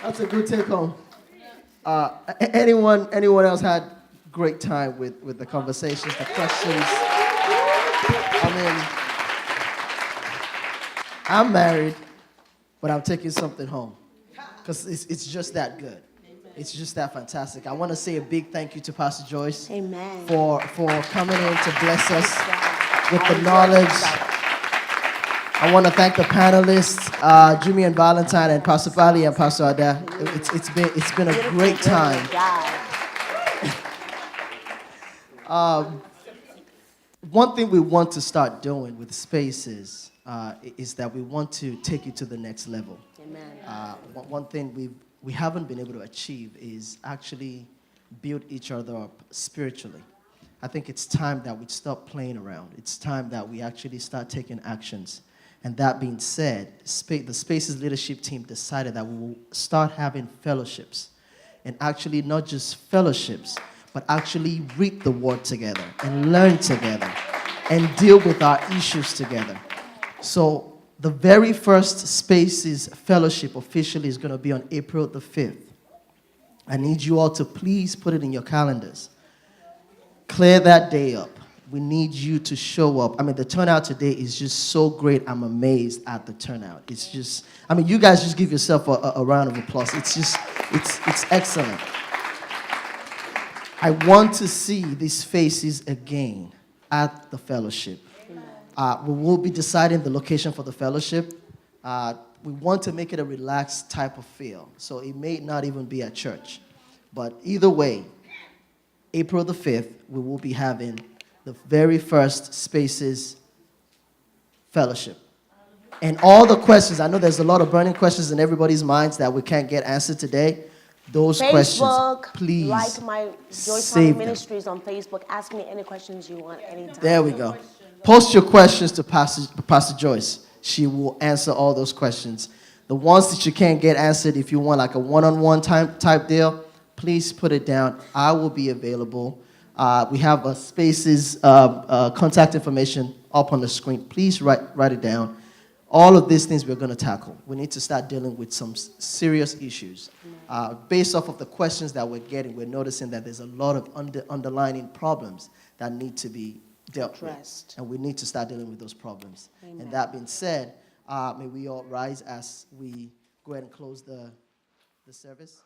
That's a good take home. Anyone else had great time with the conversations, the questions? I'm married, but I'm taking something home because it's just that good. It's just that fantastic. I want to say a big thank you to Pastor Joyce. Amen. For coming in to bless us with the knowledge. I want to thank the panelists, Jimmy and Valentine, and Pastor Bali and Pastor Ada. It's been a great time. One thing we want to start doing with Spaces is that we want to take it to the next level. Amen. One thing we haven't been able to achieve is actually build each other up spiritually. I think it's time that we stop playing around. It's time that we actually start taking actions. And that being said, the Spaces leadership team decided that we will start having fellowships and actually not just fellowships, but actually read the word together and learn together and deal with our issues together. So the very first Spaces Fellowship officially is going to be on April the 5th. I need you all to please put it in your calendars. Clear that day up. We need you to show up. I mean, the turnout today is just so great. I'm amazed at the turnout. It's just, I mean, you guys just give yourself a round of applause. It's just, it's excellent. I want to see these faces again at the fellowship. We will be deciding the location for the fellowship. We want to make it a relaxed type of feel, so it may not even be at church. But either way, April the 5th, we will be having the very first Spaces Fellowship. And all the questions, I know there's a lot of burning questions in everybody's minds that we can't get answered today. Those questions, please like my Joyce Sanni save them. Ministries on Facebook. Ask me any questions you want anytime. There we go. Post your questions to Pastor Joyce. She will answer all those questions. The ones that you can't get answered, if you want like a one-on-one type deal, please put it down. I will be available. We have a Spaces contact information up on the screen. Please write it down. All of these things we're going to tackle. We need to start dealing with some serious issues. Based off of the questions that we're getting, we're noticing that there's a lot of underlying problems that need to be dealt with. And we need to start dealing with those problems. Amen. And that being said, may we all rise as we go ahead and close the service.